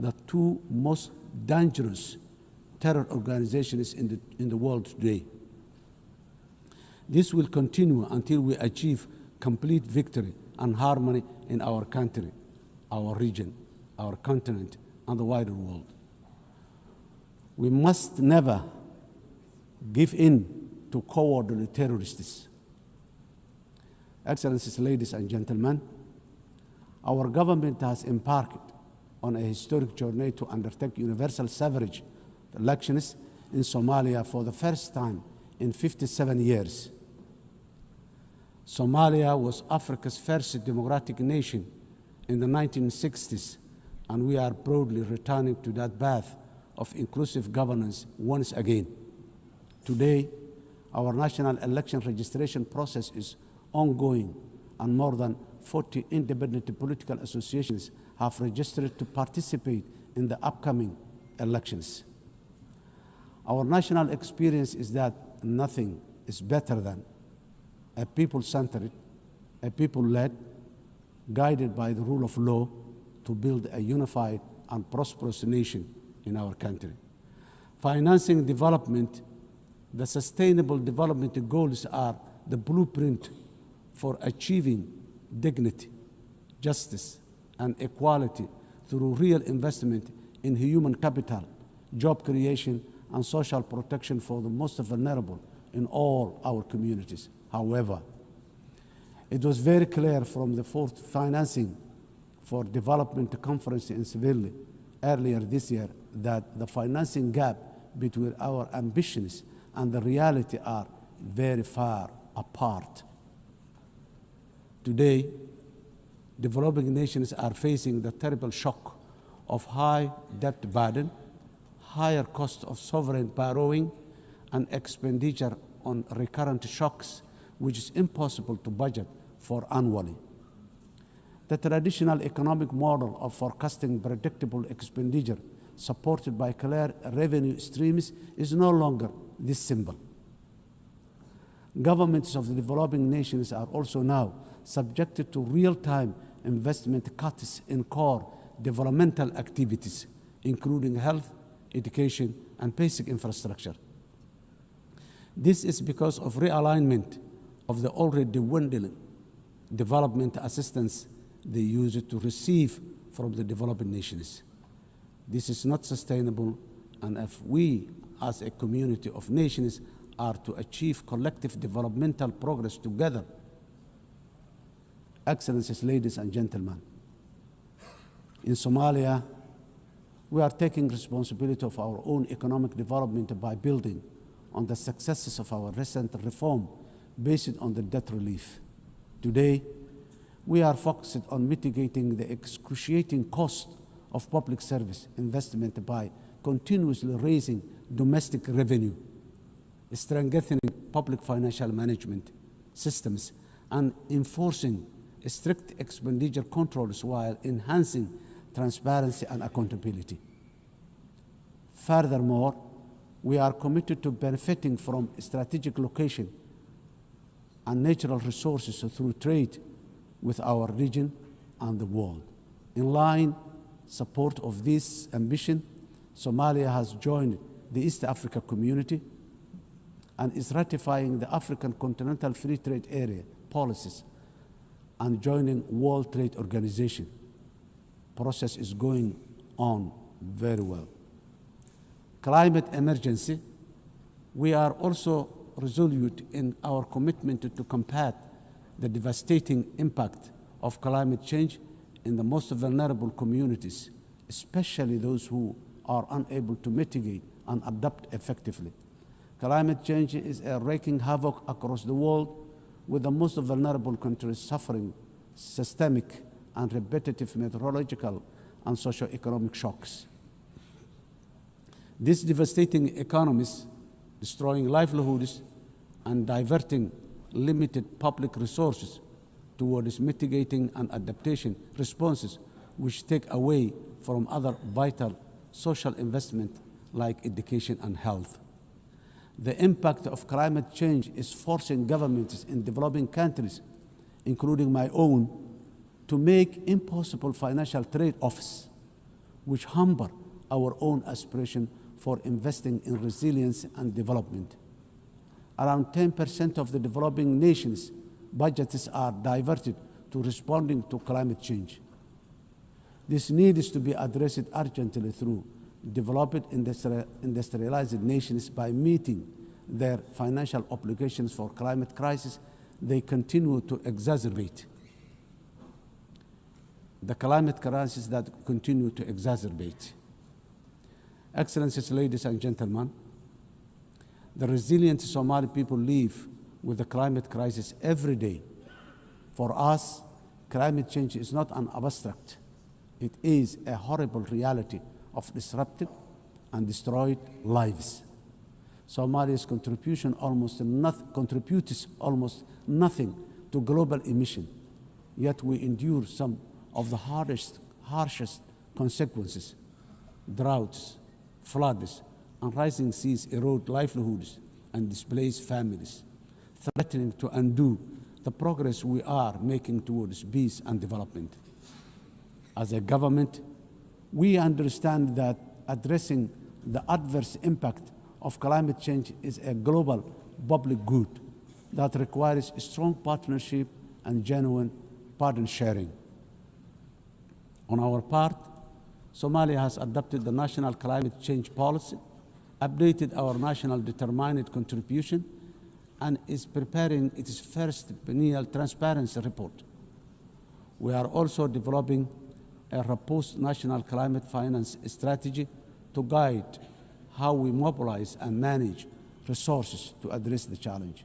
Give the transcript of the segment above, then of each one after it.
the two most dangerous terror organizations in the world today. This will continue until we achieve complete victory and harmony in our country, our region, our continent, and the wider world. We must never give in to cowardly terrorists. Excellencies, ladies and gentlemen, our government has embarked on a historic journey to undertake universal suffrage elections in Somalia for the first time in 57 years. Somalia was Africa's first democratic nation in the 1960s, and we are proudly returning to that path of inclusive governance once again. Today, our national election registration process is ongoing, and more than 40 independent political associations have registered to participate in the upcoming elections. Our national experience is that nothing is better than a people-centered, a people-led, guided by the rule of law to build a unified and prosperous nation in our country. Financing development, the sustainable development goals are the blueprint for achieving dignity, justice, and equality through real investment in human capital, job creation, and social protection for the most vulnerable in all our communities. However, it was very clear from the fourth financing for development conference in Seville earlier this year that the financing gap between our ambitions and the reality are very far apart. Today, developing nations are facing the terrible shock of high debt burden, higher cost of sovereign borrowing, and expenditure on recurrent shocks, which is impossible to budget for annually. The traditional economic model of forecasting predictable expenditure supported by clear revenue streams is no longer this simple. Governments of the developing nations are also now subjected to real-time investment cuts in core developmental activities, including health, education, and basic infrastructure. This is because of realignment of the already dwindling development assistance they use to receive from the developing nations. This is not sustainable, and if we, as a community of nations, are to achieve collective developmental progress together. Excellencies, ladies and gentlemen, in Somalia, we are taking responsibility of our own economic development by building on the successes of our recent reform based on the debt relief. Today, we are focused on mitigating the excruciating cost of public service investment by continuously raising domestic revenue, strengthening public financial management systems, and enforcing strict expenditure controls while enhancing transparency and accountability. Furthermore, we are committed to benefiting from strategic location and natural resources through trade with our region and the world. In line support of this ambition, Somalia has joined the East Africa Community and is ratifying the African Continental Free Trade Area policies and joining World Trade Organization. Process is going on very well. Climate emergency, we are also resolute in our commitment to combat the devastating impact of climate change in the most vulnerable communities, especially those who are unable to mitigate and adapt effectively. Climate change is wreaking havoc across the world, with the most vulnerable countries suffering systemic and repetitive meteorological and socio-economic shocks. These devastating economies, destroying livelihoods and diverting limited public resources towards mitigating and adaptation responses, which take away from other vital social investment like education and health. The impact of climate change is forcing governments in developing countries, including my own, to make impossible financial trade-offs which hamper our own aspiration for investing in resilience and development. Around 10% of the developing nations' budgets are diverted to responding to climate change. This needs to be addressed urgently through developed industrialized nations by meeting their financial obligations for climate crisis. They continue to exacerbate the climate crisis that continue to exacerbate. Excellencies, ladies and gentlemen, the resilient Somali people live with the climate crisis every day. For us, climate change is not an abstract. It is a horrible reality of disrupted and destroyed lives. Somalia's contribution contributes almost nothing to global emission, yet we endure some of the harshest consequences. Droughts, floods, and rising seas erode livelihoods and displace families, threatening to undo the progress we are making towards peace and development. As a government, we understand that addressing the adverse impact of climate change is a global public good that requires a strong partnership and genuine burden sharing. On our part, Somalia has adopted the national climate change policy, updated our national determined contribution, and is preparing its first biennial transparency report. We are also developing a robust national climate finance strategy to guide how we mobilize and manage resources to address the challenge.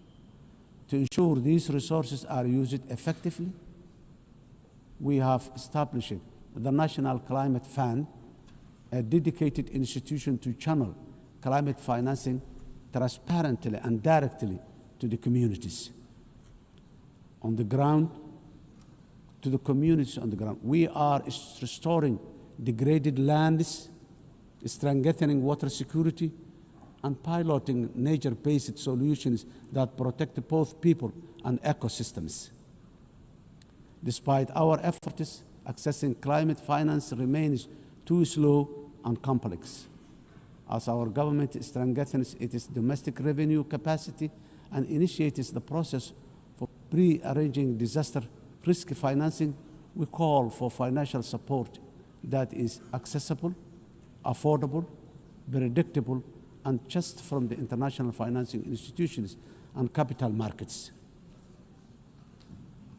To ensure these resources are used effectively, we have established the National Climate Fund, a dedicated institution to channel climate financing transparently and directly to the communities on the ground, to the communities on the ground. We are restoring degraded lands, strengthening water security, and piloting nature-based solutions that protect both people and ecosystems. Despite our efforts, accessing climate finance remains too slow and complex. As our government strengthens its domestic revenue capacity and initiates the process for pre-arranging disaster risk financing, we call for financial support that is accessible, affordable, predictable, and just from the international financing institutions and capital markets.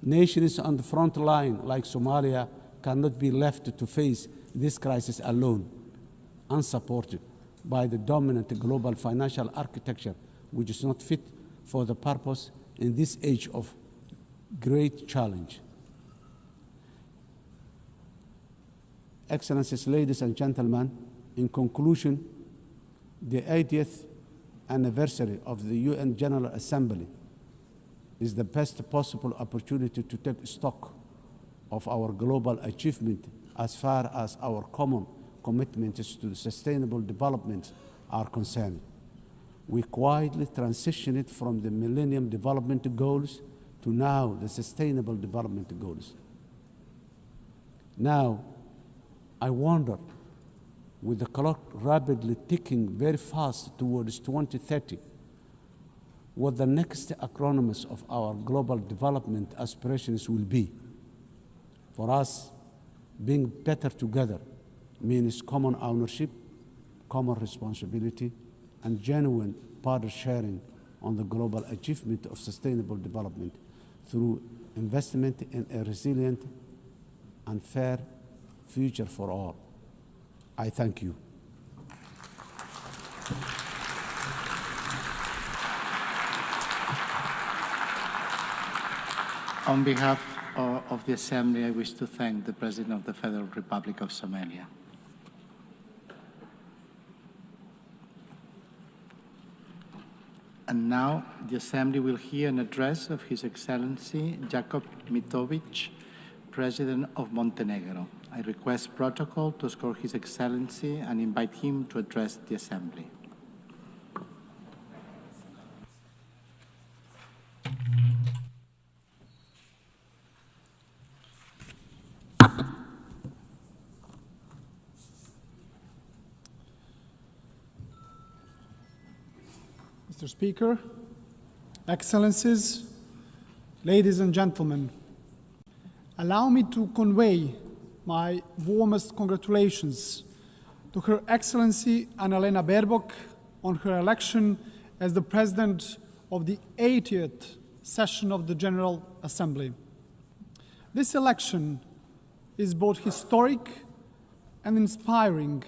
Nations on the front line, like Somalia, cannot be left to face this crisis alone, unsupported by the dominant global financial architecture, which is not fit for the purpose in this age of great challenge. Excellencies, ladies and gentlemen, in conclusion, the 80th anniversary of the UN General Assembly is the best possible opportunity to take stock of our global achievement as far as our common commitments to sustainable development are concerned. We quietly transitioned from the Millennium Development Goals to now the Sustainable Development Goals. Now, I wonder, with the clock rapidly ticking very fast towards 2030, what the next acronyms of our global development aspirations will be. For us, being better together means common ownership, common responsibility, and genuine power sharing on the global achievement of sustainable development through investment in a resilient and fair future for all. I thank you. On behalf of the Assembly, I wish to thank the President of the Federal Republic of Somalia. And now the Assembly will hear an address of His Excellency Jakob Mitovic, President of Montenegro. I request protocol to escort His Excellency and invite him to address the Assembly. Mr. Speaker, Excellencies, ladies and gentlemen, allow me to convey my warmest congratulations to Her Excellency Annalena Baerbock on her election as the President of the 80th session of the General Assembly. This election is both historic and inspiring,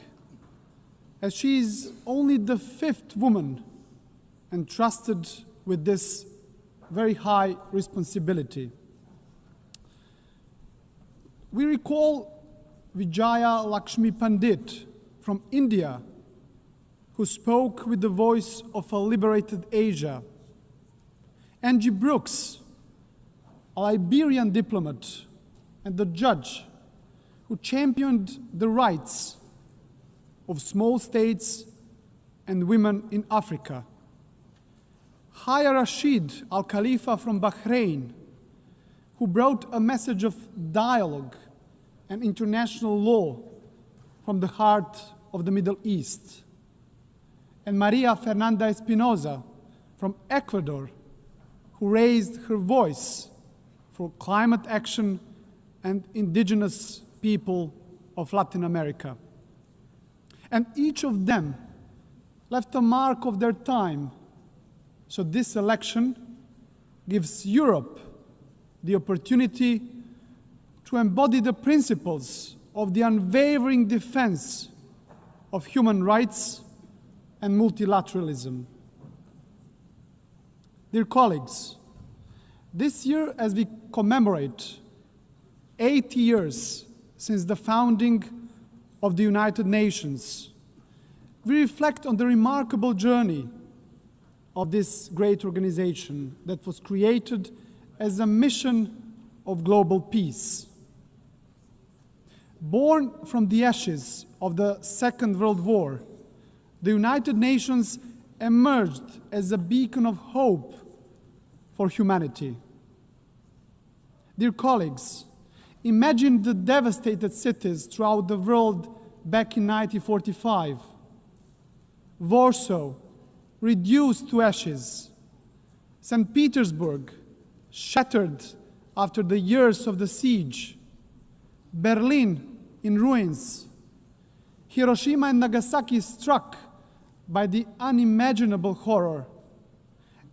as she is only the 5th woman entrusted with this very high responsibility. We recall Vijaya Lakshmi Pandit from India, who spoke with the voice of a liberated Asia. Angie Brooks, a Liberian diplomat and a judge who championed the rights of small states and women in Africa. Haya Rashid Al Khalifa from Bahrain, who brought a message of dialogue and international law from the heart of the Middle East. And Maria Fernanda Espinosa from Ecuador, who raised her voice for climate action and indigenous people of Latin America. And each of them left a mark of their time. So this election gives Europe the opportunity to embody the principles of the unwavering defense of human rights and multilateralism. Dear colleagues, this year, as we commemorate 80 years since the founding of the United Nations, we reflect on the remarkable journey of this great organization that was created as a mission of global peace. Born from the ashes of the Second World War, the United Nations emerged as a beacon of hope for humanity. Dear colleagues, imagine the devastated cities throughout the world back in 1945. Warsaw, reduced to ashes. St. Petersburg, shattered after the years of the siege. Berlin, in ruins. Hiroshima and Nagasaki struck by the unimaginable horror.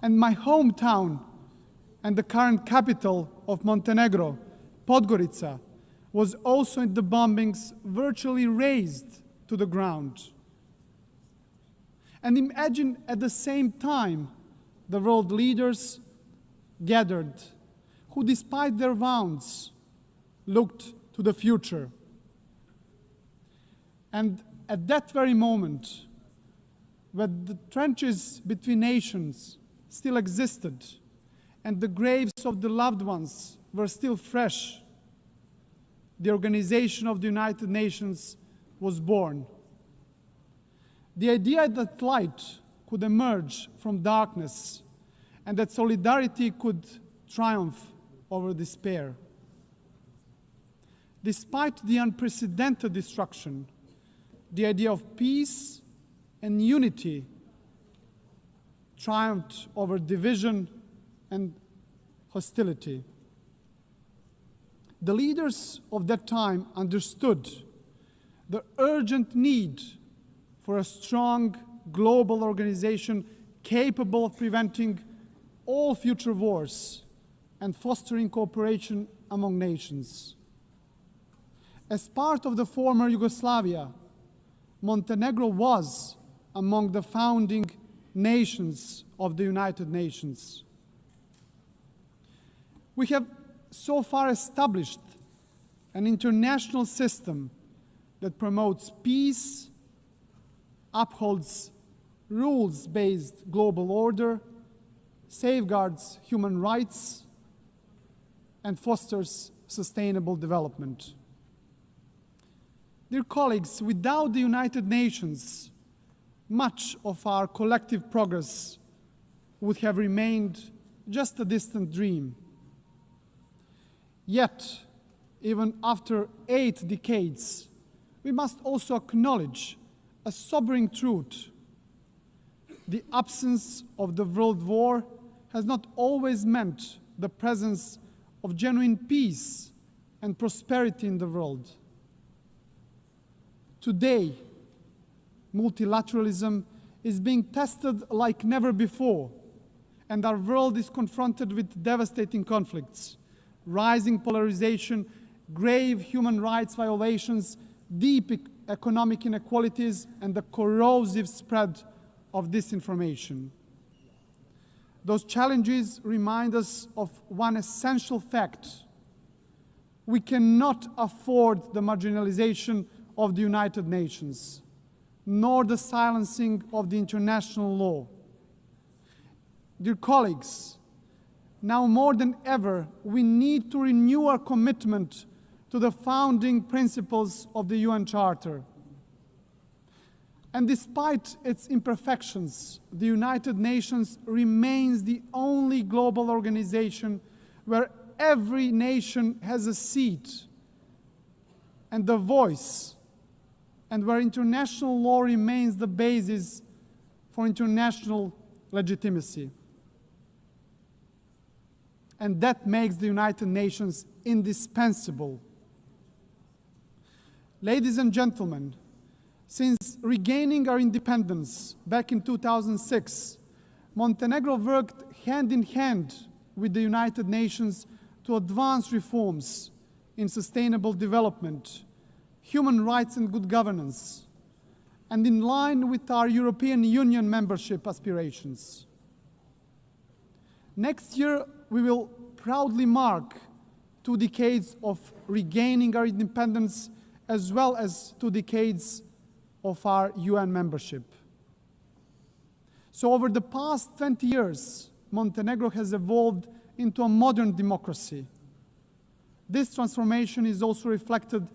And my hometown and the current capital of Montenegro, Podgorica, was also in the bombings virtually razed to the ground. And imagine at the same time the world leaders gathered, who despite their wounds looked to the future. And at that very moment, when the trenches between nations still existed and the graves of the loved ones were still fresh, the Organization of the United Nations was born. The idea that light could emerge from darkness and that solidarity could triumph over despair. Despite the unprecedented destruction, the idea of peace and unity triumphed over division and hostility. The leaders of that time understood the urgent need for a strong global organization capable of preventing all future wars and fostering cooperation among nations. As part of the former Yugoslavia, Montenegro was among the founding nations of the United Nations. We have so far established an international system that promotes peace, upholds rules-based global order, safeguards human rights, and fosters sustainable development. Dear colleagues, without the United Nations, much of our collective progress would have remained just a distant dream. Yet, even after 8 decades, we must also acknowledge a sobering truth. the absence of the World War has not always meant the presence of genuine peace and prosperity in the world. Today, multilateralism is being tested like never before, and our world is confronted with devastating conflicts, rising polarization, grave human rights violations, deep economic inequalities, and the corrosive spread of disinformation. Those challenges remind us of one essential fact: we cannot afford the marginalization of the United Nations, nor the silencing of the international law. Dear colleagues, now more than ever, we need to renew our commitment to the founding principles of the UN Charter. And despite its imperfections, the United Nations remains the only global organization where every nation has a seat and a voice, and where international law remains the basis for international legitimacy. And that makes the United Nations indispensable. Ladies and gentlemen, since regaining our independence back in 2006, Montenegro worked hand in hand with the United Nations to advance reforms in sustainable development, human rights and good governance, and in line with our European Union membership aspirations. Next year, we will proudly mark 2 decades of regaining our independence, as well as 2 decades of our UN membership. So over the past 20 years, Montenegro has evolved into a modern democracy. This transformation is also reflected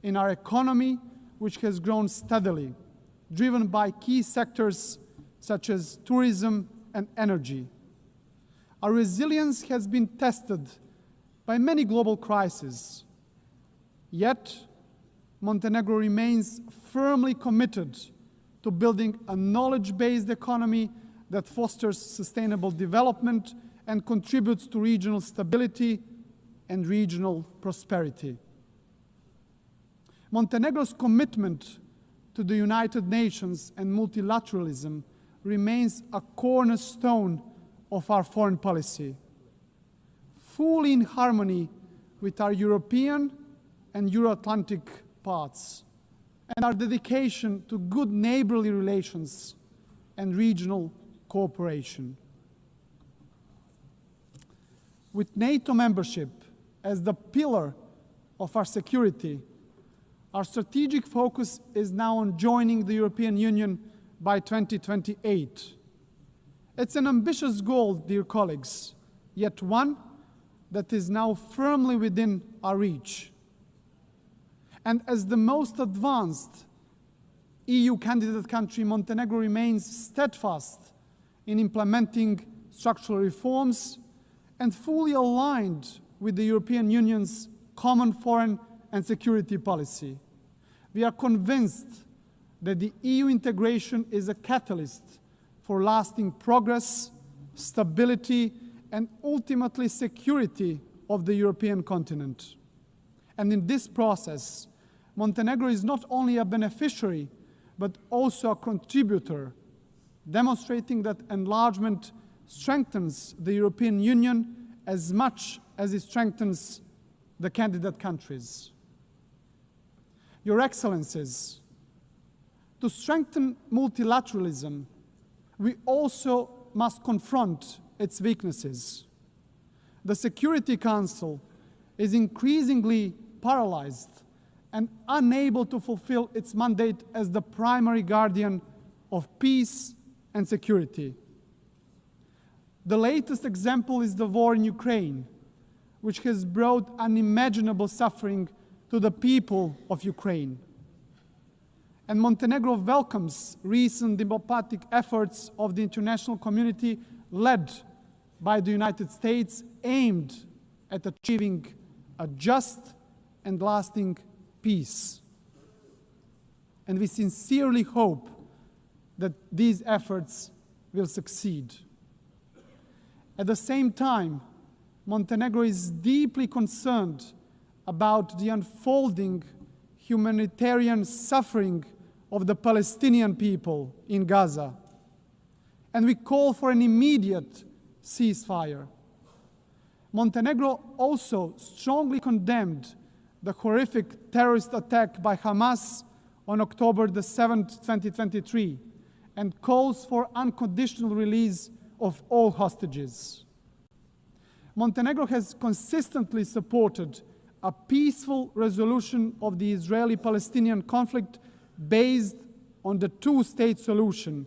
in our economy, which has grown steadily, driven by key sectors such as tourism and energy. Our resilience has been tested by many global crises. Yet, Montenegro remains firmly committed to building a knowledge-based economy that fosters sustainable development and contributes to regional stability and regional prosperity. Montenegro's commitment to the United Nations and multilateralism remains a cornerstone of our foreign policy, fully in harmony with our European and Euro-Atlantic paths, and our dedication to good neighborly relations and regional cooperation. With NATO membership as the pillar of our security, our strategic focus is now on joining the European Union by 2028. It's an ambitious goal, dear colleagues, yet one that is now firmly within our reach. And as the most advanced EU candidate country, Montenegro remains steadfast in implementing structural reforms and fully aligned with the European Union's common foreign and security policy. We are convinced that the EU integration is a catalyst for lasting progress, stability, and ultimately security of the European continent. And in this process, Montenegro is not only a beneficiary, but also a contributor, demonstrating that enlargement strengthens the European Union as much as it strengthens the candidate countries. Your Excellencies, to strengthen multilateralism, we also must confront its weaknesses. The Security Council is increasingly paralyzed and unable to fulfill its mandate as the primary guardian of peace and security. The latest example is the war in Ukraine, which has brought unimaginable suffering to the people of Ukraine. And Montenegro welcomes recent diplomatic efforts of the international community led by the United States, aimed at achieving a just and lasting peace. And we sincerely hope that these efforts will succeed. At the same time, Montenegro is deeply concerned about the unfolding humanitarian suffering of the Palestinian people in Gaza, and we call for an immediate ceasefire. Montenegro also strongly condemned the horrific terrorist attack by Hamas on October the 7th, 2023, and calls for unconditional release of all hostages. Montenegro has consistently supported a peaceful resolution of the Israeli-Palestinian conflict based on the two-state solution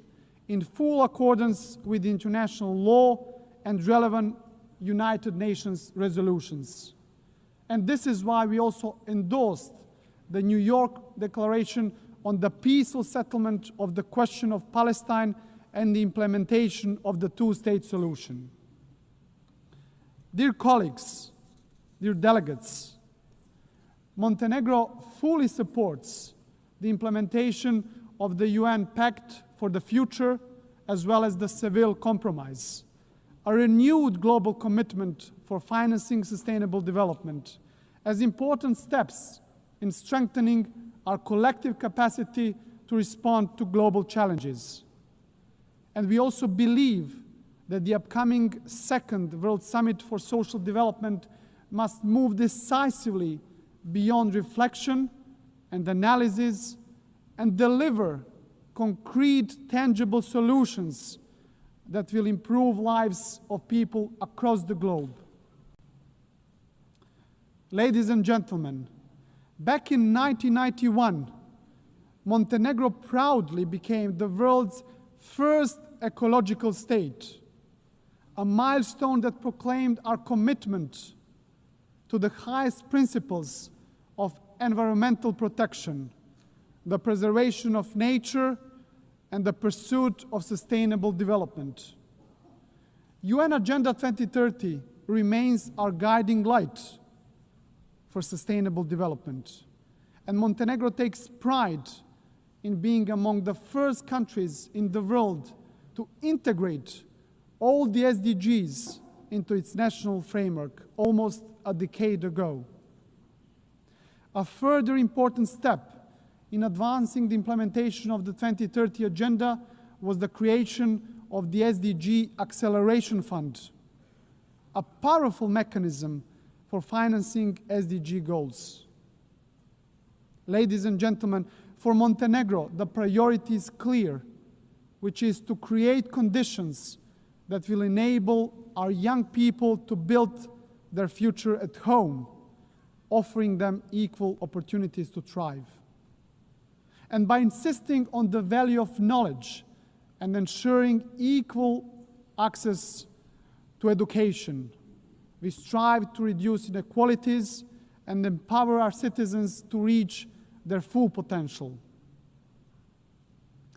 in full accordance with international law and relevant United Nations resolutions. And this is why we also endorsed the New York Declaration on the peaceful settlement of the question of Palestine and the implementation of the two-state solution. Dear colleagues, dear delegates, Montenegro fully supports the implementation of the UN Pact for the Future, as well as the Seville Compromise, a renewed global commitment for financing sustainable development as important steps in strengthening our collective capacity to respond to global challenges. And we also believe that the upcoming second World Summit for Social Development must move decisively beyond reflection and analysis and deliver concrete, tangible solutions that will improve lives of people across the globe. Ladies and gentlemen, back in 1991, Montenegro proudly became the world's first ecological state, a milestone that proclaimed our commitment to the highest principles of environmental protection, the preservation of nature, and the pursuit of sustainable development. UN Agenda 2030 remains our guiding light for sustainable development, and Montenegro takes pride in being among the first countries in the world to integrate all the SDGs into its national framework almost a decade ago. A further important step in advancing the implementation of the 2030 Agenda was the creation of the SDG Acceleration Fund, a powerful mechanism for financing SDG goals. Ladies and gentlemen, for Montenegro, the priority is clear, which is to create conditions that will enable our young people to build their future at home, offering them equal opportunities to thrive. And by insisting on the value of knowledge and ensuring equal access to education, we strive to reduce inequalities and empower our citizens to reach their full potential.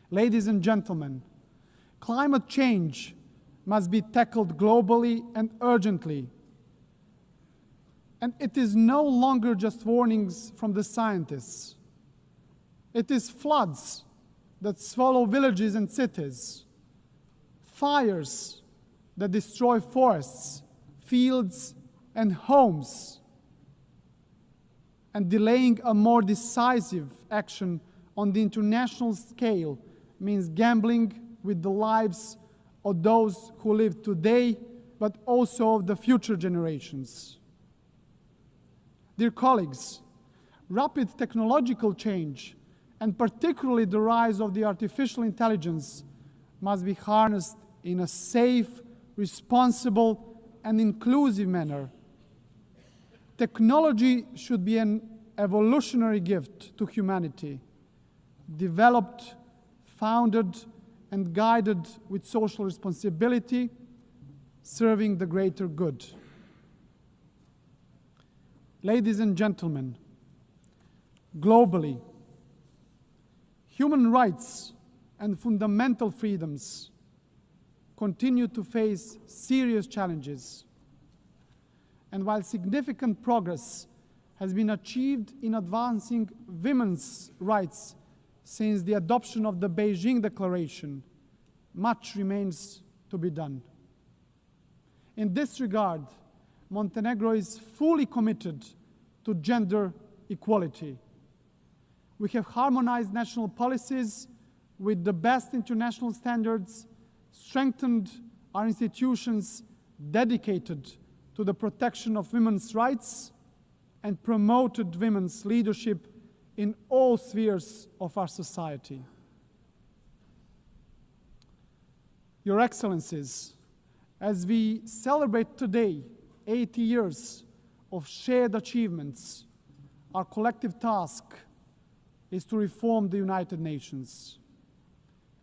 Ladies and gentlemen, climate change must be tackled globally and urgently. And it is no longer just warnings from the scientists. It is floods that swallow villages and cities, fires that destroy forests, fields, and homes, and delaying a more decisive action on the international scale means gambling with the lives of those who live today, but also of the future generations. Dear colleagues, rapid technological change, and particularly the rise of the artificial intelligence, must be harnessed in a safe, responsible, and inclusive manner. Technology should be an evolutionary gift to humanity, developed, founded, and guided with social responsibility, serving the greater good. Ladies and gentlemen, globally, human rights and fundamental freedoms continue to face serious challenges. And while significant progress has been achieved in advancing women's rights since the adoption of the Beijing Declaration, much remains to be done. In this regard, Montenegro is fully committed to gender equality. We have harmonized national policies with the best international standards, strengthened our institutions dedicated to the protection of women's rights, and promoted women's leadership in all spheres of our society. Your Excellencies, as we celebrate today 80 years of shared achievements, our collective task is to reform the United Nations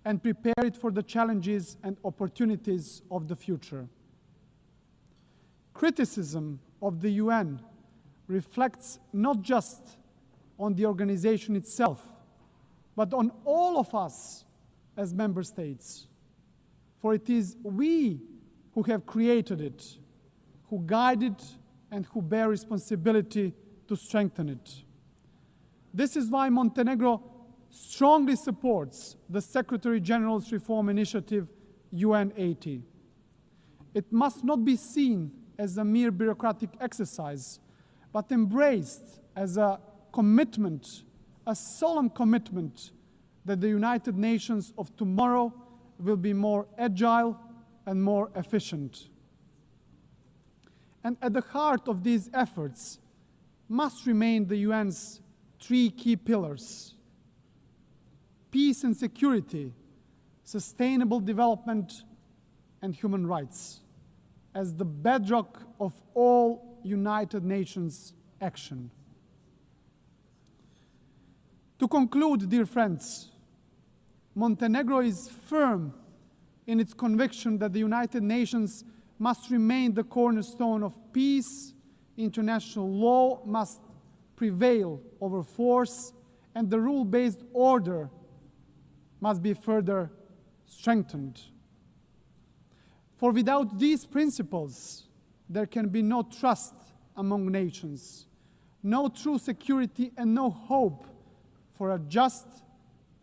and prepare it for the challenges and opportunities of the future. Criticism of the UN reflects not just on the organization itself, but on all of us as member states. For it is we who have created it, who guide it, and who bear responsibility to strengthen it. This is why Montenegro strongly supports the Secretary General's reform initiative, UN 80. It must not be seen as a mere bureaucratic exercise, but embraced as a commitment, a solemn commitment that the United Nations of tomorrow will be more agile and more efficient. And at the heart of these efforts must remain the UN's three key pillars: peace and security, sustainable development, and human rights, as the bedrock of all United Nations action. To conclude, dear friends, Montenegro is firm in its conviction that the United Nations must remain the cornerstone of peace, international law must prevail over force, and the rule-based order must be further strengthened. For without these principles, there can be no trust among nations, no true security, and no hope for a just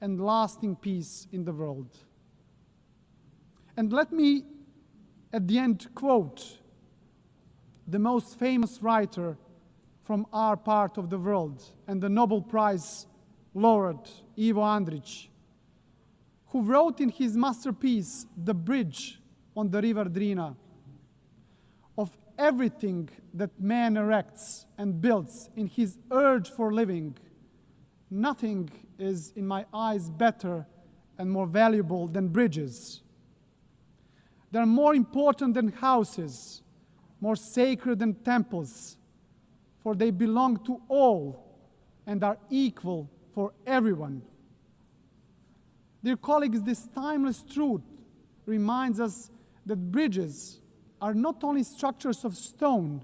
and lasting peace in the world. And let me, at the end, quote the most famous writer from our part of the world and the Nobel Prize laureate, Ivo Andrić, who wrote in his masterpiece, The Bridge on the River Drina, of everything that man erects and builds in his urge for living, nothing is, in my eyes, better and more valuable than bridges. They are more important than houses, more sacred than temples, for they belong to all and are equal for everyone. Dear colleagues, this timeless truth reminds us that bridges are not only structures of stone,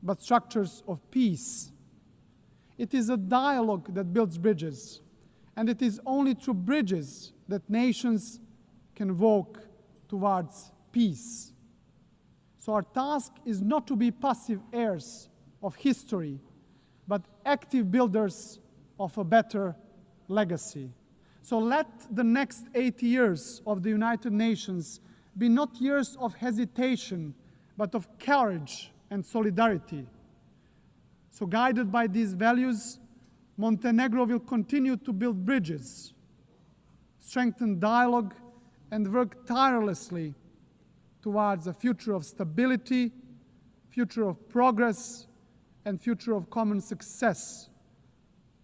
but structures of peace. It is a dialogue that builds bridges, and it is only through bridges that nations can walk towards peace. So our task is not to be passive heirs of history, but active builders of a better legacy. So let the next 80 years of the United Nations be not years of hesitation, but of courage and solidarity. So guided by these values, Montenegro will continue to build bridges, strengthen dialogue, and work tirelessly towards a future of stability, future of progress, and future of common success,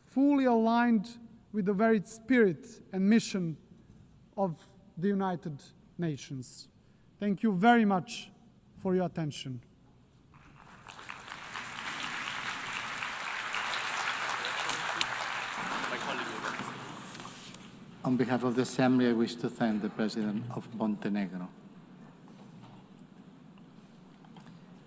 fully aligned with the very spirit and mission of the United Nations. Thank you very much for your attention. On behalf of the Assembly, I wish to thank the President of Montenegro.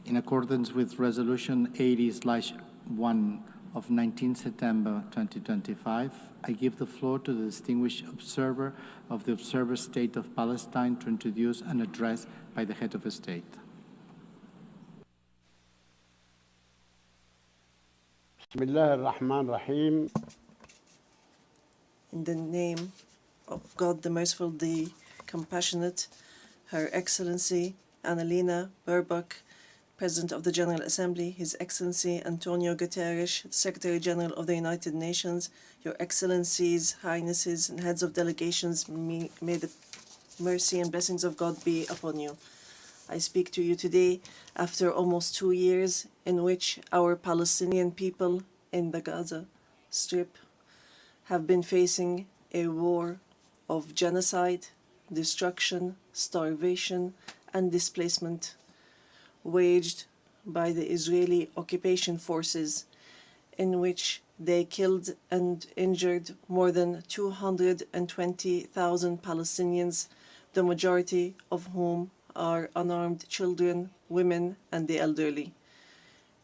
In accordance with Resolution 80/1 of 19 September 2025, I give the floor to the distinguished observer of the Observer State of Palestine to introduce an address by the head of a state. Bismillah ar-Rahman ar-Rahim. In the name of God, the Merciful, the compassionate, Her Excellency Annalena Baerbock, President of the General Assembly, His Excellency Antonio Guterres, Secretary General of the United Nations, Your Excellencies, Highnesses, and Heads of Delegations, may the mercy and blessings of God be upon you. I speak to you today after almost 2 years in which our Palestinian people in the Gaza Strip have been facing a war of genocide, destruction, starvation, and displacement waged by the Israeli occupation forces, in which they killed and injured more than 220,000 Palestinians, the majority of whom are unarmed children, women, and the elderly.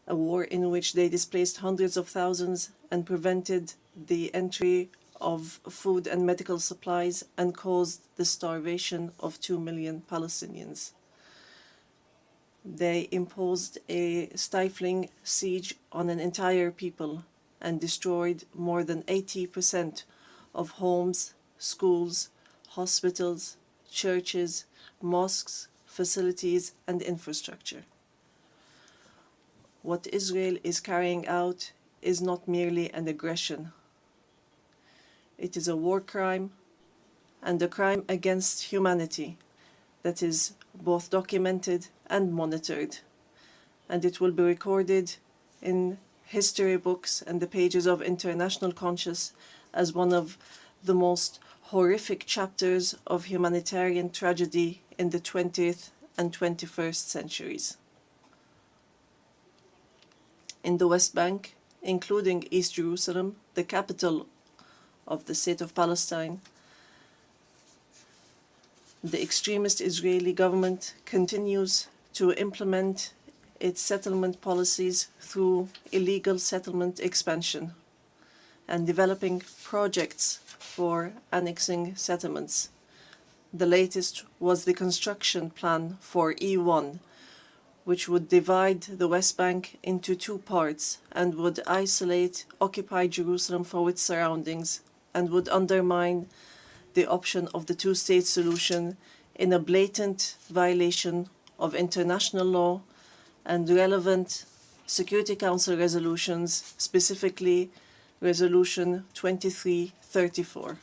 A war in which they displaced hundreds of thousands and prevented the entry of food and medical supplies and caused the starvation of 2 million Palestinians. They imposed a stifling siege on an entire people and destroyed more than 80% of homes, schools, hospitals, churches, mosques, facilities, and infrastructure. What Israel is carrying out is not merely an aggression. It is a war crime and a crime against humanity that is both documented and monitored, and it will be recorded in history books and the pages of international conscience as one of the most horrific chapters of humanitarian tragedy in the 20th and 21st centuries. In the West Bank, including East Jerusalem, the capital of the state of Palestine, the extremist Israeli government continues to implement its settlement policies through illegal settlement expansion and developing projects for annexing settlements. The latest was the construction plan for E1, which would divide the West Bank into 2 parts and would isolate occupied Jerusalem from its surroundings and would undermine the option of the two-state solution in a blatant violation of international law and relevant Security Council resolutions, specifically Resolution 2334.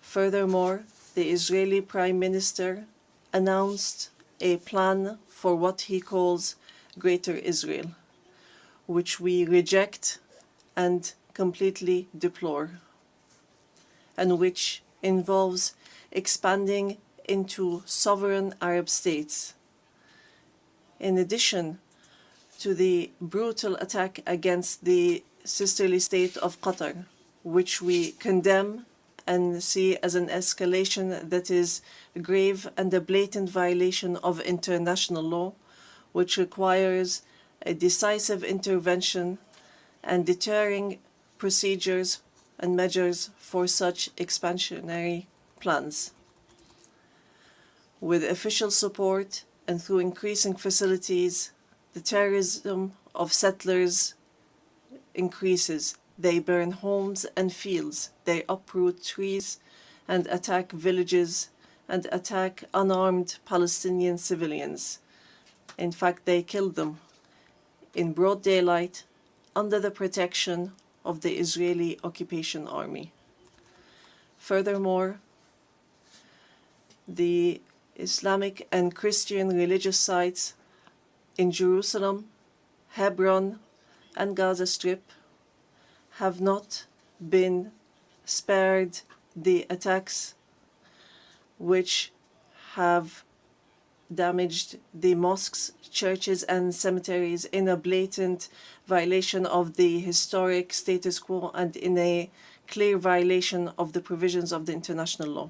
Furthermore, the Israeli Prime Minister announced a plan for what he calls Greater Israel, which we reject and completely deplore, and which involves expanding into sovereign Arab states. In addition to the brutal attack against the sisterly state of Qatar, which we condemn and see as an escalation that is grave and a blatant violation of international law, which requires a decisive intervention and deterring procedures and measures for such expansionary plans. With official support and through increasing facilities, the terrorism of settlers increases. They burn homes and fields, they uproot trees and attack villages and attack unarmed Palestinian civilians. In fact, they kill them in broad daylight under the protection of the Israeli occupation army. Furthermore, the Islamic and Christian religious sites in Jerusalem, Hebron, and Gaza Strip have not been spared the attacks which have damaged the mosques, churches, and cemeteries in a blatant violation of the historic status quo and in a clear violation of the provisions of the international law.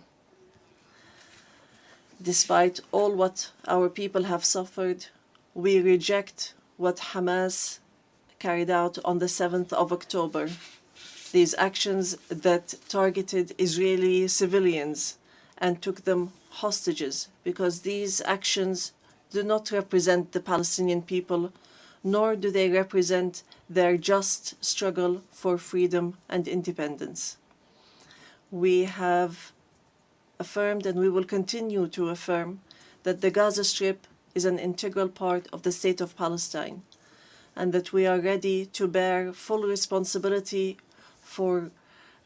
Despite all what our people have suffered, we reject what Hamas carried out on the 7th of October. These actions that targeted Israeli civilians and took them hostages, because these actions do not represent the Palestinian people, nor do they represent their just struggle for freedom and independence. We have affirmed and we will continue to affirm that the Gaza Strip is an integral part of the state of Palestine and that we are ready to bear full responsibility for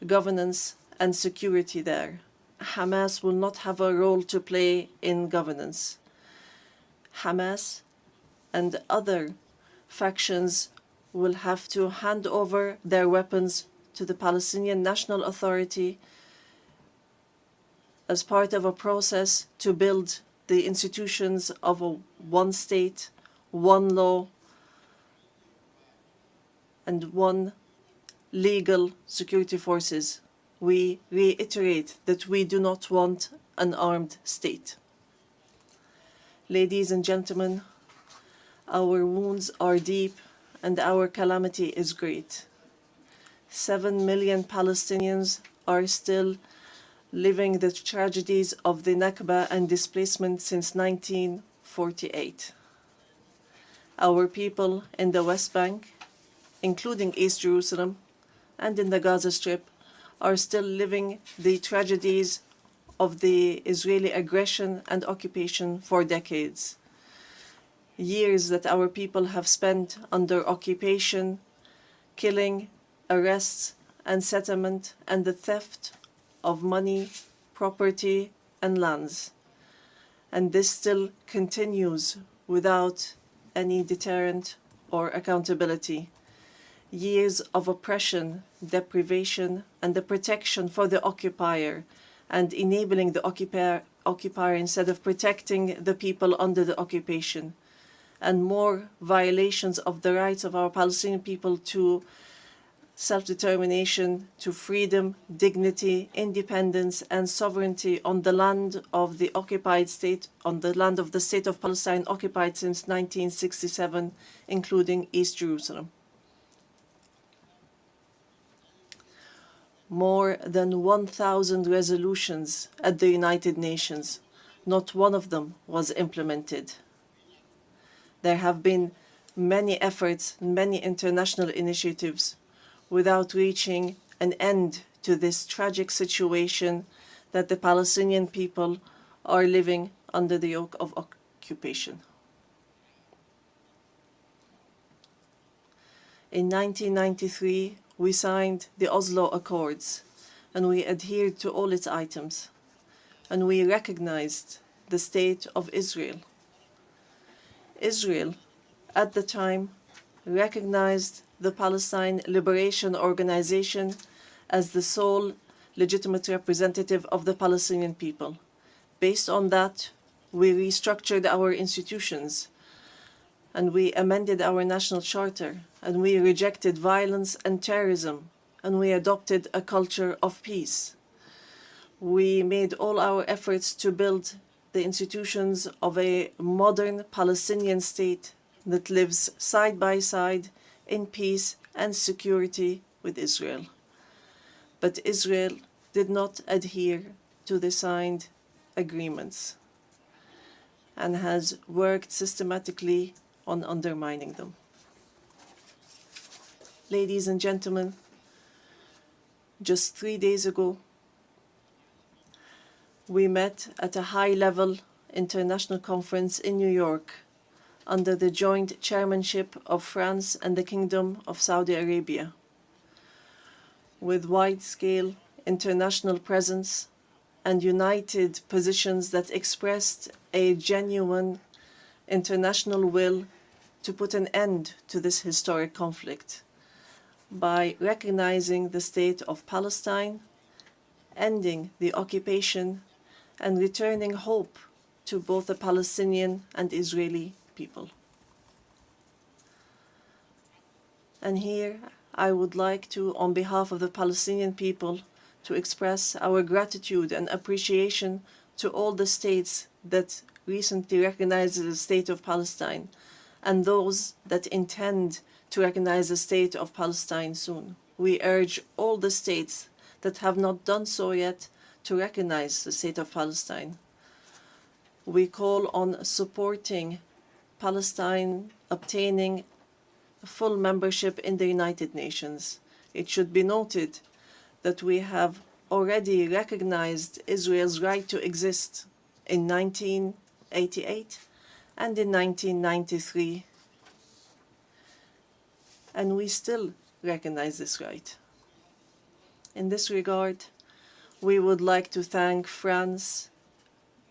governance and security there. Hamas will not have a role to play in governance. Hamas and other factions will have to hand over their weapons to the Palestinian National Authority as part of a process to build the institutions of a one state, one law, and one legal security forces. We reiterate that we do not want an armed state. Ladies and gentlemen, our wounds are deep and our calamity is great. 7 million Palestinians are still living the tragedies of the Nakba and displacement since 1948. Our people in the West Bank, including East Jerusalem, and in the Gaza Strip, are still living the tragedies of the Israeli aggression and occupation for decades. Years that our people have spent under occupation, killing, arrests, and settlement, and the theft of money, property, and lands. And this still continues without any deterrent or accountability. Years of oppression, deprivation, and the protection for the occupier, and enabling the occupier instead of protecting the people under the occupation, and more violations of the rights of our Palestinian people to self-determination, to freedom, dignity, independence, and sovereignty on the land of the occupied state, on the land of the state of Palestine occupied since 1967, including East Jerusalem. More than 1,000 resolutions at the United Nations, not one of them was implemented. There have been many efforts, many international initiatives without reaching an end to this tragic situation that the Palestinian people are living under the yoke of occupation. In 1993, we signed the Oslo Accords, and we adhered to all its items, and we recognized the state of Israel. Israel, at the time, recognized the Palestine Liberation Organization as the sole legitimate representative of the Palestinian people. Based on that, we restructured our institutions, and we amended our national charter, and we rejected violence and terrorism, and we adopted a culture of peace. We made all our efforts to build the institutions of a modern Palestinian state that lives side by side in peace and security with Israel. But Israel did not adhere to the signed agreements and has worked systematically on undermining them. Ladies and gentlemen, just 3 days ago, we met at a high-level international conference in New York under the joint chairmanship of France and the Kingdom of Saudi Arabia, with wide-scale international presence and united positions that expressed a genuine international will to put an end to this historic conflict by recognizing the state of Palestine, ending the occupation, and returning hope to both the Palestinian and Israeli people. And here I would like to, on behalf of the Palestinian people, to express our gratitude and appreciation to all the states that recently recognized the state of Palestine and those that intend to recognize the state of Palestine soon. We urge all the states that have not done so yet to recognize the state of Palestine. We call on supporting Palestine obtaining full membership in the United Nations. It should be noted that we have already recognized Israel's right to exist in 1988 and in 1993. And we still recognize this right. In this regard, we would like to thank France,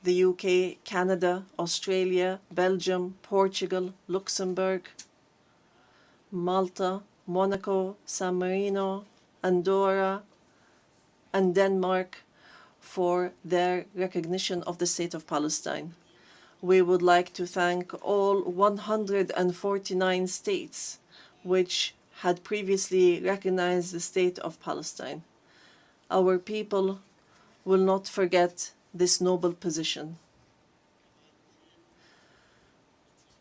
the UK, Canada, Australia, Belgium, Portugal, Luxembourg, Malta, Monaco, San Marino, Andorra, and Denmark for their recognition of the State of Palestine. We would like to thank all 149 states which had previously recognized the State of Palestine. Our people will not forget this noble position.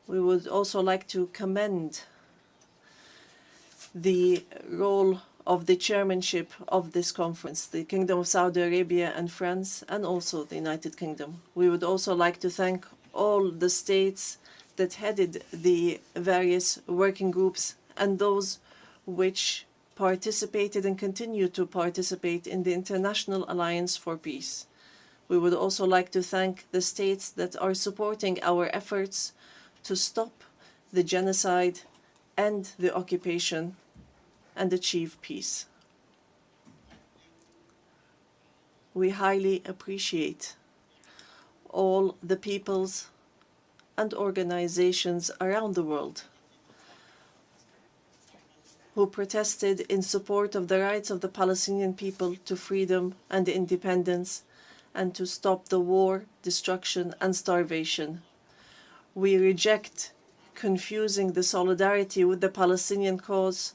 We would also like to commend the role of the chairmanship of this conference, the Kingdom of Saudi Arabia and France, and also the United Kingdom. We would also like to thank all the states that headed the various working groups and those which participated and continue to participate in the International Alliance for Peace. We would also like to thank the states that are supporting our efforts to stop the genocide and the occupation and achieve peace. We highly appreciate all the peoples and organizations around the world who protested in support of the rights of the Palestinian people to freedom and independence and to stop the war, destruction, and starvation. We reject confusing the solidarity with the Palestinian cause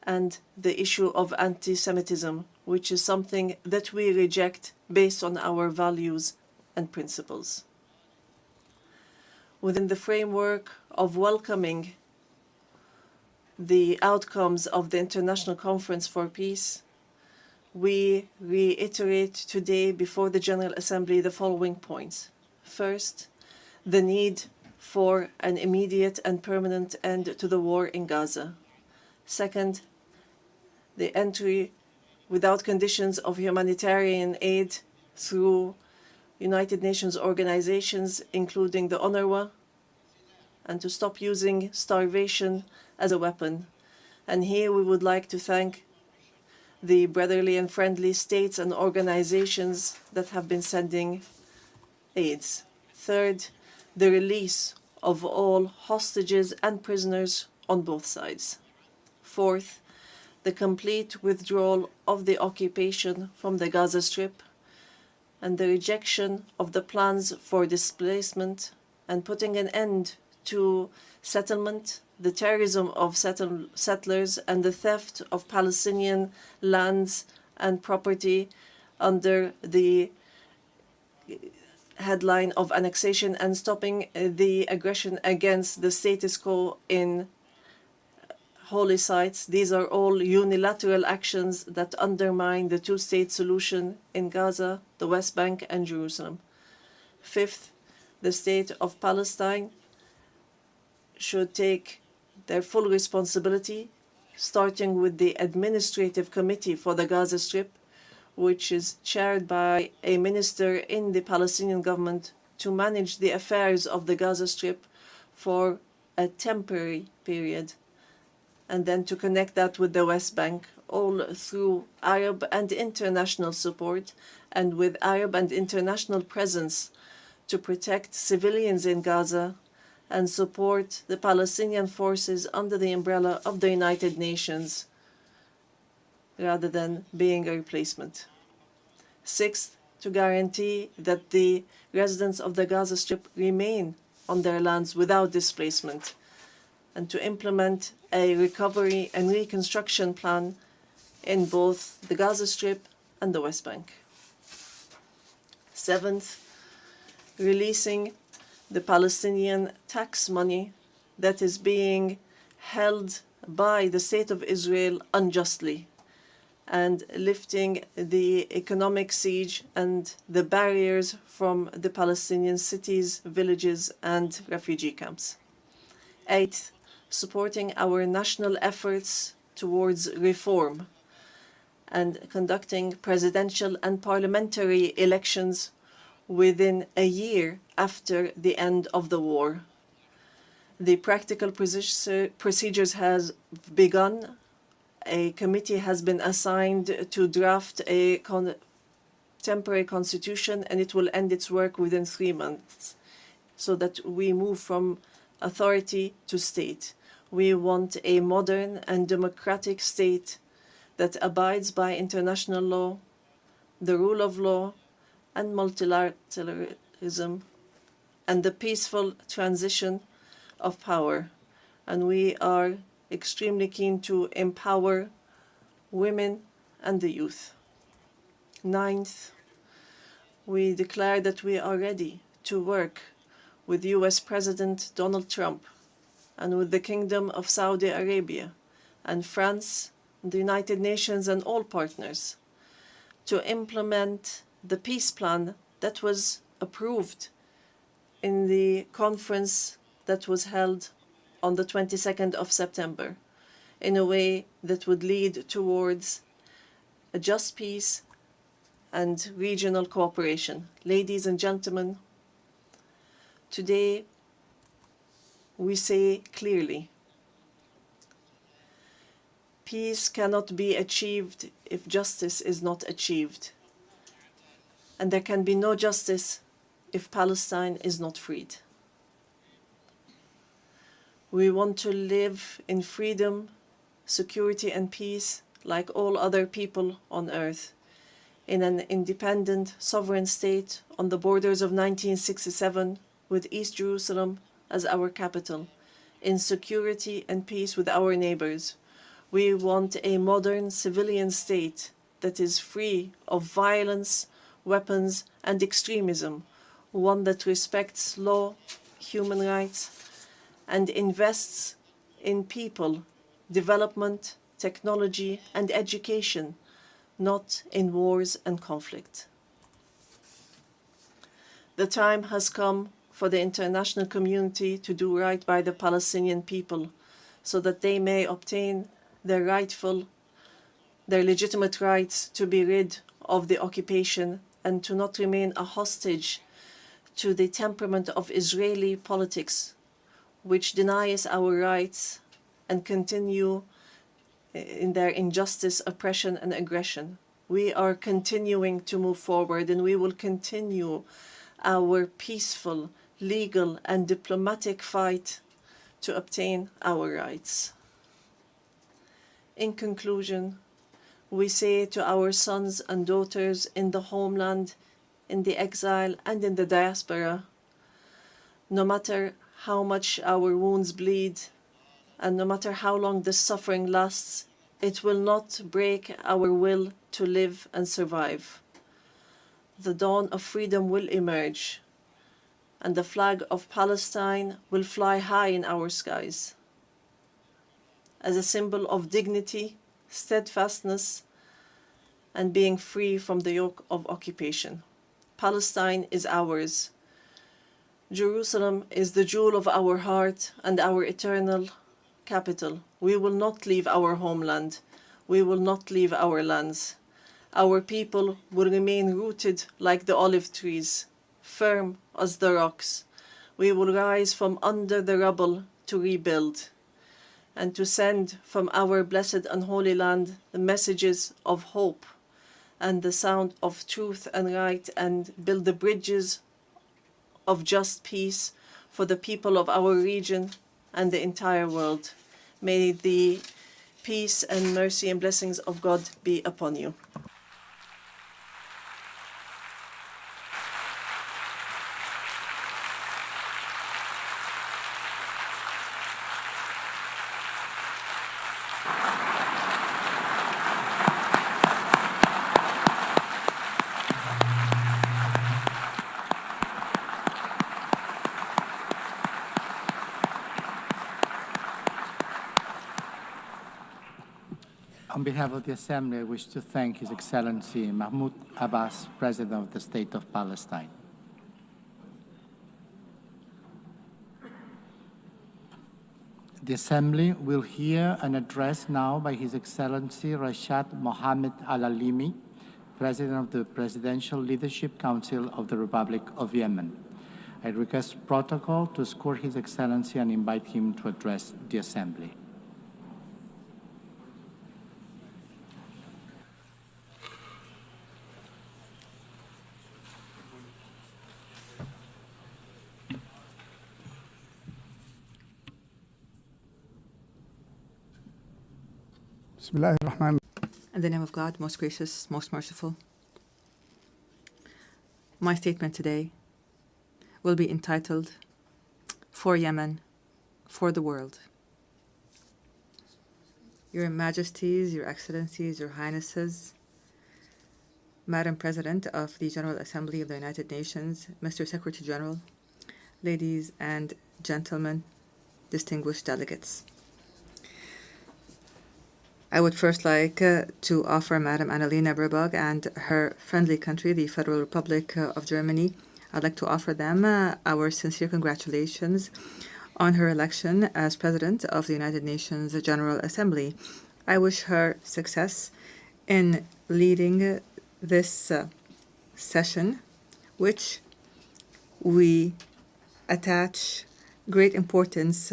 and the issue of anti-Semitism, which is something that we reject based on our values and principles. Within the framework of welcoming the outcomes of the International Conference for Peace, we reiterate today before the General Assembly the following points. First, the need for an immediate and permanent end to the war in Gaza. Second, the entry without conditions of humanitarian aid through United Nations organizations, including the UNRWA, and to stop using starvation as a weapon. And here we would like to thank the brotherly and friendly states and organizations that have been sending aids. Third, the release of all hostages and prisoners on both sides. Fourth, the complete withdrawal of the occupation from the Gaza Strip and the rejection of the plans for displacement and putting an end to settlement, the terrorism of settlers, and the theft of Palestinian lands and property under the headline of annexation, and stopping the aggression against the status quo in holy sites. These are all unilateral actions that undermine the two-state solution in Gaza, the West Bank, and Jerusalem. Fifth, the state of Palestine should take their full responsibility, starting with the Administrative Committee for the Gaza Strip, which is chaired by a minister in the Palestinian government, to manage the affairs of the Gaza Strip for a temporary period, and then to connect that with the West Bank, all through Arab and international support, and with Arab and international presence to protect civilians in Gaza and support the Palestinian forces under the umbrella of the United Nations, rather than being a replacement. Sixth, to guarantee that the residents of the Gaza Strip remain on their lands without displacement, and to implement a recovery and reconstruction plan in both the Gaza Strip and the West Bank. Seventh, releasing the Palestinian tax money that is being held by the State of Israel unjustly, and lifting the economic siege and the barriers from the Palestinian cities, villages, and refugee camps. Eighth, supporting our national efforts towards reform and conducting presidential and parliamentary elections within a year after the end of the war. The practical procedures has begun. A committee has been assigned to draft a temporary constitution, and it will end its work within 3 months, so that we move from authority to state. We want a modern and democratic state that abides by international law, the rule of law, and multilateralism, and the peaceful transition of power. And we are extremely keen to empower women and the youth. Ninth, we declare that we are ready to work with US President Donald Trump and with the Kingdom of Saudi Arabia and France, the United Nations and all partners to implement the peace plan that was approved in the conference that was held on the 22nd of September in a way that would lead towards a just peace and regional cooperation. Ladies and gentlemen, today we say clearly, peace cannot be achieved if justice is not achieved. And there can be no justice if Palestine is not freed. We want to live in freedom, security, and peace like all other people on earth, in an independent, sovereign state on the borders of 1967, with East Jerusalem as our capital, in security and peace with our neighbors. We want a modern civilian state that is free of violence, weapons, and extremism, one that respects law, human rights, and invests in people, development, technology, and education, not in wars and conflict. The time has come for the international community to do right by the Palestinian people so that they may obtain their legitimate rights to be rid of the occupation and to not remain a hostage to the temperament of Israeli politics, which denies our rights and continue in their injustice, oppression, and aggression. We are continuing to move forward, and we will continue our peaceful, legal, and diplomatic fight to obtain our rights. In conclusion, we say to our sons and daughters in the homeland, in the exile, and in the diaspora, no matter how much our wounds bleed, and no matter how long the suffering lasts, it will not break our will to live and survive. The dawn of freedom will emerge, and the flag of Palestine will fly high in our skies as a symbol of dignity, steadfastness, and being free from the yoke of occupation. Palestine is ours. Jerusalem is the jewel of our heart and our eternal capital. We will not leave our homeland. We will not leave our lands. Our people will remain rooted like the olive trees, firm as the rocks. We will rise from under the rubble to rebuild and to send from our blessed and holy land the messages of hope and the sound of truth and right, and build the bridges of just peace for the people of our region and the entire world. May the peace and mercy and blessings of God be upon you. On behalf of the Assembly, I wish to thank His Excellency Mahmoud Abbas, President of the State of Palestine. The Assembly will hear an address now by His Excellency Rashad Mohammed Al-Alimi, President of the Presidential Leadership Council of the Republic of Yemen. I request protocol to escort His Excellency and invite him to address the Assembly. Bismillahir-Rahman. In the name of God, most gracious, most merciful. My statement today will be entitled, For Yemen, for the World. Your Majesties, Your Excellencies, Your Highnesses, Madam President of the General Assembly of the United Nations, Mr. Secretary General, ladies and gentlemen, distinguished delegates. I would first like to offer Madam Annalena Baerbock and her friendly country, the Federal Republic of Germany, I'd like to offer them our sincere congratulations on her election as President of the United Nations General Assembly. I wish her success in leading this session, which we attach great importance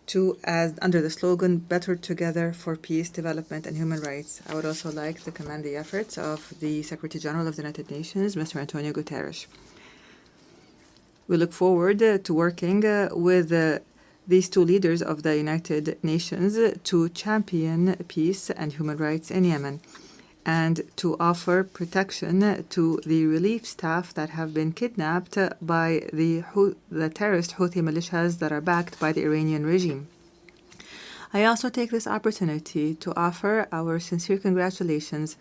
to as under the slogan, Better Together for Peace, Development and Human Rights. I would also like to commend the efforts of the Secretary General of the United Nations, Mr. Antonio Guterres. We look forward to working with these two leaders of the United Nations to champion peace and human rights in Yemen and to offer protection to the relief staff that have been kidnapped by the terrorist Houthi militias that are backed by the Iranian regime. I also take this opportunity to offer our sincere congratulations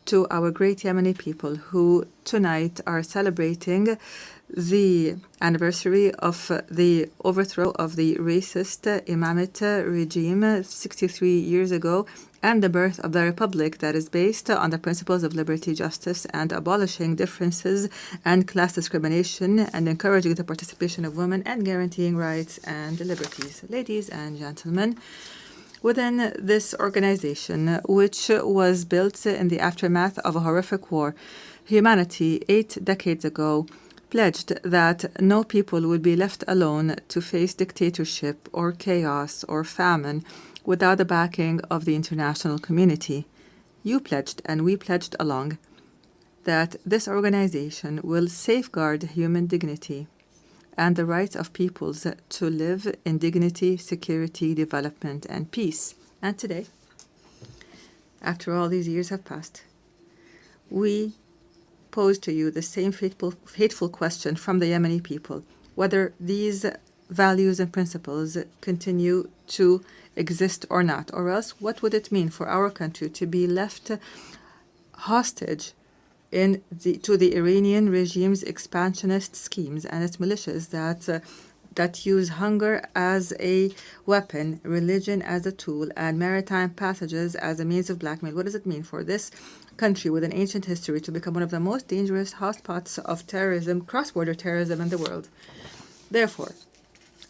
to our great Yemeni people who tonight are celebrating the anniversary of the overthrow of the racist Imamate regime 63 years ago and the birth of the republic that is based on the principles of liberty, justice, and abolishing differences and class discrimination and encouraging the participation of women and guaranteeing rights and liberties. Ladies and gentlemen, within this organization, which was built in the aftermath of a horrific war, humanity 8 decades ago pledged that no people would be left alone to face dictatorship or chaos or famine without the backing of the international community. You pledged, and we pledged along, that this organization will safeguard human dignity and the rights of peoples to live in dignity, security, development, and peace. And today, after all these years have passed, we pose to you the same fateful question from the Yemeni people, whether these values and principles continue to exist or not, or else what would it mean for our country to be left hostage to the Iranian regime's expansionist schemes and its militias that use hunger as a weapon, religion as a tool, and maritime passages as a means of blackmail? What does it mean for this country with an ancient history to become one of the most dangerous hotspots of terrorism, cross-border terrorism in the world? Therefore,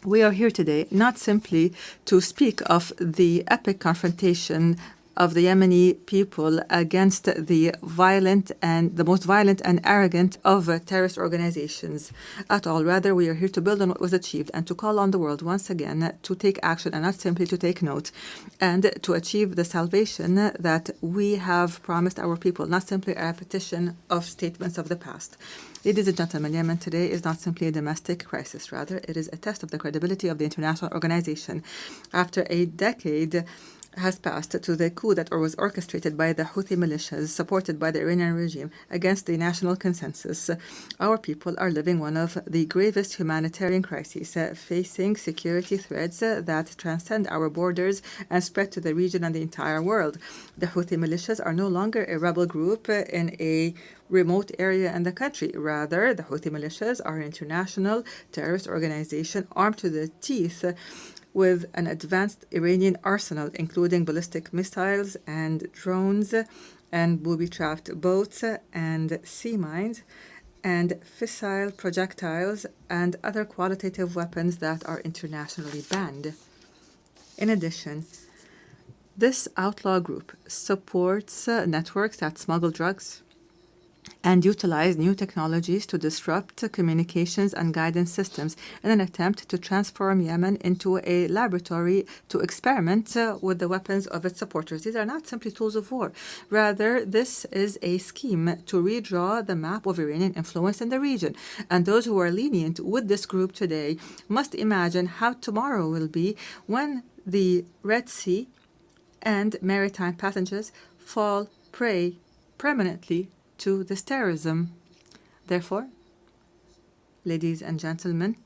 we are here today not simply to speak of the epic confrontation of the Yemeni people against the most violent and arrogant of terrorist organizations at all. Rather, we are here to build on what was achieved and to call on the world once again to take action and not simply to take note, and to achieve the salvation that we have promised our people, not simply a repetition of statements of the past. Ladies and gentlemen, Yemen today is not simply a domestic crisis. Rather, it is a test of the credibility of the international organization. After a decade has passed to the coup that was orchestrated by the Houthi militias supported by the Iranian regime against the national consensus, our people are living one of the gravest humanitarian crises, facing security threats that transcend our borders and spread to the region and the entire world. The Houthi militias are no longer a rebel group in a remote area in the country. Rather, the Houthi militias are an international terrorist organization armed to the teeth with an advanced Iranian arsenal, including ballistic missiles and drones and booby-trapped boats and sea mines and fissile projectiles and other qualitative weapons that are internationally banned. In addition, this outlaw group supports networks that smuggle drugs and utilize new technologies to disrupt communications and guidance systems in an attempt to transform Yemen into a laboratory to experiment with the weapons of its supporters. These are not simply tools of war. Rather, this is a scheme to redraw the map of Iranian influence in the region. And those who are lenient with this group today must imagine how tomorrow will be when the Red Sea and maritime passengers fall prey permanently to this terrorism. Therefore, ladies and gentlemen,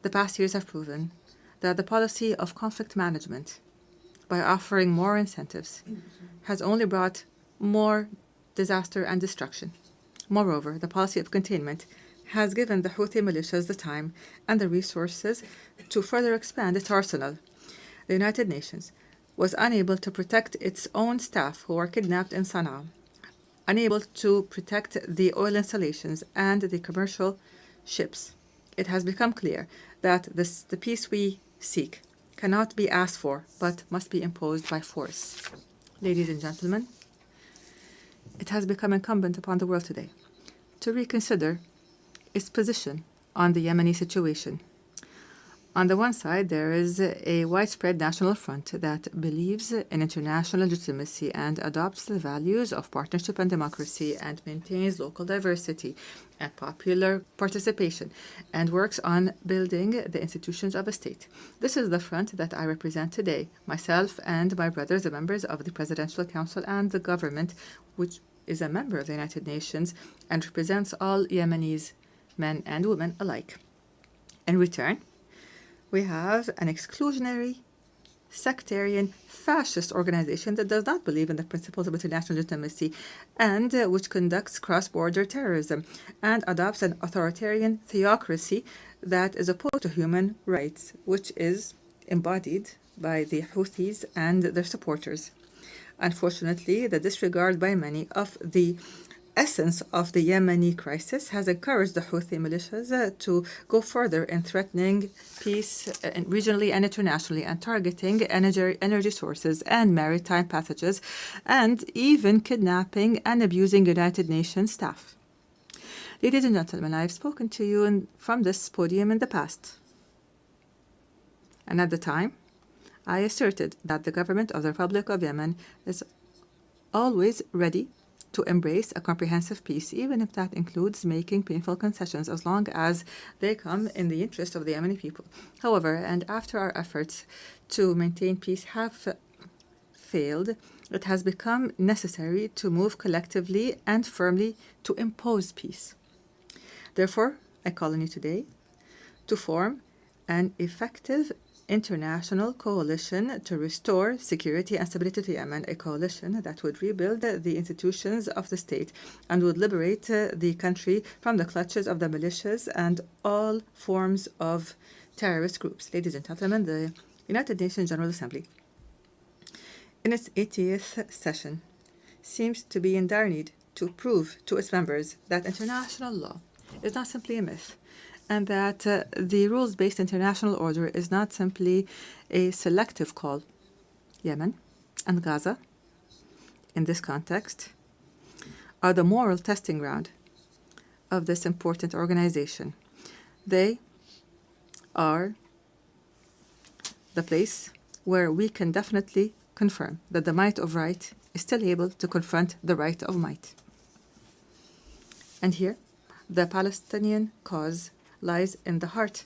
the past years have proven that the policy of conflict management, by offering more incentives, has only brought more disaster and destruction. Moreover, the policy of containment has given the Houthi militias the time and the resources to further expand its arsenal. The United Nations was unable to protect its own staff who were kidnapped in Sana'a, unable to protect the oil installations and the commercial ships. It has become clear that the peace we seek cannot be asked for, but must be imposed by force. Ladies and gentlemen, it has become incumbent upon the world today to reconsider its position on the Yemeni situation. On the one side, there is a widespread national front that believes in international legitimacy and adopts the values of partnership and democracy and maintains local diversity and popular participation and works on building the institutions of a state. This is the front that I represent today, myself and my brothers, the members of the Presidential Council and the government, which is a member of the United Nations and represents all Yemenis, men and women alike. In return, we have an exclusionary, sectarian, fascist organization that does not believe in the principles of international legitimacy and which conducts cross-border terrorism and adopts an authoritarian theocracy that is opposed to human rights, which is embodied by the Houthis and their supporters. Unfortunately, the disregard by many of the essence of the Yemeni crisis has encouraged the Houthi militias to go further in threatening peace regionally and internationally and targeting energy sources and maritime passages and even kidnapping and abusing United Nations staff. Ladies and gentlemen, I have spoken to you from this podium in the past. And at the time, I asserted that the government of the Republic of Yemen is always ready to embrace a comprehensive peace, even if that includes making painful concessions, as long as they come in the interest of the Yemeni people. However, and after our efforts to maintain peace have failed, it has become necessary to move collectively and firmly to impose peace. Therefore, I call on you today to form an effective international coalition to restore security and stability to Yemen, a coalition that would rebuild the institutions of the state and would liberate the country from the clutches of the militias and all forms of terrorist groups. Ladies and gentlemen, the United Nations General Assembly, in its 80th session, seems to be in dire need to prove to its members that international law is not simply a myth, and that the rules-based international order is not simply a selective call. Yemen and Gaza, in this context, are the moral testing ground of this important organization. They are the place where we can definitely confirm that the might of right is still able to confront the right of might. And here, the Palestinian cause lies in the heart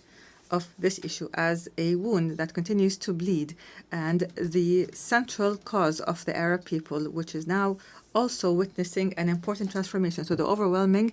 of this issue as a wound that continues to bleed and the central cause of the Arab people, which is now also witnessing an important transformation. So the overwhelming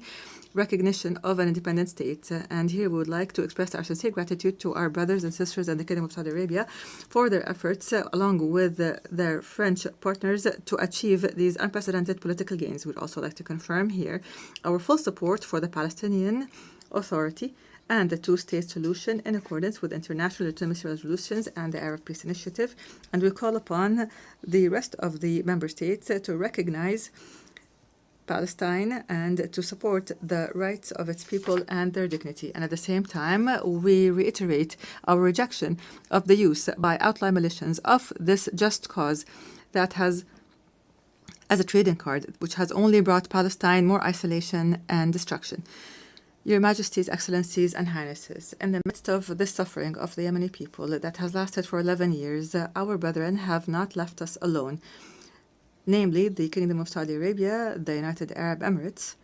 recognition of an independent state. And here we would like to express our sincere gratitude to our brothers and sisters in the Kingdom of Saudi Arabia for their efforts, along with their French partners, to achieve these unprecedented political gains. We'd also like to confirm here our full support for the Palestinian Authority and the two-state solution in accordance with international legitimacy resolutions and the Arab Peace Initiative. And we call upon the rest of the member states to recognize Palestine and to support the rights of its people and their dignity. And at the same time, we reiterate our rejection of the use by outlaw militias of this just cause that has as a trading card, which has only brought Palestine more isolation and destruction. Your Majesties, Excellencies, and Highnesses, in the midst of this suffering of the Yemeni people that has lasted for 11 years, our brethren have not left us alone, namely the Kingdom of Saudi Arabia, the United Arab Emirates,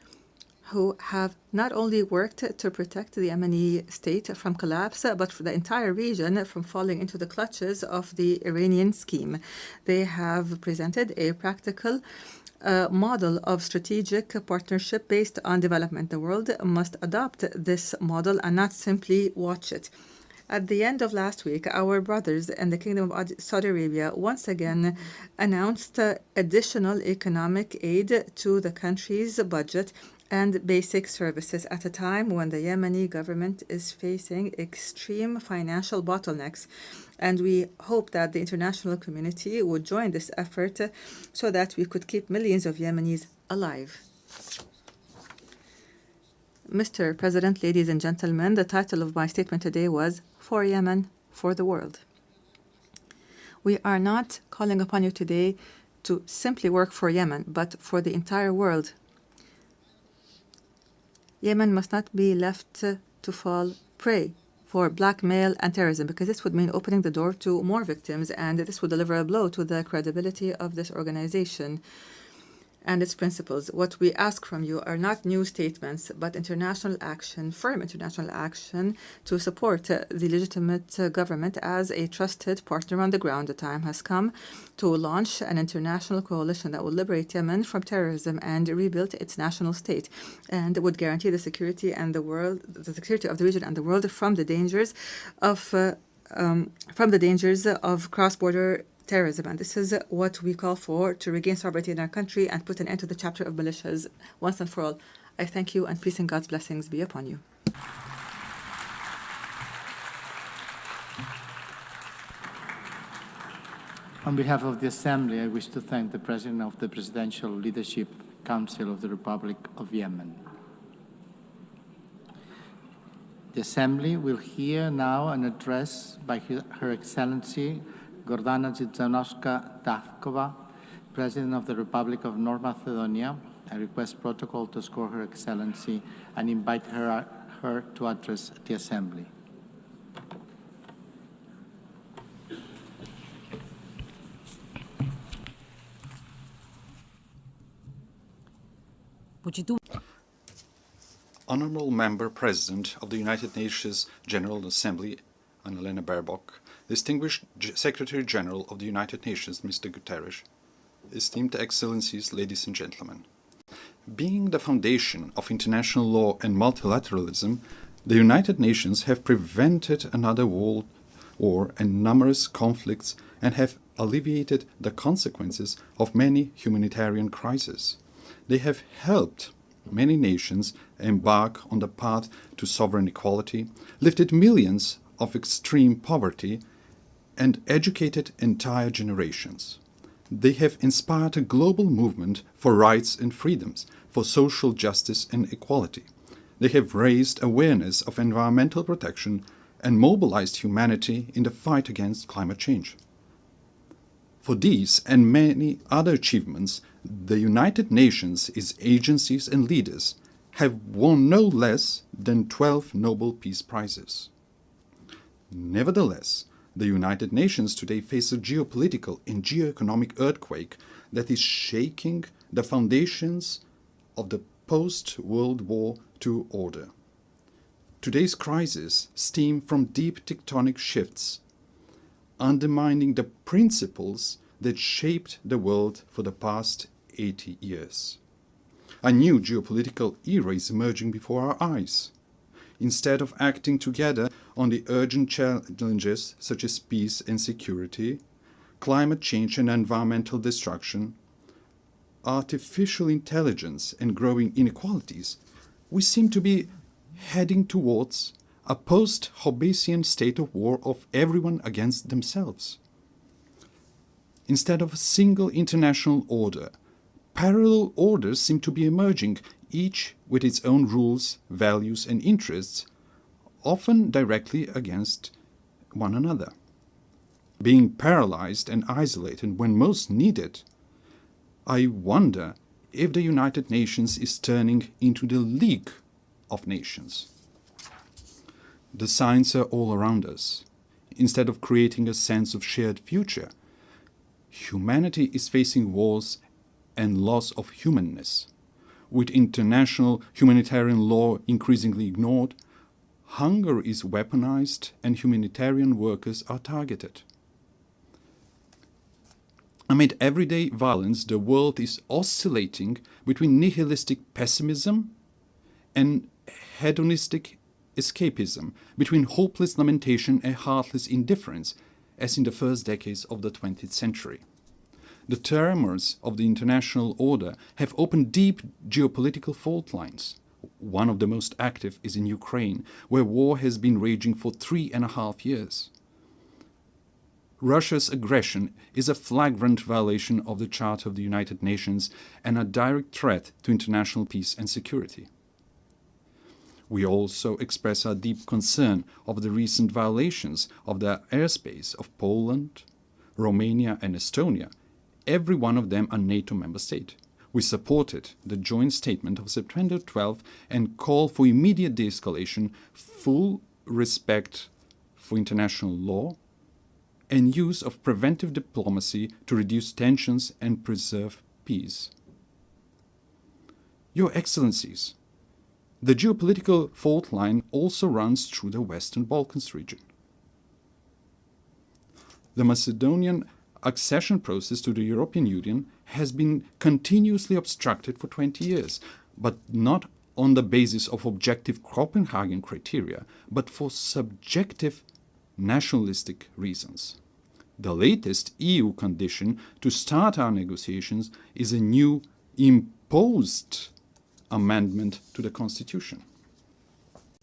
who have not only worked to protect the Yemeni state from collapse, but for the entire region from falling into the clutches of the Iranian scheme. They have presented a practical model of strategic partnership based on development. The world must adopt this model and not simply watch it. At the end of last week, our brothers in the Kingdom of Saudi Arabia once again announced additional economic aid to the country's budget and basic services at a time when the Yemeni government is facing extreme financial bottlenecks. And we hope that the international community would join this effort so that we could keep millions of Yemenis alive. Mr. President, ladies and gentlemen, the title of my statement today was For Yemen, for the World. We are not calling upon you today to simply work for Yemen, but for the entire world. Yemen must not be left to fall prey for blackmail and terrorism, because this would mean opening the door to more victims, and this would deliver a blow to the credibility of this organization and its principles. What we ask from you are not new statements, but international action, firm international action to support the legitimate government as a trusted partner on the ground. The time has come to launch an international coalition that will liberate Yemen from terrorism and rebuild its national state, and would guarantee the security and the security of the region and the world from the dangers of cross-border terrorism. And this is what we call for, to regain sovereignty in our country and put an end to the chapter of militias once and for all. I thank you, and peace and God's blessings be upon you. On behalf of the Assembly, I wish to thank the President of the Presidential Leadership Council of the Republic of Yemen. The Assembly will hear now an address by Her Excellency Gordana Dzizanowska-Davkova, President of the Republic of North Macedonia. I request protocol to escort Her Excellency and invite her to address the Assembly. Honorable Member President of the United Nations General Assembly, Annalena Baerbock, distinguished Secretary General of the United Nations, Mr. Guterres, esteemed Excellencies, ladies and gentlemen. Being the foundation of international law and multilateralism, the United Nations have prevented another world war and numerous conflicts and have alleviated the consequences of many humanitarian crises. They have helped many nations embark on the path to sovereign equality, lifted millions of extreme poverty, and educated entire generations. They have inspired a global movement for rights and freedoms, for social justice and equality. They have raised awareness of environmental protection and mobilized humanity in the fight against climate change. For these and many other achievements, the United Nations, its agencies and leaders, have won no less than 12 Nobel Peace Prizes. Nevertheless, the United Nations today face a geopolitical and geoeconomic earthquake that is shaking the foundations of the post-World War II order. Today's crisis stems from deep tectonic shifts, undermining the principles that shaped the world for the past 80 years. A new geopolitical era is emerging before our eyes. Instead of acting together on the urgent challenges such as peace and security, climate change and environmental destruction, artificial intelligence and growing inequalities, we seem to be heading towards a post-Hobbesian state of war of everyone against themselves. Instead of a single international order, Parallel orders seem to be emerging, each with its own rules, values, and interests, often directly against one another. Being paralyzed and isolated when most needed, I wonder if the United Nations is turning into the League of Nations. The signs are all around us. Instead of creating a sense of shared future, humanity is facing wars and loss of humanness. With international humanitarian law increasingly ignored, hunger is weaponized and humanitarian workers are targeted. Amid everyday violence, the world is oscillating between nihilistic pessimism and hedonistic escapism, between hopeless lamentation and heartless indifference, as in the first decades of the 20th century. The tremors of the international order have opened deep geopolitical fault lines. One of the most active is in Ukraine, where war has been raging for 3.5 years. Russia's aggression is a flagrant violation of the Charter of the United Nations and a direct threat to international peace and security. We also express our deep concern of the recent violations of the airspace of Poland, Romania and Estonia, every one of them a NATO member state. We supported the joint statement of September 12 and call for immediate de-escalation, full respect for international law, and use of preventive diplomacy to reduce tensions and preserve peace. Your Excellencies, the geopolitical fault line also runs through the Western Balkans region. The Macedonian accession process to the European Union has been continuously obstructed for 20 years, but not on the basis of objective Copenhagen criteria, but for subjective nationalistic reasons. The latest EU condition to start our negotiations is a new imposed amendment to the Constitution.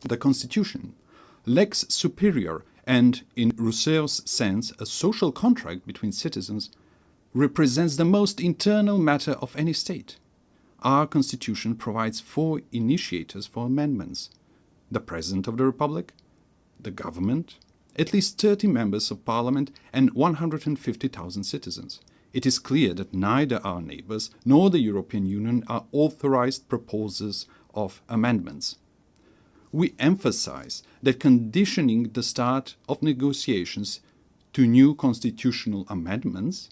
The Constitution, lex superior and, in Rousseau's sense, a social contract between citizens, represents the most internal matter of any state. Our Constitution provides 4 initiators for amendments: the President of the Republic, the government, at least 30 members of parliament, and 150,000 citizens. It is clear that neither our neighbors nor the European Union are authorized proposers of amendments. We emphasize that conditioning the start of negotiations to new constitutional amendments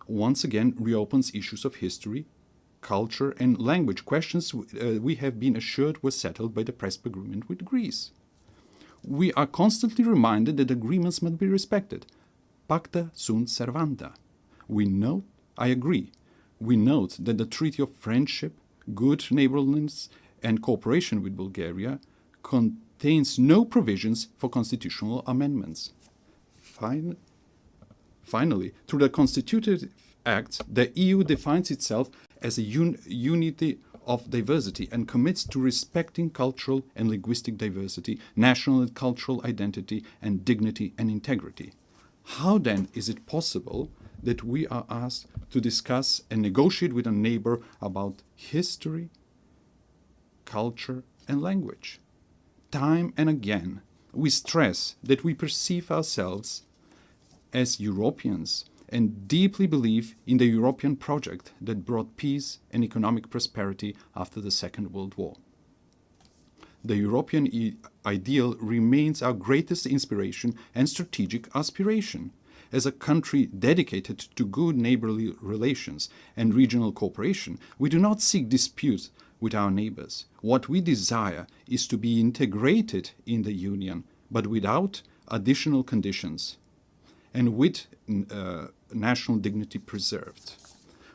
once again reopens issues of history, culture, and language, questions we have been assured were settled by the Prespa Agreement with Greece. We are constantly reminded that agreements must be respected. Pacta sunt servanda. I agree, we note that the Treaty of Friendship, Good Neighborliness and Cooperation with Bulgaria contains no provisions for constitutional amendments. Finally, through the constitutive acts, the EU defines itself as a unity of diversity and commits to respecting cultural and linguistic diversity, national and cultural identity, and dignity and integrity. How then is it possible that we are asked to discuss and negotiate with a neighbor about history, culture, and language? Time and again, we stress that we perceive ourselves as Europeans and deeply believe in the European project that brought peace and economic prosperity after the Second World War. The European ideal remains our greatest inspiration and strategic aspiration. As a country dedicated to good neighborly relations and regional cooperation, we do not seek disputes with our neighbors. What we desire is to be integrated in the Union, but without additional conditions and with national dignity preserved.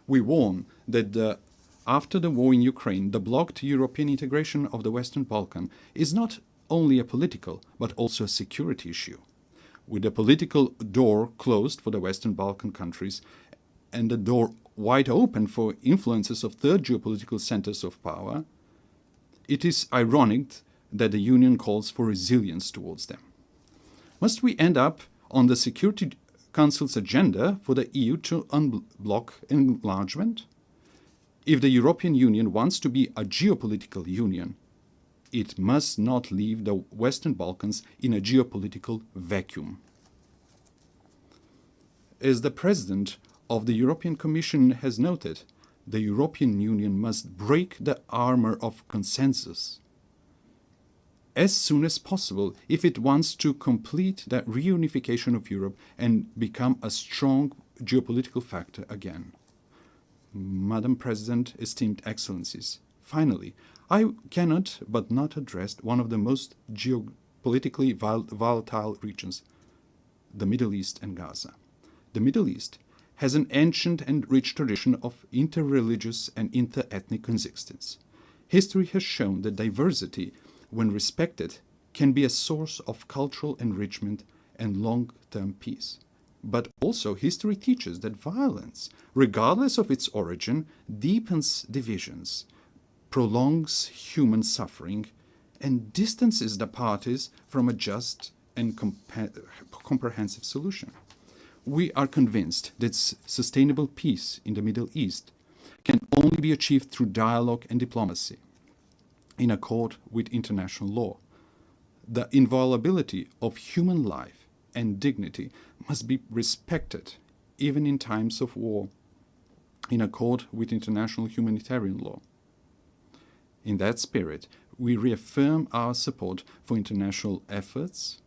We warn that after the war in Ukraine, the blocked European integration of the Western Balkans is not only a political, but also a security issue. With the political door closed for the Western Balkan countries and the door wide open for influences of third geopolitical centers of power, it is ironic that the Union calls for resilience towards them. Must we end up on the Security Council's agenda for the EU to unblock enlargement? If the European Union wants to be a geopolitical union, it must not leave the Western Balkans in a geopolitical vacuum. As the President of the European Commission has noted, the European Union must break the armor of consensus as soon as possible if it wants to complete the reunification of Europe and become a strong geopolitical factor again. Madam President, esteemed Excellencies, finally, I cannot but not address one of the most geopolitically volatile regions, the Middle East and Gaza. The Middle East has an ancient and rich tradition of inter-religious and inter-ethnic coexistence. History has shown that diversity, when respected, can be a source of cultural enrichment and long-term peace. But also history teaches that violence, regardless of its origin, deepens divisions, prolongs human suffering, and distances the parties from a just and comprehensive solution. We are convinced that sustainable peace in the Middle East can only be achieved through dialogue and diplomacy, in accord with international law. The inviolability of human life and dignity must be respected, even in times of war, in accord with international humanitarian law. In that spirit, we reaffirm our support for international efforts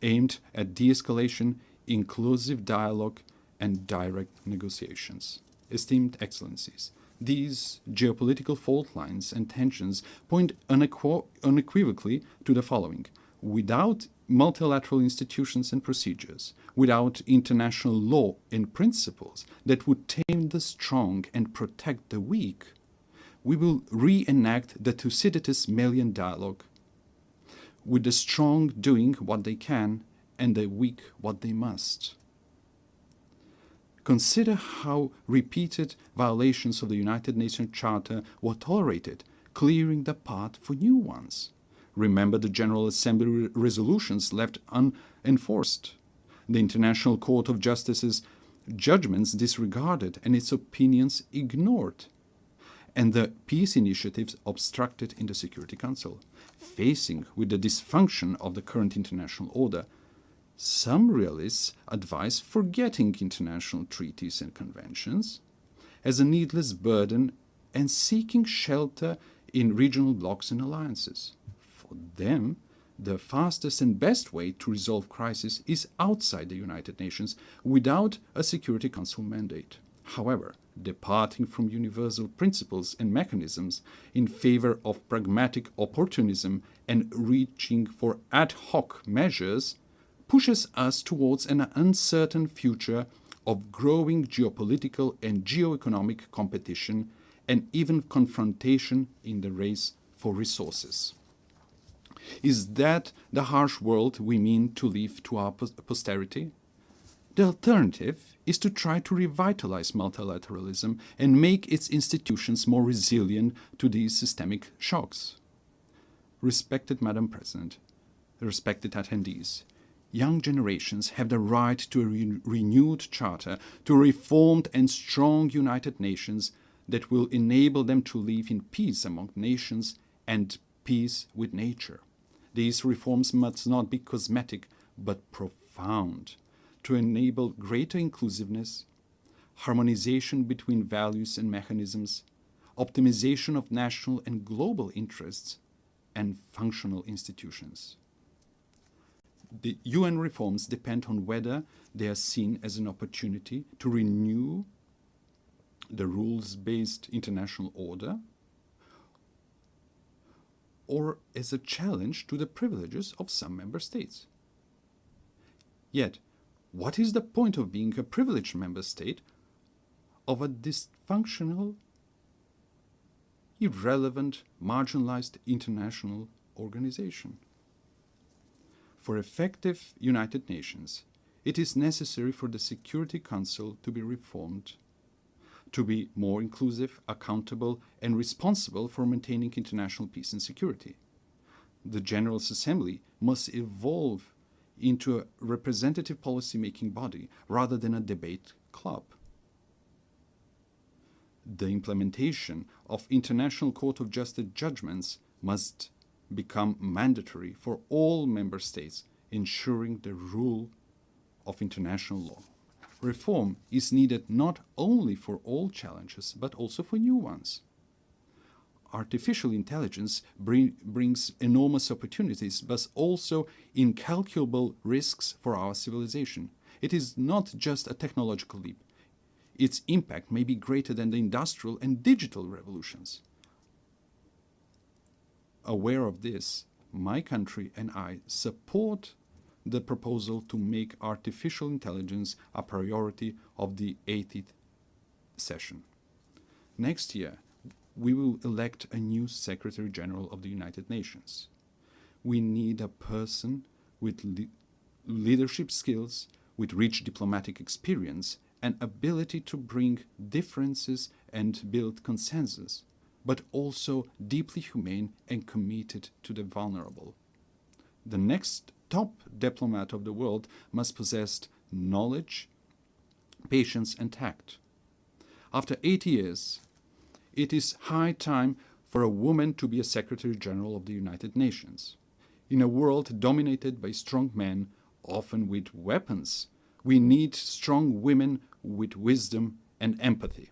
aimed at de-escalation, inclusive dialogue, and direct negotiations. Esteemed Excellencies, these geopolitical fault lines and tensions point unequivocally to the following. Without multilateral institutions and procedures, without international law and principles that would tame the strong and protect the weak, we will reenact the Thucydides Melian dialogue, with the strong doing what they can and the weak what they must. Consider how repeated violations of the United Nations Charter were tolerated, clearing the path for new ones. Remember the General Assembly resolutions left unenforced, the International Court of Justice's judgments disregarded and its opinions ignored, and the peace initiatives obstructed in the Security Council. Facing with the dysfunction of the current international order, some realists advise forgetting international treaties and conventions as a needless burden and seeking shelter in regional blocs and alliances. For them, the fastest and best way to resolve crisis is outside the United Nations without a Security Council mandate. However, departing from universal principles and mechanisms in favor of pragmatic opportunism and reaching for ad hoc measures pushes us towards an uncertain future of growing geopolitical and geoeconomic competition and even confrontation in the race for resources. Is that the harsh world we mean to leave to our posterity? The alternative is to try to revitalize multilateralism and make its institutions more resilient to these systemic shocks. Respected Madam President, respected attendees, young generations have the right to a renewed charter, to a reformed and strong United Nations that will enable them to live in peace among nations and peace with nature. These reforms must not be cosmetic, but profound, to enable greater inclusiveness, harmonization between values and mechanisms, optimization of national and global interests, and functional institutions. The UN reforms depend on whether they are seen as an opportunity to renew the rules-based international order or as a challenge to the privileges of some member states. Yet, what is the point of being a privileged member state of a dysfunctional, irrelevant, marginalized international organization? For effective United Nations, it is necessary for the Security Council to be reformed, to be more inclusive, accountable, and responsible for maintaining international peace and security. The General Assembly must evolve into a representative policy-making body rather than a debate club. The implementation of International Court of Justice judgments must become mandatory for all member states, ensuring the rule of international law. Reform is needed not only for old challenges, but also for new ones. Artificial intelligence brings enormous opportunities, but also incalculable risks for our civilization. It is not just a technological leap. Its impact may be greater than the industrial and digital revolutions. Aware of this, my country and I support the proposal to make artificial intelligence a priority of the 80th session. Next year, we will elect a new Secretary General of the United Nations. We need a person with leadership skills, with rich diplomatic experience, and ability to bring differences and build consensus, but also deeply humane and committed to the vulnerable. The next top diplomat of the world must possess knowledge, patience, and tact. After 8 years, it is high time for a woman to be a Secretary General of the United Nations. In a world dominated by strong men, often with weapons, we need strong women with wisdom and empathy.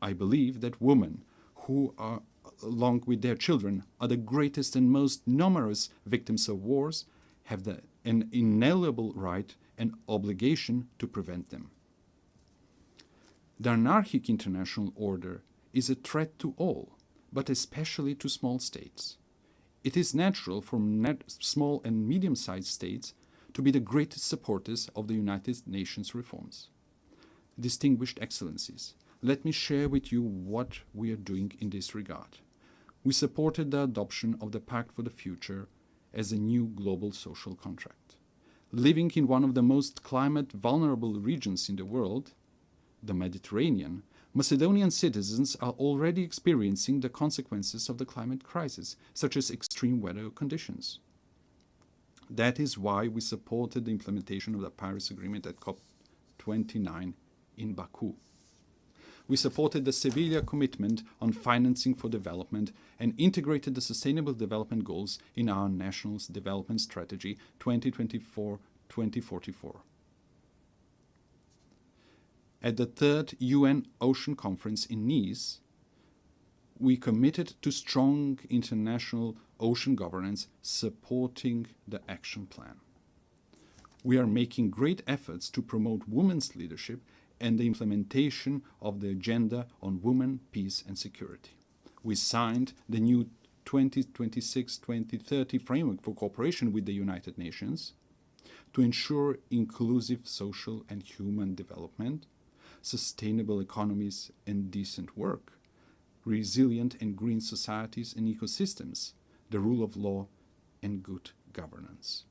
I believe that women who are, along with their children, are the greatest and most numerous victims of wars, have an inalienable right and obligation to prevent them. The anarchic international order is a threat to all, but especially to small states. It is natural for small and medium-sized states to be the greatest supporters of the United Nations reforms. Distinguished Excellencies, let me share with you what we are doing in this regard. We supported the adoption of the Pact for the Future as a new global social contract. Living in one of the most climate vulnerable regions in the world, the Mediterranean, Macedonian citizens are already experiencing the consequences of the climate crisis, such as extreme weather conditions. That is why we supported the implementation of the Paris Agreement at COP29 in Baku. We supported the Sevilla commitment on financing for development and integrated the Sustainable Development Goals in our National Development Strategy 2024-2044. At the third UN Ocean Conference in Nice, we committed to strong international ocean governance supporting the action plan. We are making great efforts to promote women's leadership and the implementation of the Agenda on Women, Peace and Security. We signed the new 2026-2030 framework for cooperation with the United Nations to ensure inclusive social and human development, sustainable economies and decent work, resilient and green societies and ecosystems, the rule of law, and good governance.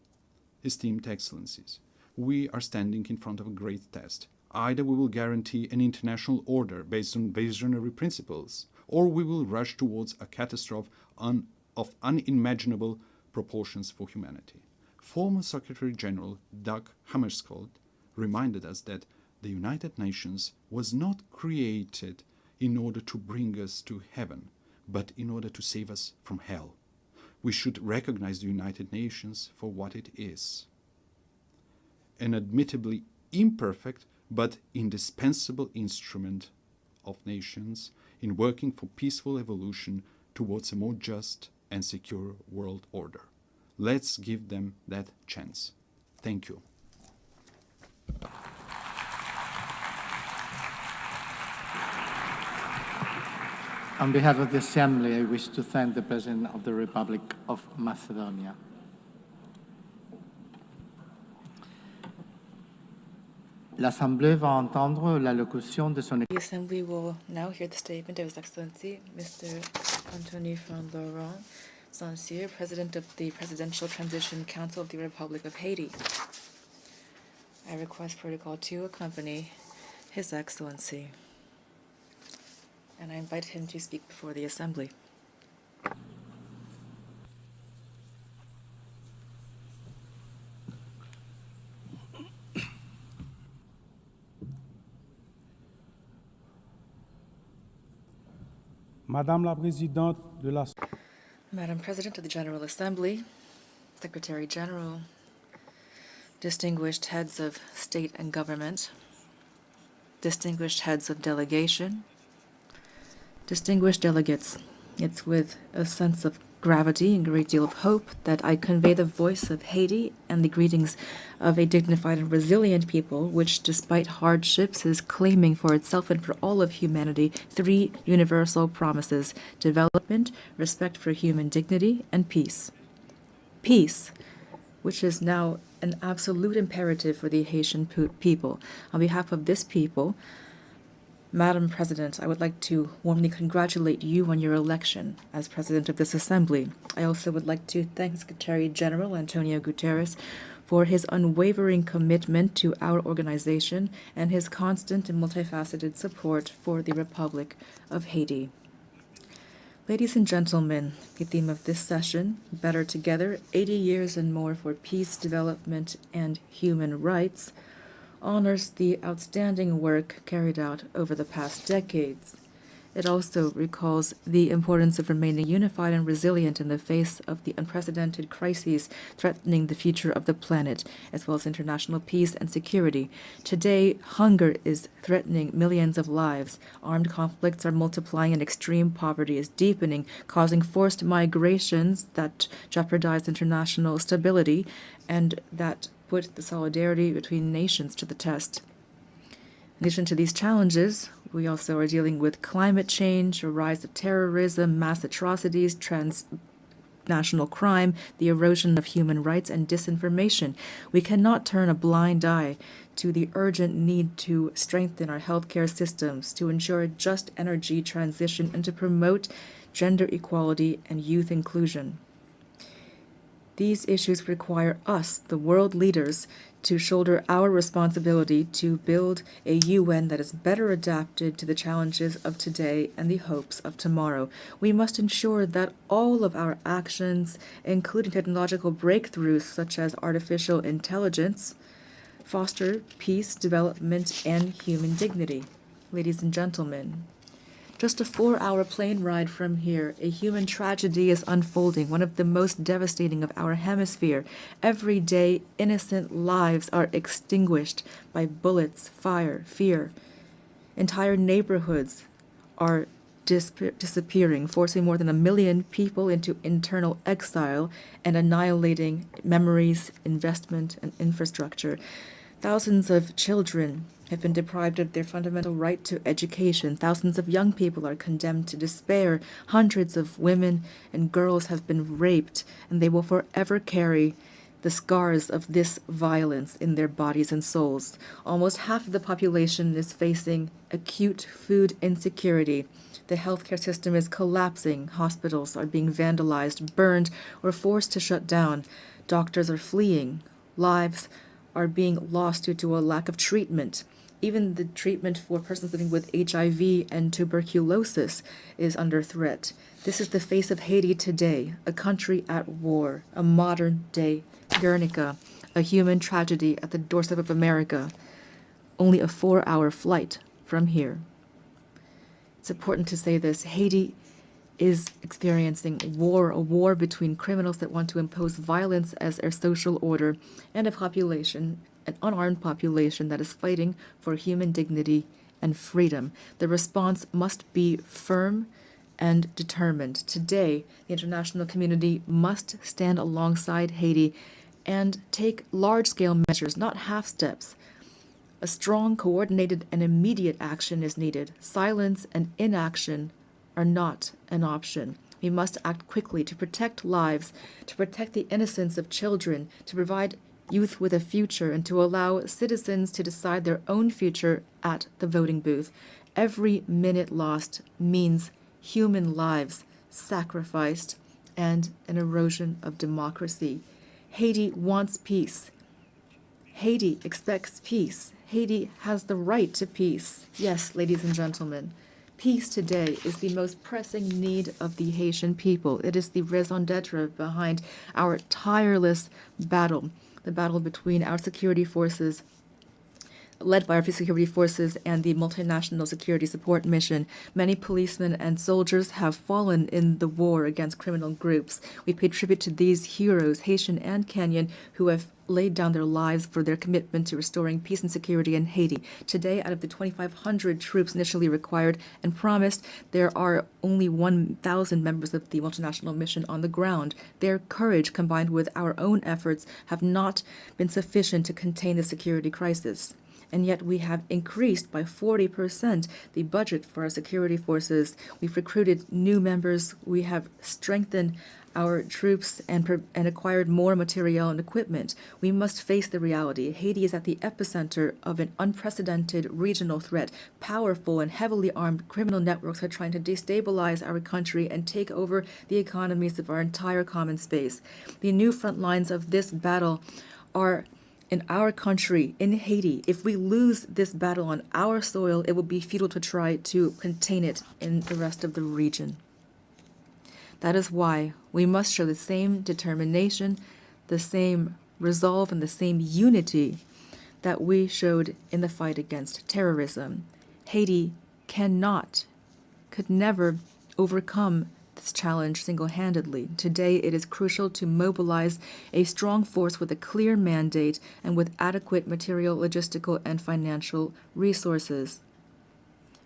Esteemed Excellencies, we are standing in front of a great test. Either we will guarantee an international order based on visionary principles, or we will rush towards a catastrophe of unimaginable proportions for humanity. Former Secretary General Dag Hammarskjöld reminded us that the United Nations was not created in order to bring us to heaven, but in order to save us from hell. We should recognize the United Nations for what it is: an admittedly imperfect but indispensable instrument of nations in working for peaceful evolution towards a more just and secure world order. Let's give them that chance. Thank you. On behalf of the Assembly, I wish to thank the President of the Republic of Macedonia. L'Assemblée va entendre l'allocution de son... The Assembly will now hear the statement of His Excellency, Mr. Anthony van Laurent Saint-Cyr, President of the Presidential Transition Council of the Republic of Haiti. I request Protocol to accompany His Excellency, and I invite him to speak before the Assembly. Madame la Présidente de la Madam President of the General Assembly, Secretary General, distinguished heads of state and government, distinguished heads of delegation, distinguished delegates, it's with a sense of gravity and a great deal of hope that I convey the voice of Haiti and the greetings of a dignified and resilient people, which, despite hardships, is claiming for itself and for all of humanity three universal promises: development, respect for human dignity, and peace. Peace, which is now an absolute imperative for the Haitian people. On behalf of this people, Madam President, I would like to warmly congratulate you on your election as President of this Assembly. I also would like to thank Secretary General Antonio Guterres for his unwavering commitment to our organization and his constant and multifaceted support for the Republic of Haiti. Ladies and gentlemen, the theme of this session, Better Together, 80 Years and More for Peace, Development, and Human Rights, honors the outstanding work carried out over the past decades. It also recalls the importance of remaining unified and resilient in the face of the unprecedented crises threatening the future of the planet, as well as international peace and security. Today, hunger is threatening millions of lives. Armed conflicts are multiplying and extreme poverty is deepening, causing forced migrations that jeopardize international stability and that put the solidarity between nations to the test. In addition to these challenges, we also are dealing with climate change, a rise of terrorism, mass atrocities, transnational crime, the erosion of human rights, and disinformation. We cannot turn a blind eye to the urgent need to strengthen our healthcare systems, to ensure a just energy transition, and to promote gender equality and youth inclusion. These issues require us, the world leaders, to shoulder our responsibility to build a UN that is better adapted to the challenges of today and the hopes of tomorrow. We must ensure that all of our actions, including technological breakthroughs such as artificial intelligence, foster peace, development, and human dignity. Ladies and gentlemen, just a 4-hour plane ride from here, a human tragedy is unfolding, one of the most devastating of our hemisphere. Every day, innocent lives are extinguished by bullets, fire, fear. Entire neighborhoods are disappearing, forcing more than 1 million people into internal exile and annihilating memories, investment, and infrastructure. Thousands of children have been deprived of their fundamental right to education. Thousands of young people are condemned to despair. Hundreds of women and girls have been raped, and they will forever carry the scars of this violence in their bodies and souls. Almost half of the population is facing acute food insecurity. The healthcare system is collapsing. Hospitals are being vandalized, burned, or forced to shut down. Doctors are fleeing. Lives are being lost due to a lack of treatment. Even the treatment for persons living with HIV and tuberculosis is under threat. This is the face of Haiti today, a country at war, a modern-day Guernica, a human tragedy at the doorstep of America, only a 4-hour flight from here. It's important to say this. Haiti is experiencing war, a war between criminals that want to impose violence as their social order and a population, an unarmed population that is fighting for human dignity and freedom. The response must be firm and determined. Today, the international community must stand alongside Haiti and take large-scale measures, not half steps. A strong, coordinated, and immediate action is needed. Silence and inaction are not an option. We must act quickly to protect lives, to protect the innocence of children, to provide youth with a future, and to allow citizens to decide their own future at the voting booth. Every minute lost means human lives sacrificed and an erosion of democracy. Haiti wants peace. Haiti expects peace. Haiti has the right to peace. Yes, ladies and gentlemen, peace today is the most pressing need of the Haitian people. It is the raison d'etre behind our tireless battle, the battle between our security forces, led by our security forces and the multinational security support mission. Many policemen and soldiers have fallen in the war against criminal groups. We pay tribute to these heroes, Haitian and Kenyan, who have laid down their lives for their commitment to restoring peace and security in Haiti. Today, out of the 2,500 troops initially required and promised, there are only 1,000 members of the multinational mission on the ground. Their courage, combined with our own efforts, have not been sufficient to contain the security crisis. And yet we have increased by 40% the budget for our security forces. We've recruited new members. We have strengthened our troops and acquired more material and equipment. We must face the reality. Haiti is at the epicenter of an unprecedented regional threat. Powerful and heavily armed criminal networks are trying to destabilize our country and take over the economies of our entire common space. The new front lines of this battle are in our country, in Haiti. If we lose this battle on our soil, it will be futile to try to contain it in the rest of the region. That is why we must show the same determination, the same resolve, and the same unity that we showed in the fight against terrorism. Haiti could never overcome this challenge single-handedly. Today, it is crucial to mobilize a strong force with a clear mandate and with adequate material, logistical, and financial resources.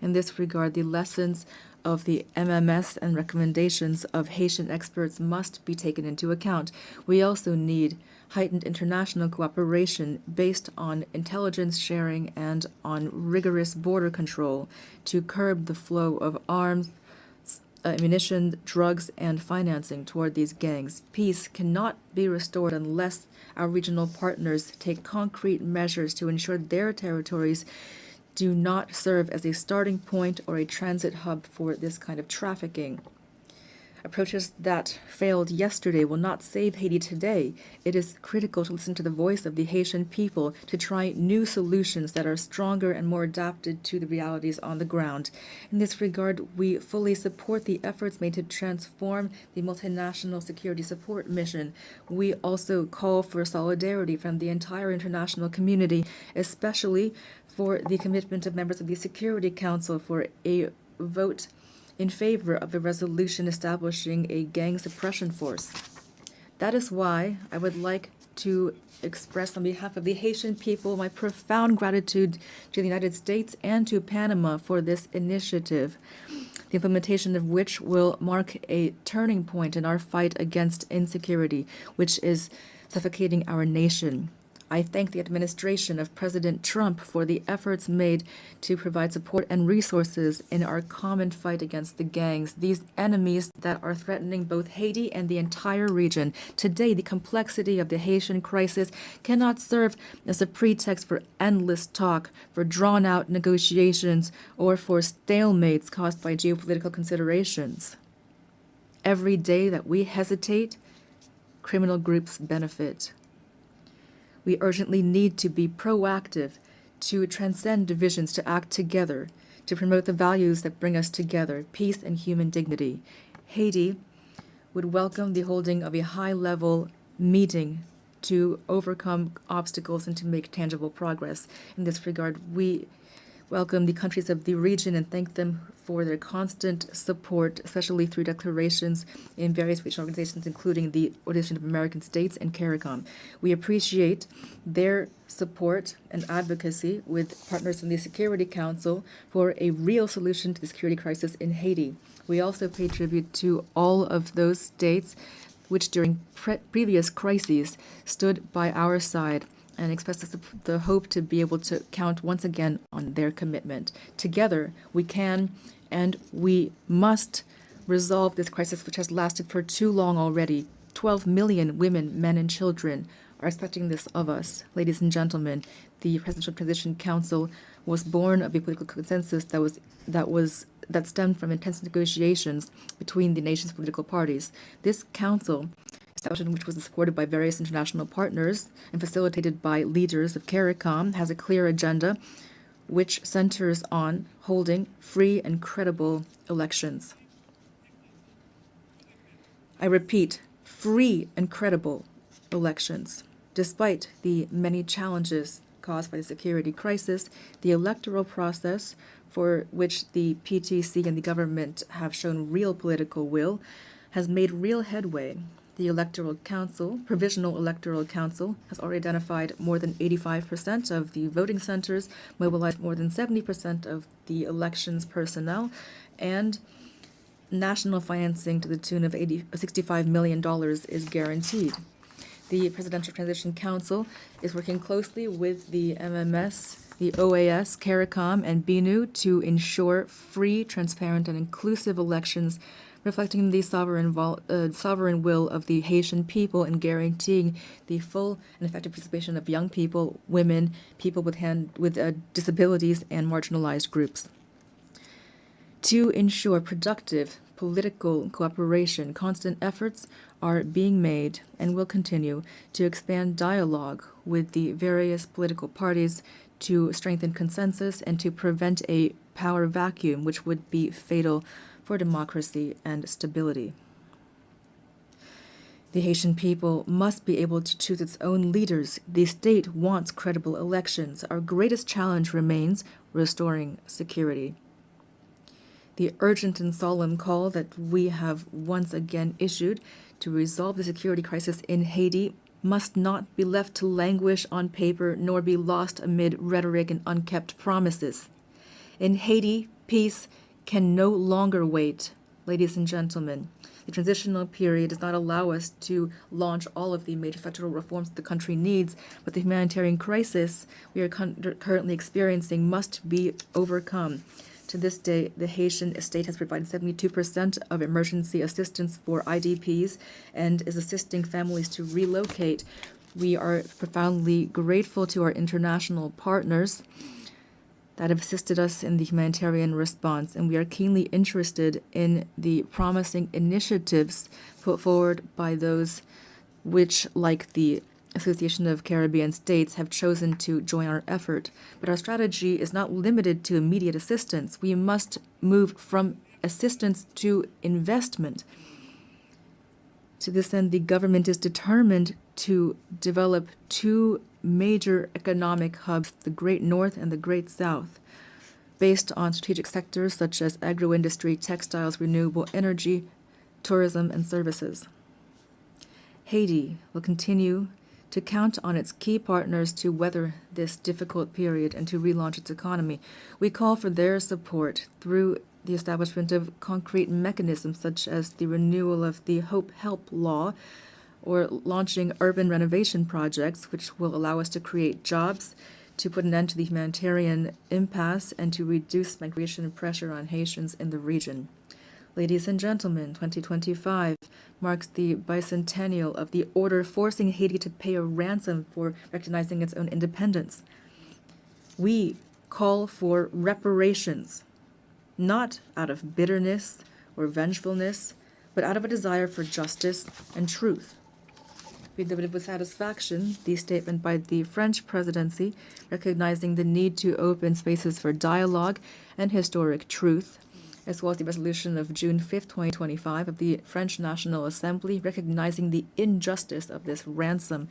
In this regard, the lessons of the MMS and recommendations of Haitian experts must be taken into account. We also need heightened international cooperation based on intelligence sharing and on rigorous border control to curb the flow of arms, ammunition, drugs, and financing toward these gangs. Peace cannot be restored unless our regional partners take concrete measures to ensure their territories do not serve as a starting point or a transit hub for this kind of trafficking. Approaches that failed yesterday will not save Haiti today. It is critical to listen to the voice of the Haitian people, to try new solutions that are stronger and more adapted to the realities on the ground. In this regard, we fully support the efforts made to transform the multinational security support mission. We also call for solidarity from the entire international community, especially for the commitment of members of the Security Council for a vote in favor of a resolution establishing a gang suppression force. That is why I would like to express on behalf of the Haitian people my profound gratitude to the United States and to Panama for this initiative, the implementation of which will mark a turning point in our fight against insecurity, which is suffocating our nation. I thank the administration of President Trump for the efforts made to provide support and resources in our common fight against the gangs, these enemies that are threatening both Haiti and the entire region. Today, the complexity of the Haitian crisis cannot serve as a pretext for endless talk, for drawn-out negotiations, or for stalemates caused by geopolitical considerations. Every day that we hesitate, criminal groups benefit. We urgently need to be proactive, to transcend divisions, to act together, to promote the values that bring us together, peace and human dignity. Haiti would welcome the holding of a high-level meeting to overcome obstacles and to make tangible progress. In this regard, we welcome the countries of the region and thank them for their constant support, especially through declarations in various regional organizations, including the Organization of American States and CARICOM. We appreciate their support and advocacy with partners in the Security Council for a real solution to the security crisis in Haiti. We also pay tribute to all of those states which during previous crises stood by our side and expresses the hope to be able to count once again on their commitment. Together, we can and we must resolve this crisis, which has lasted for too long already. 12 million women, men, and children are expecting this of us. Ladies and gentlemen, the Presidential Transition Council was born of a political consensus that stemmed from intense negotiations between the nation's political parties. This council, establishment which was supported by various international partners and facilitated by leaders of CARICOM, has a clear agenda which centers on holding free and credible elections. I repeat, free and credible elections. Despite the many challenges caused by the security crisis, the electoral process, for which the PTC and the government have shown real political will, has made real headway. The Electoral Council, Provisional Electoral Council, has already identified more than 85% of the voting centers, mobilized more than 70% of the elections personnel, and national financing to the tune of $65 million is guaranteed. The Presidential Transition Council is working closely with the MMS, the OAS, CARICOM, and BNU to ensure free, transparent, and inclusive elections reflecting the sovereign will of the Haitian people and guaranteeing the full and effective participation of young people, women, people with disabilities, and marginalized groups. To ensure productive political cooperation, constant efforts are being made and will continue to expand dialogue with the various political parties to strengthen consensus and to prevent a power vacuum which would be fatal for democracy and stability. The Haitian people must be able to choose its own leaders. The state wants credible elections. Our greatest challenge remains restoring security. The urgent and solemn call that we have once again issued to resolve the security crisis in Haiti must not be left to languish on paper nor be lost amid rhetoric and unkept promises. In Haiti, peace can no longer wait. Ladies and gentlemen, the transitional period does not allow us to launch all of the major structural reforms the country needs, but the humanitarian crisis we are currently experiencing must be overcome. To this day, the Haitian state has provided 72% of emergency assistance for IDPs and is assisting families to relocate. We are profoundly grateful to our international partners that have assisted us in the humanitarian response, and we are keenly interested in the promising initiatives put forward by those which, like the Association of Caribbean States, have chosen to join our effort. But our strategy is not limited to immediate assistance. We must move from assistance to investment. To this end, the government is determined to develop two major economic hubs, the Great North and the Great South, based on strategic sectors such as agro-industry, textiles, renewable energy, tourism, and services. Haiti will continue to count on its key partners to weather this difficult period and to relaunch its economy. We call for their support through the establishment of concrete mechanisms such as the renewal of the Hope Help Law, or launching urban renovation projects, which will allow us to create jobs, to put an end to the humanitarian impasse, and to reduce migration and pressure on Haitians in the region. Ladies and gentlemen, 2025 marks the bicentennial of the order forcing Haiti to pay a ransom for recognizing its own independence. We call for reparations, not out of bitterness or vengefulness, but out of a desire for justice and truth. We exhibited with satisfaction the statement by the French presidency recognizing the need to open spaces for dialogue and historic truth, as well as the resolution of June 5, 2025 of the French National Assembly recognizing the injustice of this ransom.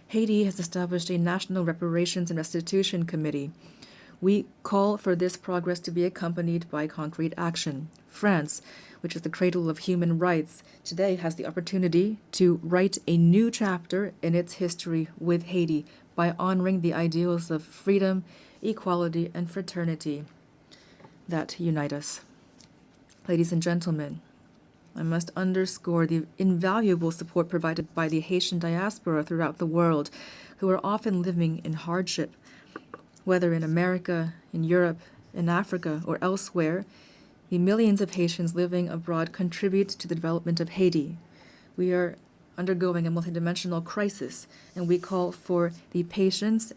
Haiti has established a National Reparations and Restitution Committee. We call for this progress to be accompanied by concrete action. France, which is the cradle of human rights, today has the opportunity to write a new chapter in its history with Haiti by honoring the ideals of freedom, equality, and fraternity that unite us. Ladies and gentlemen, I must underscore the invaluable support provided by the Haitian diaspora throughout the world, who are often living in hardship. Whether in America, in Europe, in Africa, or elsewhere, the millions of Haitians living abroad contribute to the development of Haiti. We are undergoing a multidimensional crisis, and we call for patience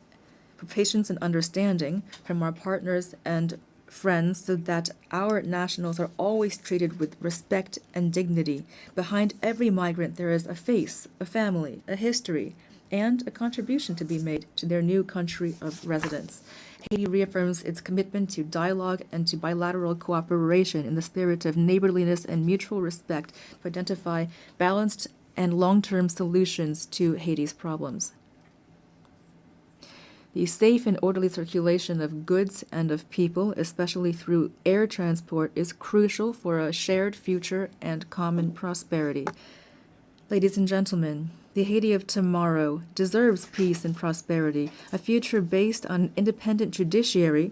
and understanding from our partners and friends so that our nationals are always treated with respect and dignity. Behind every migrant there is a face, a family, a history, and a contribution to be made to their new country of residence. Haiti reaffirms its commitment to dialogue and to bilateral cooperation in the spirit of neighborliness and mutual respect to identify balanced and long-term solutions to Haiti's problems. The safe and orderly circulation of goods and of people, especially through air transport, is crucial for a shared future and common prosperity. Ladies and gentlemen, the Haiti of tomorrow deserves peace and prosperity, a future based on an independent judiciary,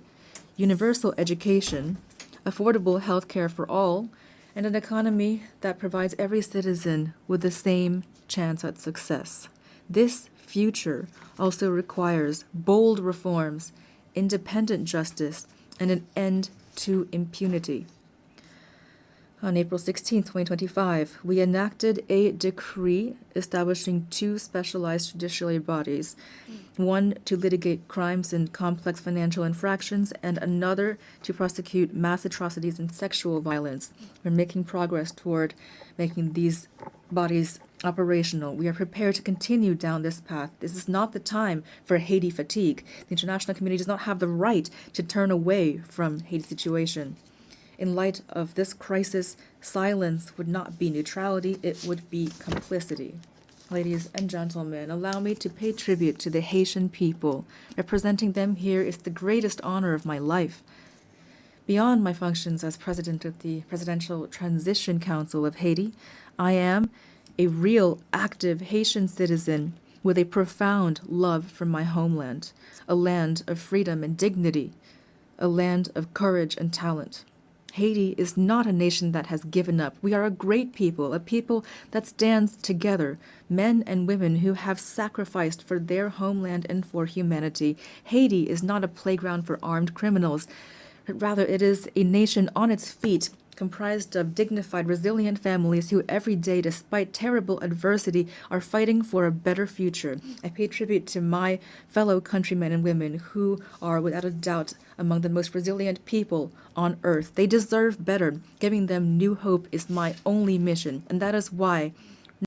universal education, affordable health care for all, and an economy that provides every citizen with the same chance at success. This future also requires bold reforms, independent justice, and an end to impunity. On April 16, 2025, we enacted a decree establishing two specialized judiciary bodies, one to litigate crimes and complex financial infractions, and another to prosecute mass atrocities and sexual violence. We're making progress toward making these bodies operational. We are prepared to continue down this path. This is not the time for Haiti fatigue. The international community does not have the right to turn away from Haiti's situation. In light of this crisis, silence would not be neutrality, it would be complicity. Ladies and gentlemen, allow me to pay tribute to the Haitian people. Representing them here is the greatest honor of my life. Beyond my functions as president of the Presidential Transition Council of Haiti, I am a real, active Haitian citizen with a profound love for my homeland, a land of freedom and dignity, a land of courage and talent. Haiti is not a nation that has given up. We are a great people, a people that stands together, men and women who have sacrificed for their homeland and for humanity. Haiti is not a playground for armed criminals, but rather it is a nation on its feet, comprised of dignified, resilient families who every day, despite terrible adversity, are fighting for a better future. I pay tribute to my fellow countrymen and women who are, without a doubt, among the most resilient people on earth. They deserve better. Giving them new hope is my only mission, and that is why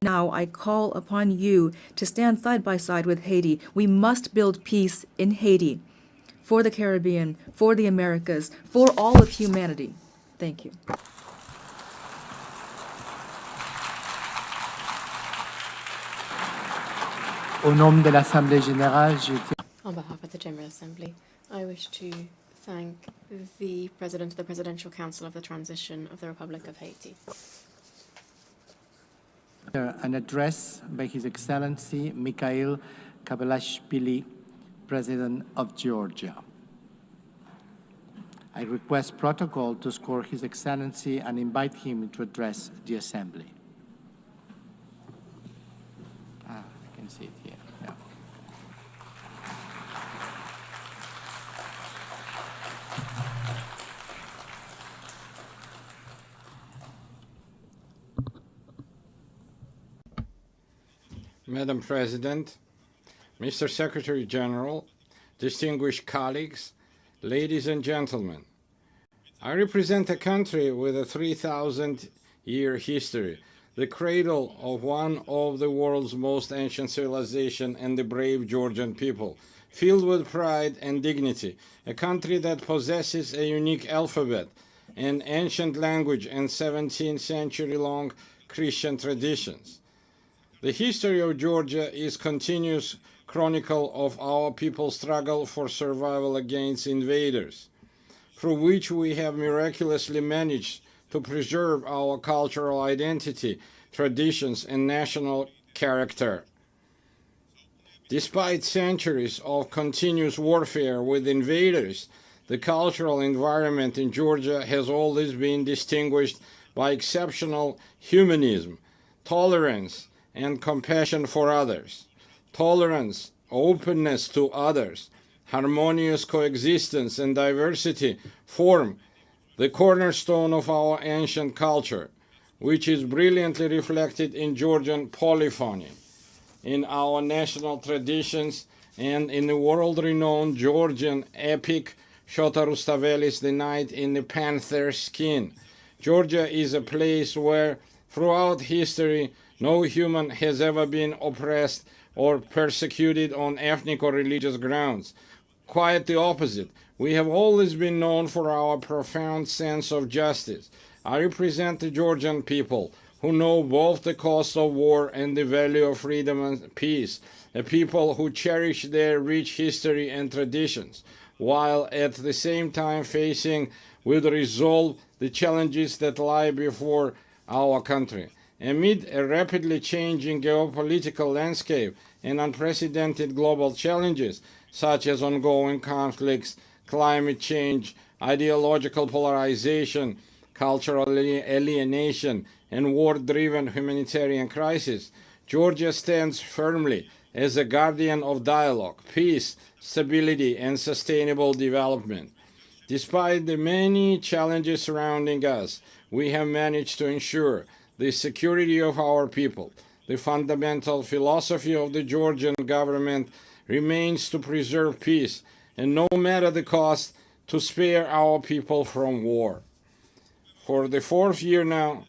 now I call upon you to stand side by side with Haiti. We must build peace in Haiti, for the Caribbean, for the Americas, for all of humanity. Thank you. Au nom de l'Assemblée générale, On behalf of the General Assembly, I wish to thank the President of the Presidential Council of the Transition of the Republic of Haiti. an address by His Excellency Mikhail Kabalashvili, President of Georgia. I request protocol to escort His Excellency and invite him to address the Assembly. I can see it here. Yeah. Madam President, Mr. Secretary General, distinguished colleagues, ladies and gentlemen, I represent a country with a 3,000-year history, the cradle of one of the world's most ancient civilizations and the brave Georgian people, filled with pride and dignity, a country that possesses a unique alphabet, an ancient language, and 17th century-long Christian traditions. The history of Georgia is continuous chronicle of our people's struggle for survival against invaders, through which we have miraculously managed to preserve our cultural identity, traditions, and national character. Despite centuries of continuous warfare with invaders, the cultural environment in Georgia has always been distinguished by exceptional humanism, tolerance, and compassion for others. Tolerance, openness to others, harmonious coexistence, and diversity form the cornerstone of our ancient culture, which is brilliantly reflected in Georgian polyphony, in our national traditions, and in the world-renowned Georgian epic Shota Rustaveli's The Knight in the Panther's Skin. Georgia is a place where, throughout history, no human has ever been oppressed or persecuted on ethnic or religious grounds. Quite the opposite. We have always been known for our profound sense of justice. I represent the Georgian people, who know both the cost of war and the value of freedom and peace, a people who cherish their rich history and traditions, while at the same time facing with resolve the challenges that lie before our country. Amid a rapidly changing geopolitical landscape and unprecedented global challenges, such as ongoing conflicts, climate change, ideological polarization, cultural alienation, and war-driven humanitarian crisis, Georgia stands firmly as a guardian of dialogue, peace, stability, and sustainable development. Despite the many challenges surrounding us, we have managed to ensure the security of our people. The fundamental philosophy of the Georgian government remains to preserve peace, and no matter the cost, to spare our people from war. For the fourth year now,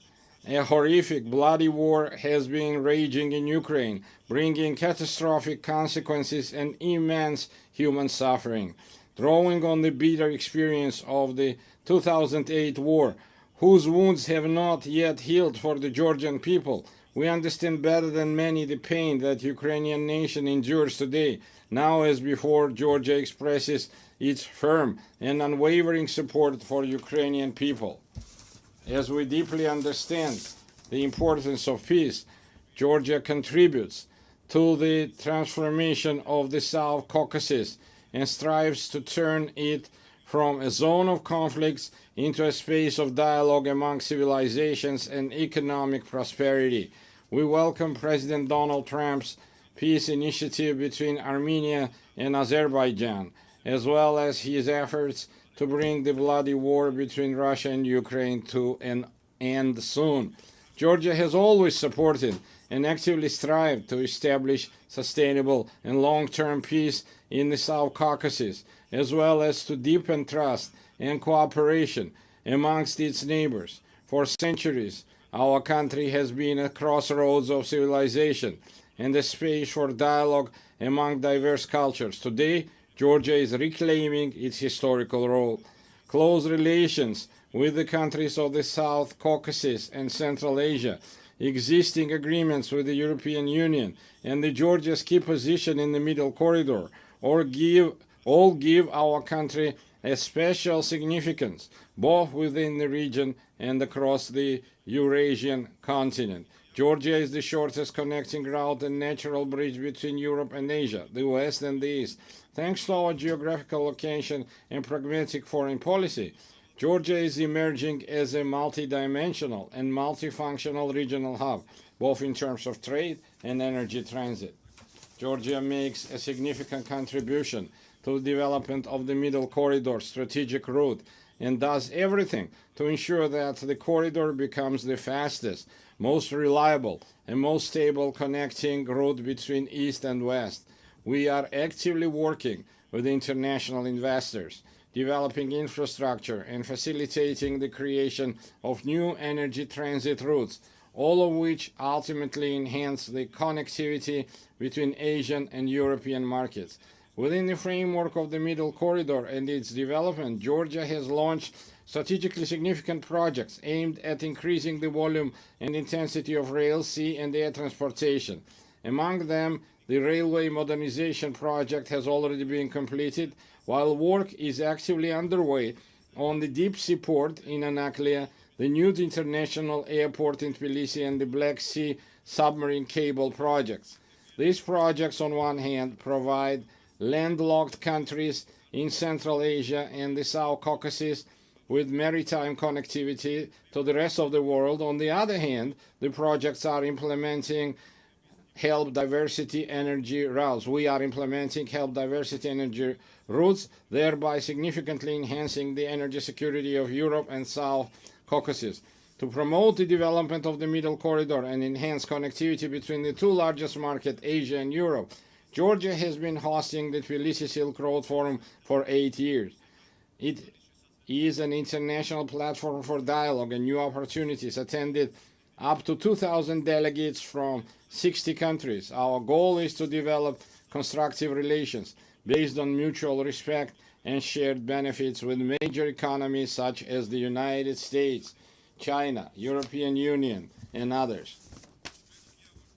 a horrific, bloody war has been raging in Ukraine, bringing catastrophic consequences and immense human suffering. Drawing on the bitter experience of the 2008 war, whose wounds have not yet healed for the Georgian people, we understand better than many the pain that Ukrainian nation endures today. Now as before, Georgia expresses its firm and unwavering support for Ukrainian people. As we deeply understand the importance of peace, Georgia contributes to the transformation of the South Caucasus and strives to turn it from a zone of conflicts into a space of dialogue among civilizations and economic prosperity. We welcome President Donald Trump's peace initiative between Armenia and Azerbaijan, as well as his efforts to bring the bloody war between Russia and Ukraine to an end soon. Georgia has always supported and actively strived to establish sustainable and long-term peace in the South Caucasus, as well as to deepen trust and cooperation amongst its neighbors. For centuries, our country has been a crossroads of civilization and a space for dialogue among diverse cultures. Today, Georgia is reclaiming its historical role. Close relations with the countries of the South Caucasus and Central Asia, existing agreements with the European Union, and the Georgia's key position in the Middle Corridor all give our country a special significance, both within the region and across the Eurasian continent. Georgia is the shortest connecting route and natural bridge between Europe and Asia, the West and the East. Thanks to our geographical location and pragmatic foreign policy, Georgia is emerging as a multidimensional and multifunctional regional hub, both in terms of trade and energy transit. Georgia makes a significant contribution to the development of the Middle Corridor strategic route and does everything to ensure that the corridor becomes the fastest, most reliable, and most stable connecting route between East and West. We are actively working with international investors, developing infrastructure and facilitating the creation of new energy transit routes, all of which ultimately enhance the connectivity between Asian and European markets. Within the framework of the Middle Corridor and its development, Georgia has launched strategically significant projects aimed at increasing the volume and intensity of rail, sea, and air transportation. Among them, the railway modernization project has already been completed, while work is actively underway on the deep sea port in Anaklia, the new international airport in Tbilisi, and the Black Sea submarine cable projects. These projects, on one hand, provide landlocked countries in Central Asia and the South Caucasus with maritime connectivity to the rest of the world. On the other hand, the projects are implementing help diversity energy routes. We are implementing help diversity energy routes, thereby significantly enhancing the energy security of Europe and South Caucasus. To promote the development of the Middle Corridor and enhance connectivity between the two largest markets, Asia and Europe, Georgia has been hosting the Tbilisi Silk Road Forum for 8 years. It is an international platform for dialogue and new opportunities, attended up to 2,000 delegates from 60 countries. Our goal is to develop constructive relations based on mutual respect and shared benefits with major economies such as the United States, China, European Union, and others.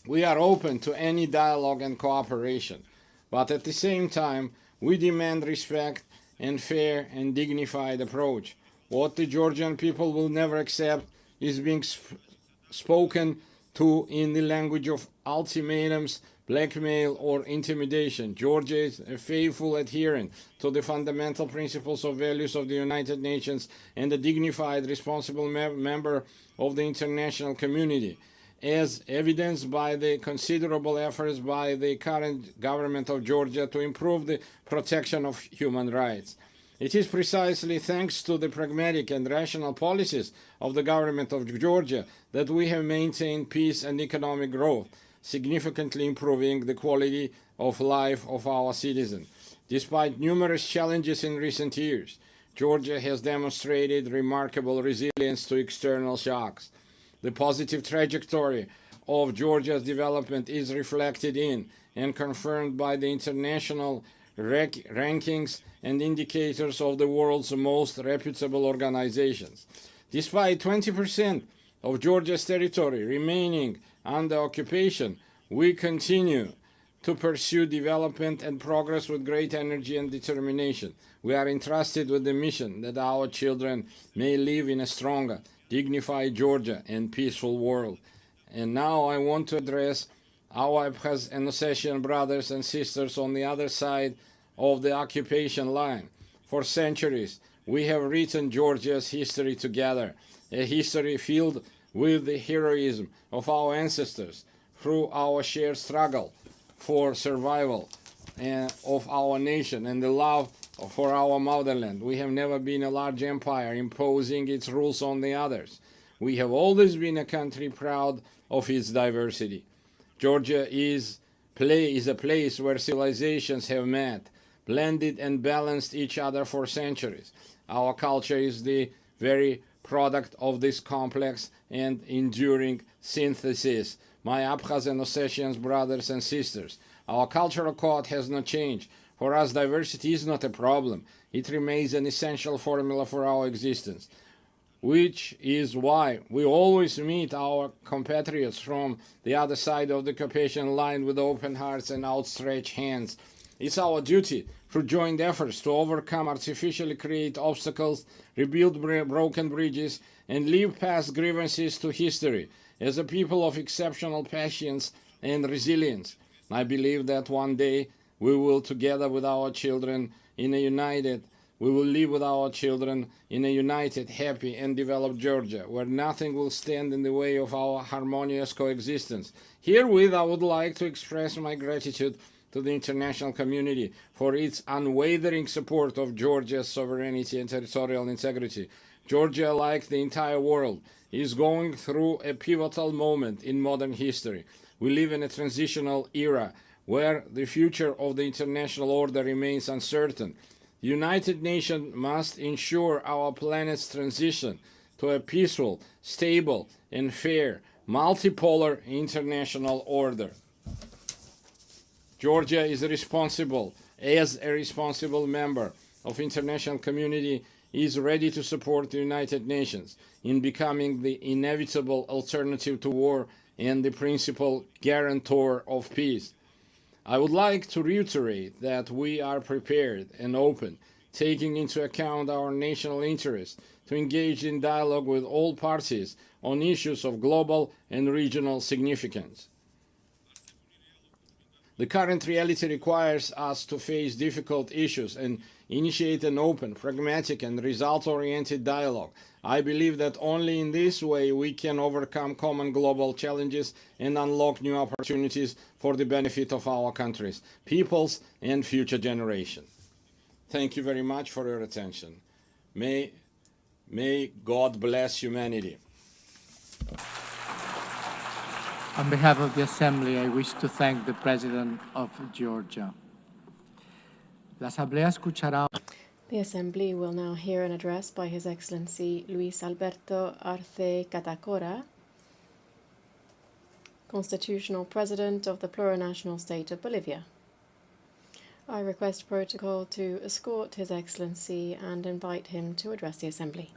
We are open to any dialogue and cooperation, but at the same time, we demand respect and fair and dignified approach. What the Georgian people will never accept is being spoken to in the language of ultimatums, blackmail, or intimidation. Georgia is a faithful adherent to the fundamental principles of values of the United Nations and a dignified, responsible member of the international community, as evidenced by the considerable efforts by the current government of Georgia to improve the protection of human rights. It is precisely thanks to the pragmatic and rational policies of the government of Georgia that we have maintained peace and economic growth, significantly improving the quality of life of our citizens. Despite numerous challenges in recent years, Georgia has demonstrated remarkable resilience to external shocks. The positive trajectory of Georgia's development is reflected in and confirmed by the international rankings and indicators of the world's most reputable organizations. Despite 20% of Georgia's territory remaining under occupation, we continue to pursue development and progress with great energy and determination. We are entrusted with the mission that our children may live in a stronger, dignified Georgia and peaceful world. And now I want to address our Abkhaz and Ossetian brothers and sisters on the other side of the occupation line. For centuries, we have written Georgia's history together, a history filled with the heroism of our ancestors through our shared struggle for survival of our nation and the love for our motherland. We have never been a large empire imposing its rules on the others. We have always been a country proud of its diversity. Georgia is a place where civilizations have met, blended and balanced each other for centuries. Our culture is the very product of this complex and enduring synthesis. My Abkhaz and Ossetian brothers and sisters, our cultural code has not changed. For us, diversity is not a problem. It remains an essential formula for our existence, which is why we always meet our compatriots from the other side of the occupation line with open hearts and outstretched hands. It's our duty through joint efforts to overcome artificially created obstacles, rebuild broken bridges, and leave past grievances to history as a people of exceptional patience and resilience. I believe that one day we will, together with our children, we will live with our children in a united, happy, and developed Georgia, where nothing will stand in the way of our harmonious coexistence. Herewith, I would like to express my gratitude to the international community for its unwavering support of Georgia's sovereignty and territorial integrity. Georgia, like the entire world, is going through a pivotal moment in modern history. We live in a transitional era where the future of the international order remains uncertain. The United Nations must ensure our planet's transition to a peaceful, stable, and fair, multipolar international order. Georgia is responsible, as a responsible member of the international community, is ready to support the United Nations in becoming the inevitable alternative to war and the principal guarantor of peace. I would like to reiterate that we are prepared and open, taking into account our national interests, to engage in dialogue with all parties on issues of global and regional significance. The current reality requires us to face difficult issues and initiate an open, pragmatic, and result-oriented dialogue. I believe that only in this way we can overcome common global challenges and unlock new opportunities for the benefit of our countries, peoples, and future generations. Thank you very much for your attention. May God bless humanity. On behalf of the Assembly, I wish to thank the President of Georgia. La Asamblea escuchará. The Assembly will now hear an address by His Excellency Luis Alberto Arce Catacora, Constitutional President of the Plurinational State of Bolivia. I request protocol to escort His Excellency and invite him to address the Assembly.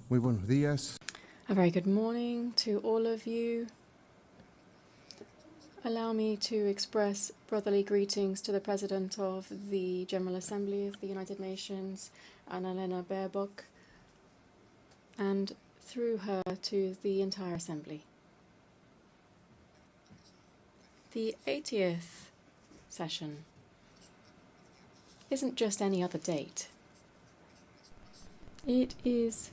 Muy buenos días. A very good morning to all of you. Allow me to express brotherly greetings to the President of the General Assembly of the United Nations, Annalena Baerbock, and through her to the entire Assembly. The 80th session isn't just any other date. It is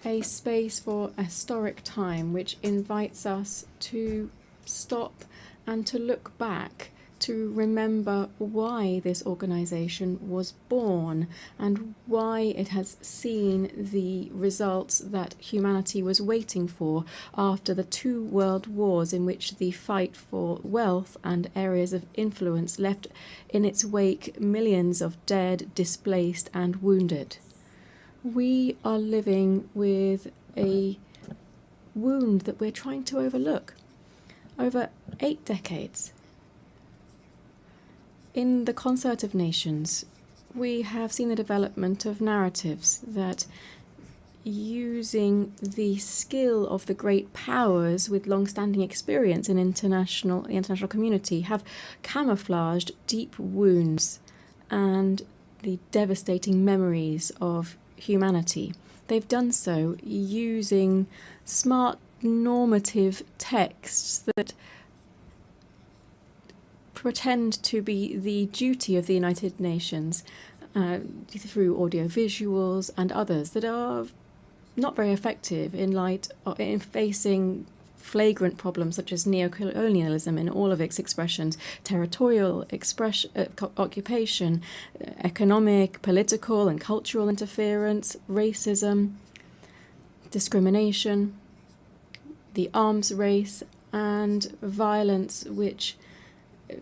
a space for a historic time which invites us to stop and to look back, to remember why this organization was born and why it has seen the results that humanity was waiting for after the 2 world wars, in which the fight for wealth and areas of influence left in its wake millions of dead, displaced and wounded. We are living with a wound that we're trying to overlook. Over 8 decades, in the concert of nations, we have seen the development of narratives that, using the skill of the great powers with long-standing experience in the international community, have camouflaged deep wounds and the devastating memories of humanity. They've done so using smart normative texts that pretend to be the duty of the United Nations through audiovisuals and others that are not very effective in facing flagrant problems such as neocolonialism in all of its expressions, territorial occupation, economic, political and cultural interference, racism, discrimination, the arms race and violence which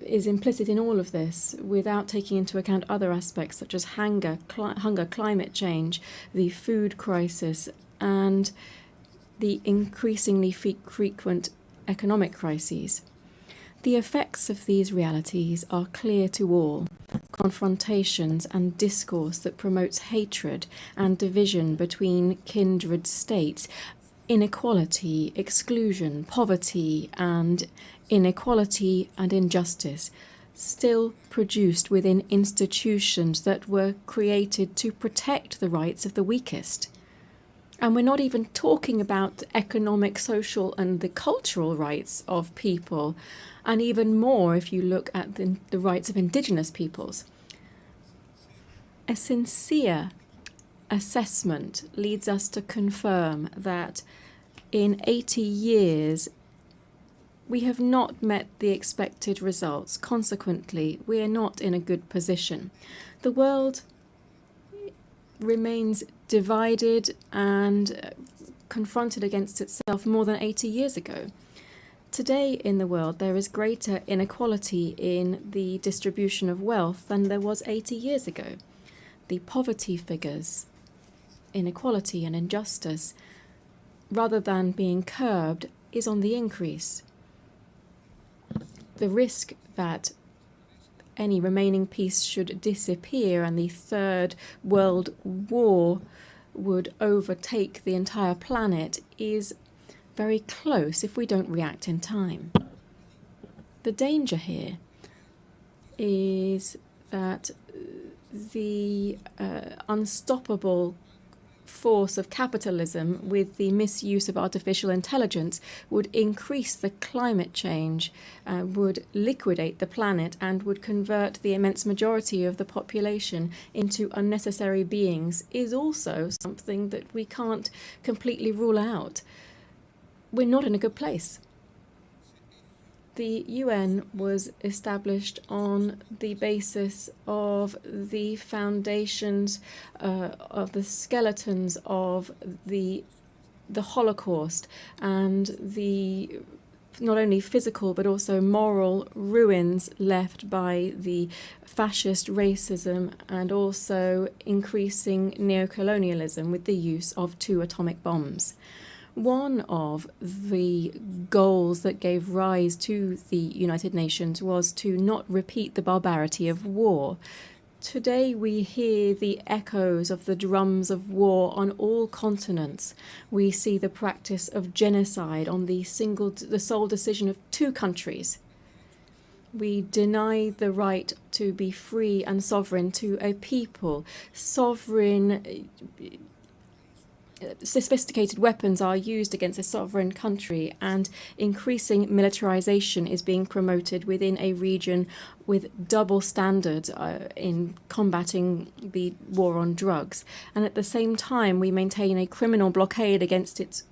is implicit in all of this, without taking into account other aspects such as hunger, climate change, the food crisis and the increasingly frequent economic crises. The effects of these realities are clear to all. Confrontations and discourse that promotes hatred and division between kindred states, inequality, exclusion, poverty and inequality and injustice, still produced within institutions that were created to protect the rights of the weakest. And we're not even talking about economic, social and the cultural rights of people, and even more if you look at the rights of indigenous peoples. A sincere assessment leads us to confirm that in 80 years we have not met the expected results. Consequently, we are not in a good position. The world remains divided and confronted against itself more than 80 years ago. Today in the world there is greater inequality in the distribution of wealth than there was 80 years ago. The poverty figures, inequality and injustice, rather than being curbed, is on the increase. The risk that any remaining peace should disappear and the Third World War would overtake the entire planet is very close if we don't react in time. The danger here is that the unstoppable force of capitalism with the misuse of artificial intelligence would increase the climate change, would liquidate the planet and would convert the immense majority of the population into unnecessary beings is also something that we can't completely rule out. We're not in a good place. The UN was established on the basis of the foundations of the skeletons of the Holocaust and the not only physical but also moral ruins left by the fascist racism and also increasing neocolonialism with the use of 2 atomic bombs. One of the goals that gave rise to the United Nations was to not repeat the barbarity of war. Today we hear the echoes of the drums of war on all continents. We see the practice of genocide on the sole decision of two countries. We deny the right to be free and sovereign to a people. Sophisticated weapons are used against a sovereign country, and increasing militarization is being promoted within a region with double standards in combating the war on drugs. And at the same time, we maintain a criminal blockade against its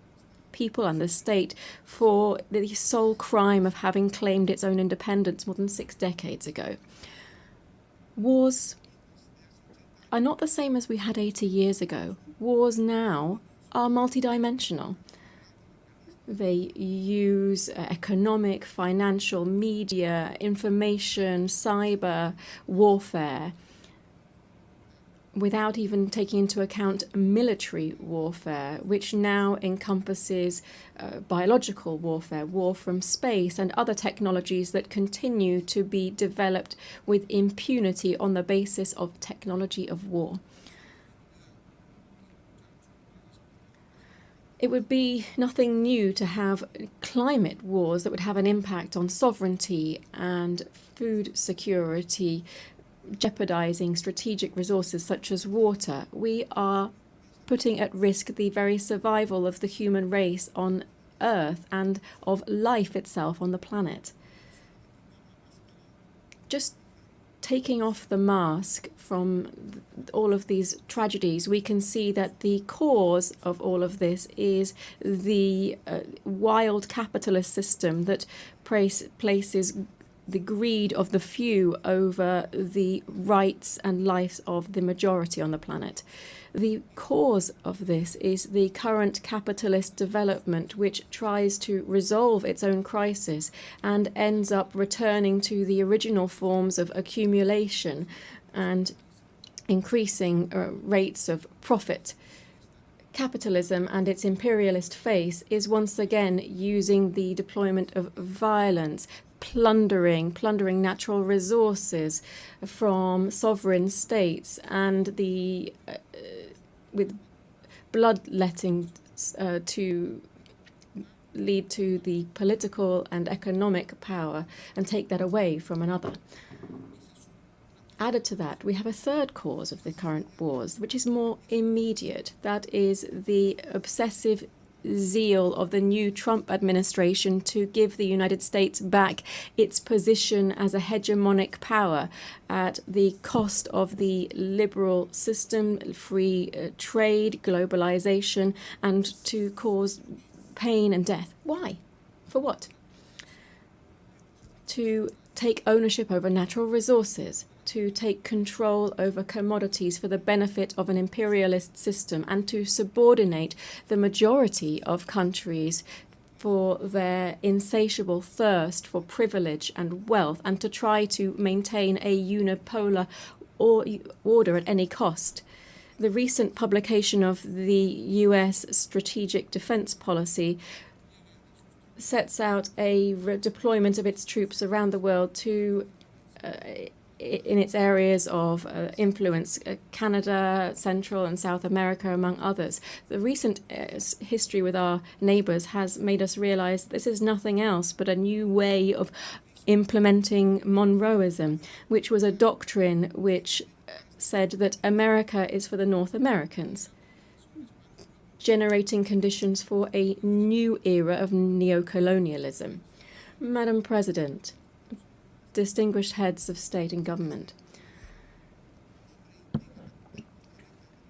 people and the state for the sole crime of having claimed its own independence more than 6 decades ago. Wars are not the same as we had 80 years ago. Wars now are multidimensional. They use economic, financial, media, information, cyber warfare, without even taking into account military warfare, which now encompasses biological warfare, war from space, and other technologies that continue to be developed with impunity on the basis of technology of war. It would be nothing new to have climate wars that would have an impact on sovereignty and food security, jeopardizing strategic resources such as water. We are putting at risk the very survival of the human race on Earth and of life itself on the planet. Just taking off the mask from all of these tragedies, we can see that the cause of all of this is the wild capitalist system that places the greed of the few over the rights and lives of the majority on the planet. The cause of this is the current capitalist development, which tries to resolve its own crisis and ends up returning to the original forms of accumulation and increasing rates of profit. Capitalism and its imperialist face is once again using the deployment of violence, plundering natural resources from sovereign states, and with bloodletting to lead to the political and economic power and take that away from another. Added to that, we have a third cause of the current wars, which is more immediate. That is the obsessive zeal of the new Trump administration to give the United States back its position as a hegemonic power at the cost of the liberal system, free trade, globalization, and to cause pain and death. Why? For what? To take ownership over natural resources, to take control over commodities for the benefit of an imperialist system, and to subordinate the majority of countries for their insatiable thirst for privilege and wealth, and to try to maintain a unipolar order at any cost. The recent publication of the US Strategic Defense Policy sets out a deployment of its troops around the world to in its areas of influence, Canada, Central and South America, among others. The recent history with our neighbours has made us realise this is nothing else but a new way of implementing Monroeism, which was a doctrine which said that America is for the North Americans, generating conditions for a new era of neocolonialism. Madam President, distinguished heads of state and government,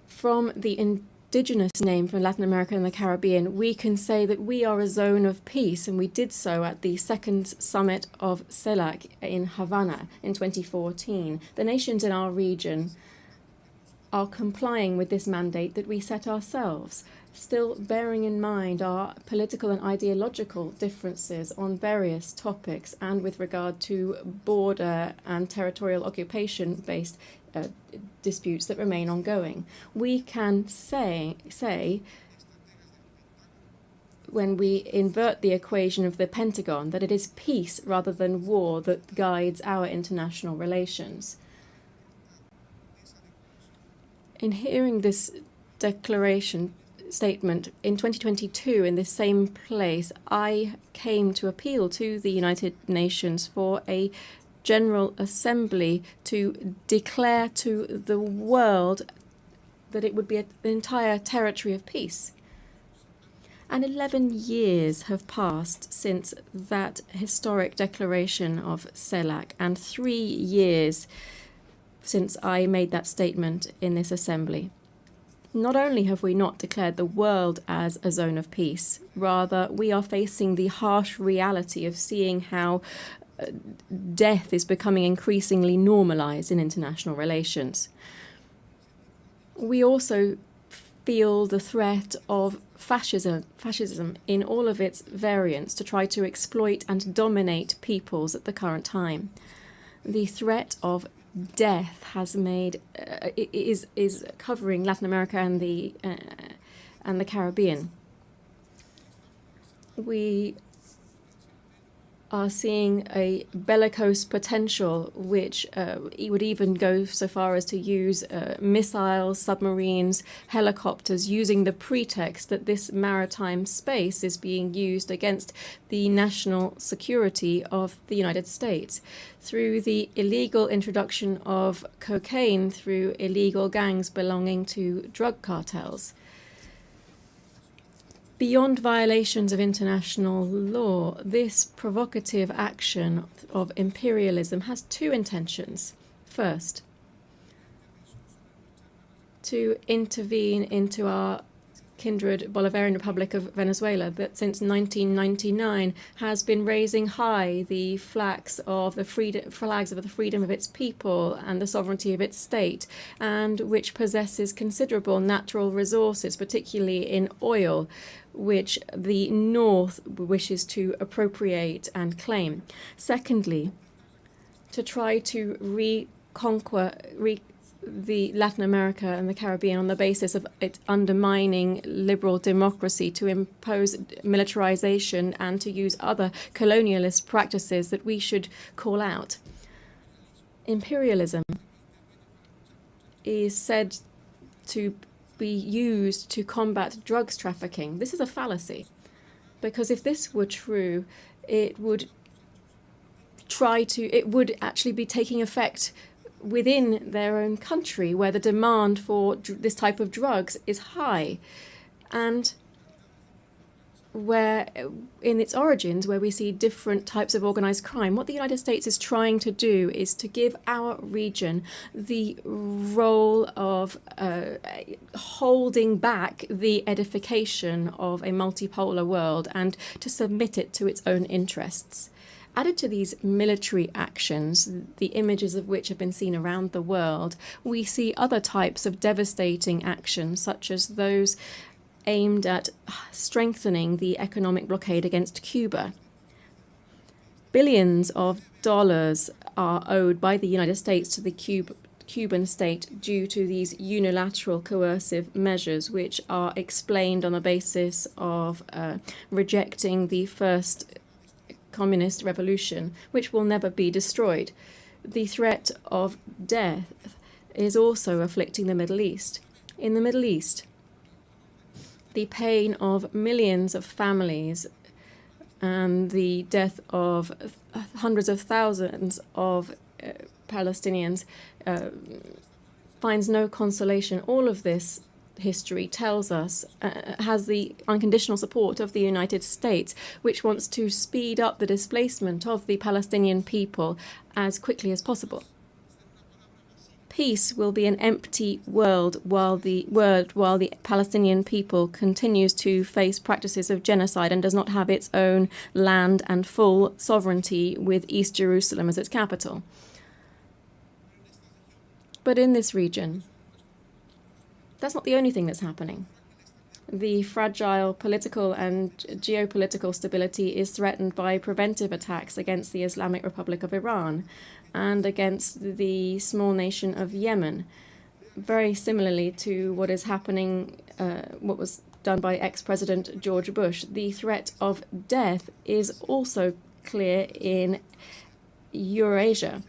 from the indigenous name for Latin America and the Caribbean, we can say that we are a zone of peace, and we did so at the second summit of CELAC in Havana in 2014. The nations in our region are complying with this mandate that we set ourselves, still bearing in mind our political and ideological differences on various topics and with regard to border and territorial occupation-based disputes that remain ongoing. We can say, when we invert the equation of the Pentagon, that it is peace rather than war that guides our international relations. In hearing this declaration statement in 2022 in this same place, I came to appeal to the United Nations for a General Assembly to declare to the world that it would be an entire territory of peace. And 11 years have passed since that historic declaration of CELAC, and 3 years since I made that statement in this assembly. Not only have we not declared the world as a zone of peace, rather we are facing the harsh reality of seeing how death is becoming increasingly normalized in international relations. We also feel the threat of fascism in all of its variants to try to exploit and dominate peoples at the current time. The threat of death has made is covering Latin America and the Caribbean. We are seeing a bellicose potential, which would even go so far as to use missiles, submarines, helicopters, using the pretext that this maritime space is being used against the national security of the United States through the illegal introduction of cocaine through illegal gangs belonging to drug cartels. Beyond violations of international law, this provocative action of imperialism has two intentions. First, to intervene into our kindred Bolivarian Republic of Venezuela that since 1999 has been raising high the flags of the freedom of its people and the sovereignty of its state, and which possesses considerable natural resources, particularly in oil, which the North wishes to appropriate and claim. Secondly, to try to reconquer the Latin America and the Caribbean on the basis of it undermining liberal democracy, to impose militarization and to use other colonialist practices that we should call out. Imperialism is said to be used to combat drugs trafficking. This is a fallacy, because if this were true, it would actually be taking effect within their own country, where the demand for this type of drugs is high, and where in its origins, where we see different types of organized crime. What the United States is trying to do is to give our region the role of holding back the edification of a multipolar world and to submit it to its own interests. Added to these military actions, the images of which have been seen around the world, we see other types of devastating actions, such as those aimed at strengthening the economic blockade against Cuba. Billions of dollars are owed by the United States to the Cuban state due to these unilateral coercive measures, which are explained on the basis of rejecting the first communist revolution, which will never be destroyed. The threat of death is also afflicting the Middle East. In the Middle East, the pain of millions of families and the death of hundreds of thousands of Palestinians finds no consolation. All of this history tells us, has the unconditional support of the United States, which wants to speed up the displacement of the Palestinian people as quickly as possible. Peace will be an empty world while the Palestinian people continues to face practices of genocide and does not have its own land and full sovereignty with East Jerusalem as its capital. But in this region, that's not the only thing that's happening. The fragile political and geopolitical stability is threatened by preventive attacks against the Islamic Republic of Iran and against the small nation of Yemen, very similarly to what is happening, what was done by ex-President George Bush. The threat of death is also clear in Eurasia.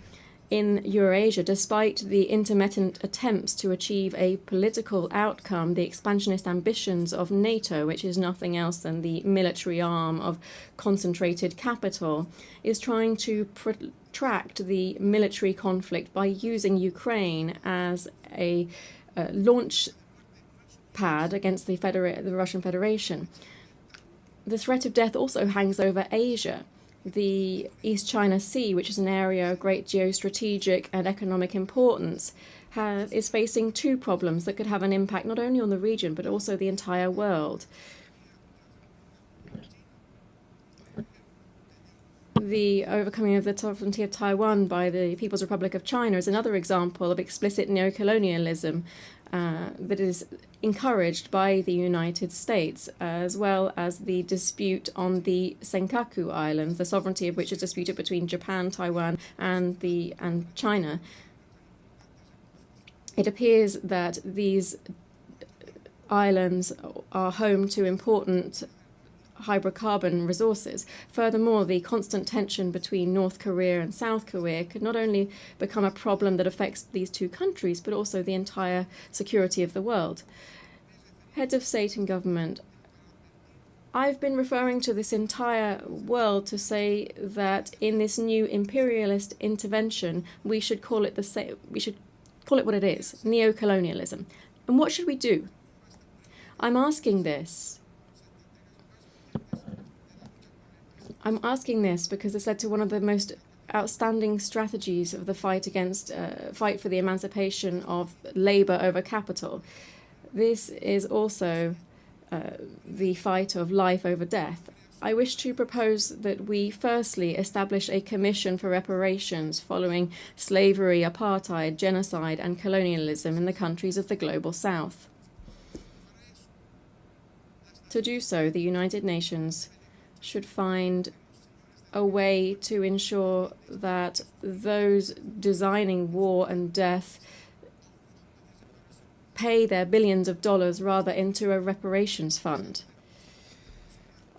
in Eurasia, despite the intermittent attempts to achieve a political outcome, the expansionist ambitions of NATO, which is nothing else than the military arm of concentrated capital, is trying to protract the military conflict by using Ukraine as a launch pad against the Russian Federation. The threat of death also hangs over Asia. The East China Sea, which is an area of great geostrategic and economic importance, is facing two problems that could have an impact not only on the region but also the entire world. The overcoming of the sovereignty of Taiwan by the People's Republic of China is another example of explicit neocolonialism that is encouraged by the United States, as well as the dispute on the Senkaku Islands, the sovereignty of which is disputed between Japan, Taiwan, and China. It appears that these islands are home to important hydrocarbon resources. Furthermore, the constant tension between North Korea and South Korea could not only become a problem that affects these two countries, but also the entire security of the world. Heads of state and government, I've been referring to this entire world to say that in this new imperialist intervention, we should call it what it is, neocolonialism. And what should we do? I'm asking this because it's led to one of the most outstanding strategies of the fight for the emancipation of labor over capital. This is also the fight of life over death. I wish to propose that we firstly establish a commission for reparations following slavery, apartheid, genocide, and colonialism in the countries of the global south. To do so, the United Nations should find a way to ensure that those designing war and death pay their billions of dollars rather into a reparations fund.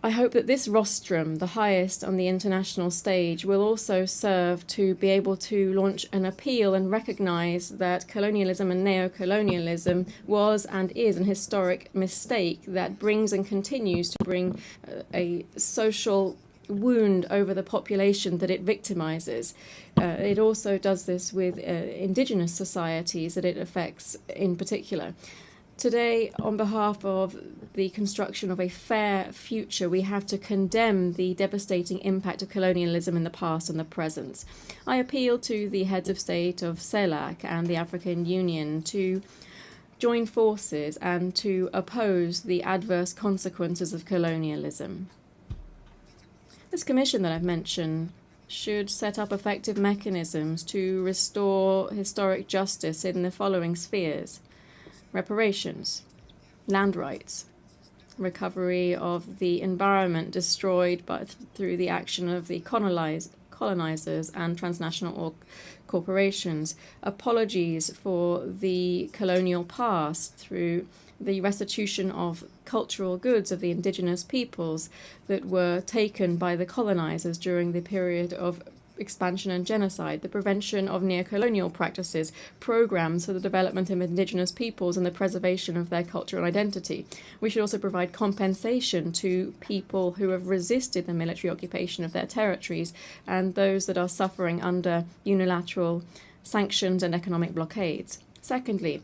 I hope that this rostrum, the highest on the international stage, will also serve to be able to launch an appeal and recognize that colonialism and neocolonialism was and is an historic mistake that brings and continues to bring a social wound over the population that it victimizes. It also does this with indigenous societies that it affects in particular. Today, on behalf of the construction of a fair future, we have to condemn the devastating impact of colonialism in the past and the present. I appeal to the heads of state of CELAC and the African Union to join forces and to oppose the adverse consequences of colonialism. This commission that I've mentioned should set up effective mechanisms to restore historic justice in the following spheres: reparations, land rights, recovery of the environment destroyed through the action of the colonizers and transnational corporations, apologies for the colonial past through the restitution of cultural goods of the indigenous peoples that were taken by the colonizers during the period of expansion and genocide, the prevention of neocolonial practices, programs for the development of indigenous peoples and the preservation of their cultural identity. We should also provide compensation to people who have resisted the military occupation of their territories and those that are suffering under unilateral sanctions and economic blockades. Secondly,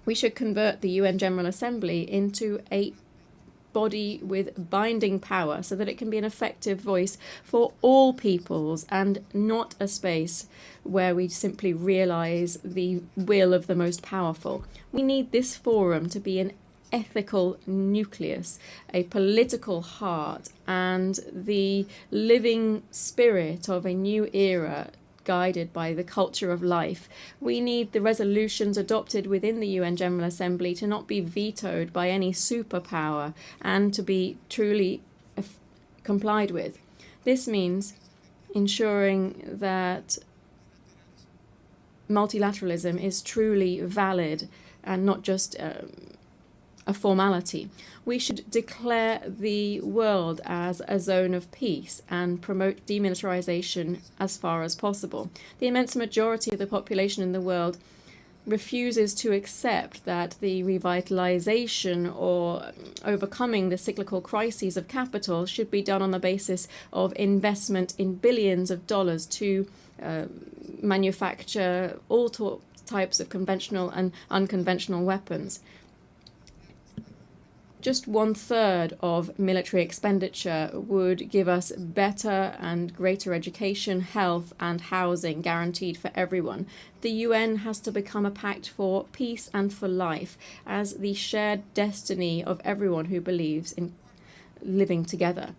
we should convert the UN General Assembly into a body with binding power so that it can be an effective voice for all peoples and not a space where we simply realize the will of the most powerful. We need this forum to be an ethical nucleus, a political heart, and the living spirit of a new era guided by the culture of life. We need the resolutions adopted within the UN General Assembly to not be vetoed by any superpower and to be truly complied with. This means ensuring that multilateralism is truly valid and not just a formality. We should declare the world as a zone of peace and promote demilitarization as far as possible. The immense majority of the population in the world refuses to accept that the revitalization or overcoming the cyclical crises of capital should be done on the basis of investment in billions of dollars to manufacture all types of conventional and unconventional weapons. Just 1/3 of military expenditure would give us better and greater education, health, and housing guaranteed for everyone. The UN has to become a pact for peace and for life as the shared destiny of everyone who believes in living together.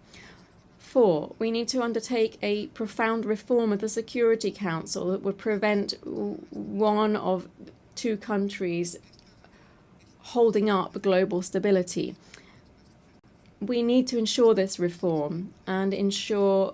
4, we need to undertake a profound reform of the Security Council that would prevent one of 2 countries holding up global stability. We need to ensure this reform and ensure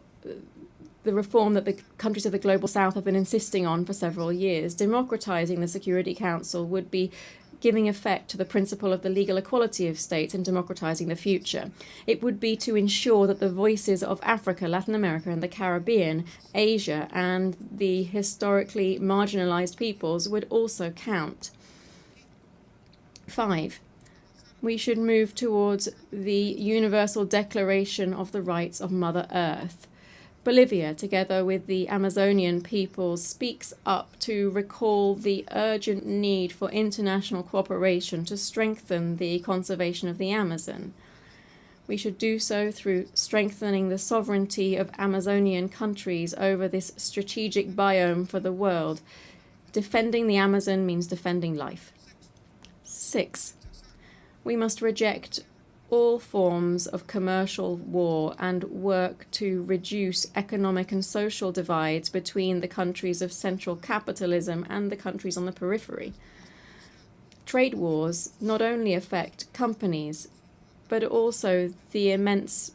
the reform that the countries of the Global South have been insisting on for several years. Democratizing the Security Council would be giving effect to the principle of the legal equality of states and democratizing the future. It would be to ensure that the voices of Africa, Latin America, and the Caribbean, Asia, and the historically marginalized peoples would also count. 5, we should move towards the Universal Declaration of the Rights of Mother Earth. Bolivia, together with the Amazonian peoples, speaks up to recall the urgent need for international cooperation to strengthen the conservation of the Amazon. We should do so through strengthening the sovereignty of Amazonian countries over this strategic biome for the world. Defending the Amazon means defending life. 6, we must reject all forms of commercial war and work to reduce economic and social divides between the countries of central capitalism and the countries on the periphery. Trade wars not only affect companies, but also the immense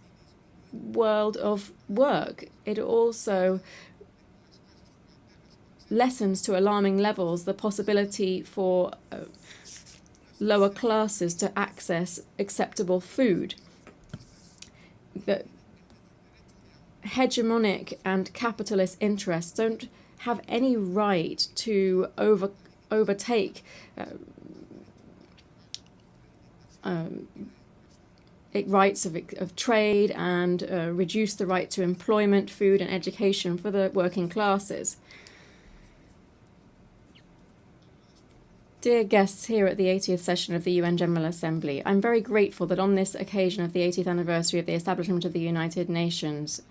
world of work. It also lessens to alarming levels the possibility for lower classes to access acceptable food. The hegemonic and capitalist interests don't have any right to overtake rights of trade and reduce the right to employment, food, and education for the working classes. Dear guests here at the 80th session of the UN General Assembly, I'm very grateful that on this occasion of the 80th anniversary of the establishment of the United Nations,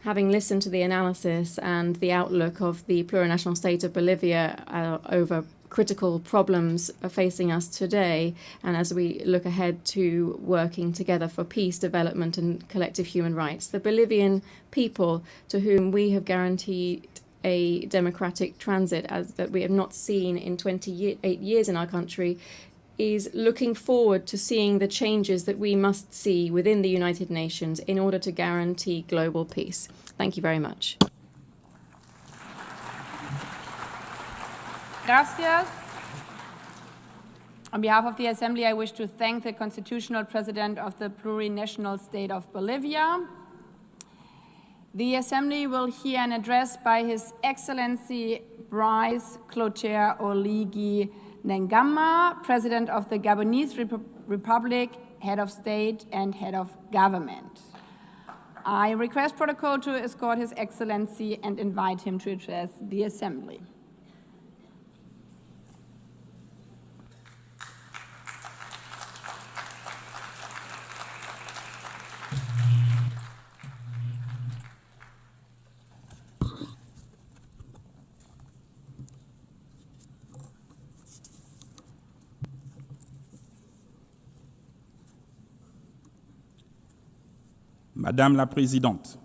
having listened to the analysis and the outlook of the plurinational state of Bolivia over critical problems facing us today, and as we look ahead to working together for peace, development, and collective human rights, the Bolivian people, to whom we have guaranteed a democratic transit as that we have not seen in 28 years in our country, is looking forward to seeing the changes that we must see within the United Nations in order to guarantee global peace. Thank you very much. Gracias. On behalf of the Assembly, I wish to thank the Constitutional President of the plurinational state of Bolivia. The Assembly will hear an address by His Excellency Brice Clotaire Oligui Nguema, President of the Gabonese Republic, Head of State and Head of Government. I request protocol to escort His Excellency and invite him to address the Assembly. Madame la Présidente.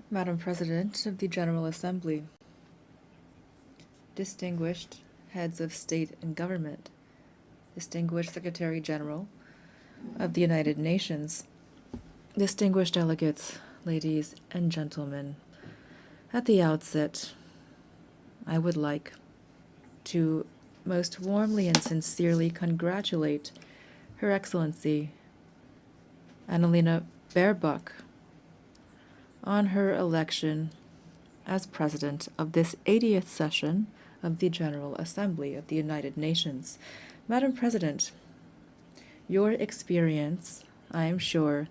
Madam President of the General Assembly, distinguished heads of state and government, distinguished Secretary General of the United Nations, distinguished delegates, ladies and gentlemen, at the outset, I would like to most warmly and sincerely congratulate Her Excellency Annalena Baerbock on her election as President of this 80th session of the General Assembly of the United Nations. Madam President, your experience, I am sure,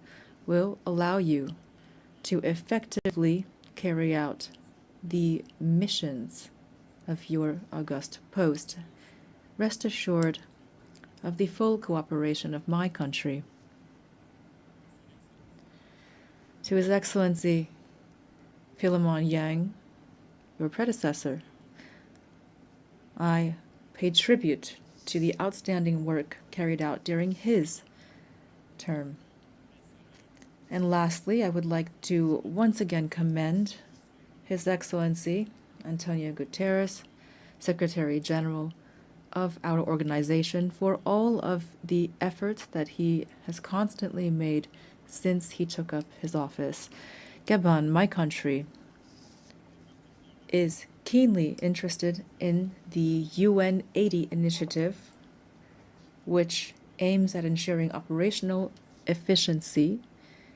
will allow you to effectively carry out the missions of your august post. Rest assured of the full cooperation of my country. To His Excellency Philemon Yang, your predecessor, I pay tribute to the outstanding work carried out during his term. And lastly, I would like to once again commend His Excellency Antonio Guterres, Secretary General of our organization, for all of the efforts that he has constantly made since he took up his office. Gabon, my country, is keenly interested in the UN 80 initiative, which aims at ensuring operational efficiency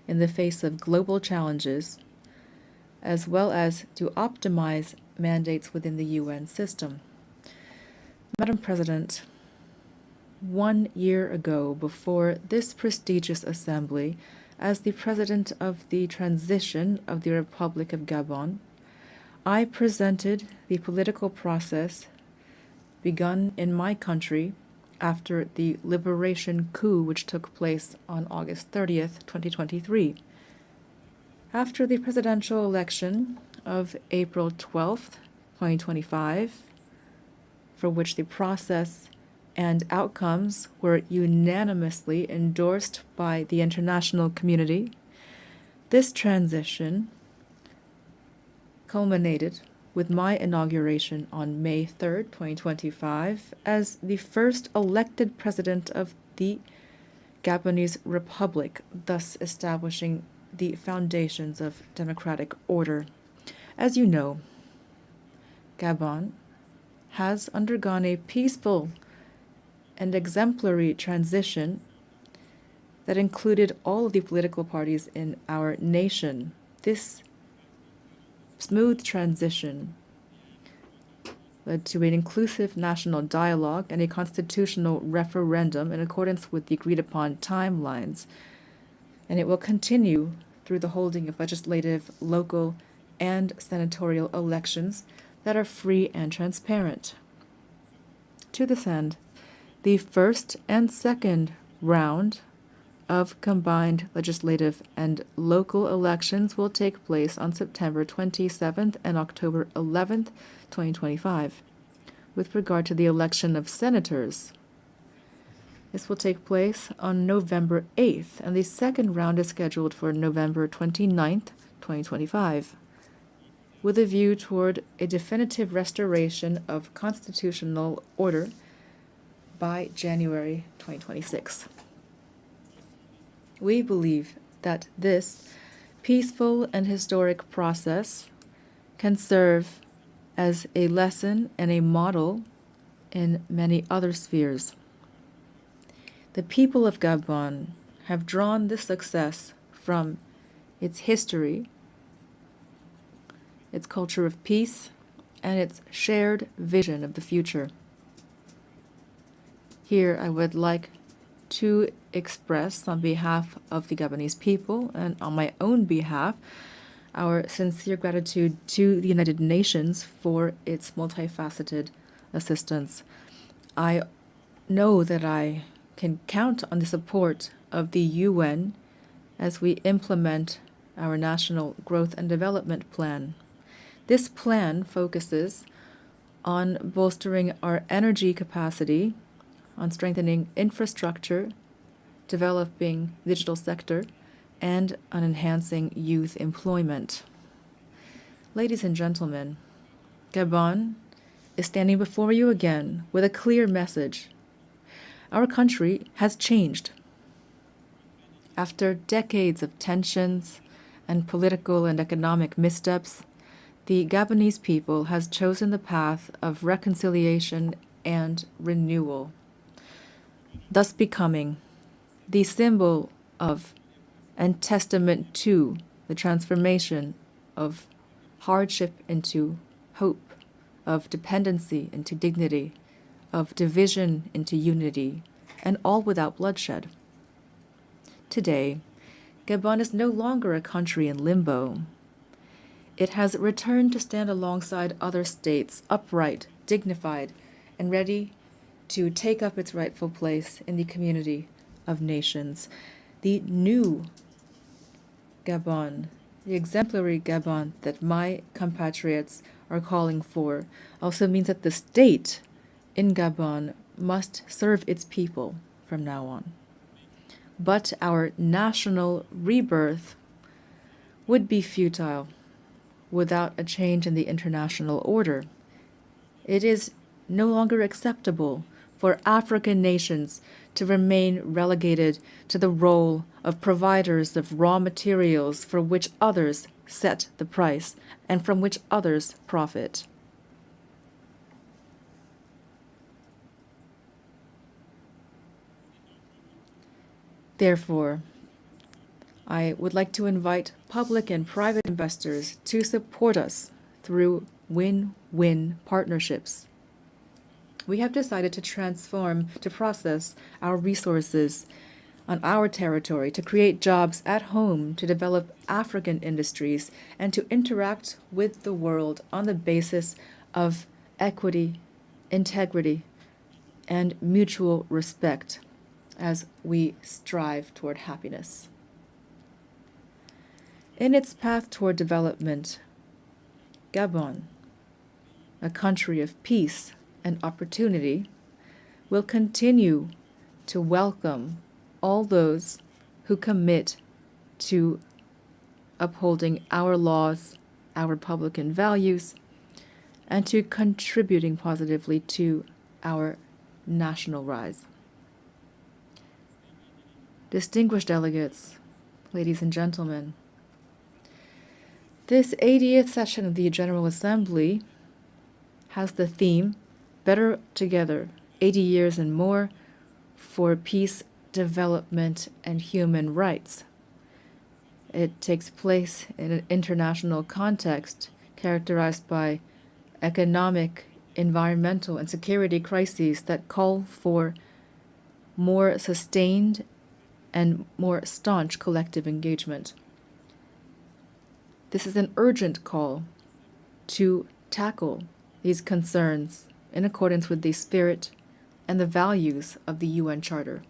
in the face of global challenges, as well as to optimize mandates within the UN system. Madam President, 1 year ago, before this prestigious assembly, as the President of the Transition of the Republic of Gabon, I presented the political process begun in my country after the liberation coup which took place on August 30th, 2023. After the presidential election of April 12th, 2025, for which the process and outcomes were unanimously endorsed by the international community, this transition culminated with my inauguration on May 3rd, 2025, as the first elected president of the Gabonese Republic, thus establishing the foundations of democratic order. As you know, Gabon has undergone a peaceful and exemplary transition that included all of the political parties in our nation. This smooth transition led to an inclusive national dialogue and a constitutional referendum in accordance with the agreed-upon timelines, and it will continue through the holding of legislative, local, and senatorial elections that are free and transparent. To this end, the first and second round of combined legislative and local elections will take place on September 27th and October 11th, 2025. With regard to the election of senators, this will take place on November 8th, and the second round is scheduled for November 29th, 2025, with a view toward a definitive restoration of constitutional order by January 2026. We believe that this peaceful and historic process can serve as a lesson and a model in many other spheres. The people of Gabon have drawn this success from its history, its culture of peace, and its shared vision of the future. Here I would like to express, on behalf of the Gabonese people and on my own behalf, our sincere gratitude to the United Nations for its multifaceted assistance. I know that I can count on the support of the UN as we implement our National Growth and Development Plan. This plan focuses on bolstering our energy capacity, on strengthening infrastructure, developing the digital sector, and on enhancing youth employment. Ladies and gentlemen, Gabon is standing before you again with a clear message. Our country has changed. After decades of tensions and political and economic missteps, the Gabonese people has chosen the path of reconciliation and renewal, thus becoming the symbol of and testament to the transformation of hardship into hope, of dependency into dignity, of division into unity, and all without bloodshed. Today, Gabon is no longer a country in limbo. It has returned to stand alongside other states, upright, dignified, and ready to take up its rightful place in the community of nations. The new Gabon, the exemplary Gabon that my compatriots are calling for, also means that the state in Gabon must serve its people from now on. But our national rebirth would be futile without a change in the international order. It is no longer acceptable for African nations to remain relegated to the role of providers of raw materials for which others set the price and from which others profit. Therefore, I would like to invite public and private investors to support us through win-win partnerships. We have decided to process our resources on our territory, to create jobs at home, to develop African industries, and to interact with the world on the basis of equity, integrity, and mutual respect as we strive toward happiness. In its path toward development, Gabon, a country of peace and opportunity, will continue to welcome all those who commit to upholding our laws, our Republican values, and to contributing positively to our national rise. Distinguished delegates, ladies and gentlemen, this 80th session of the General Assembly has the theme, Better Together, 80 Years and More for Peace, Development, and Human Rights. It takes place in an international context characterized by economic, environmental, and security crises that call for more sustained and more staunch collective engagement. This is an urgent call to tackle these concerns in accordance with the spirit and the values of the UN Charter.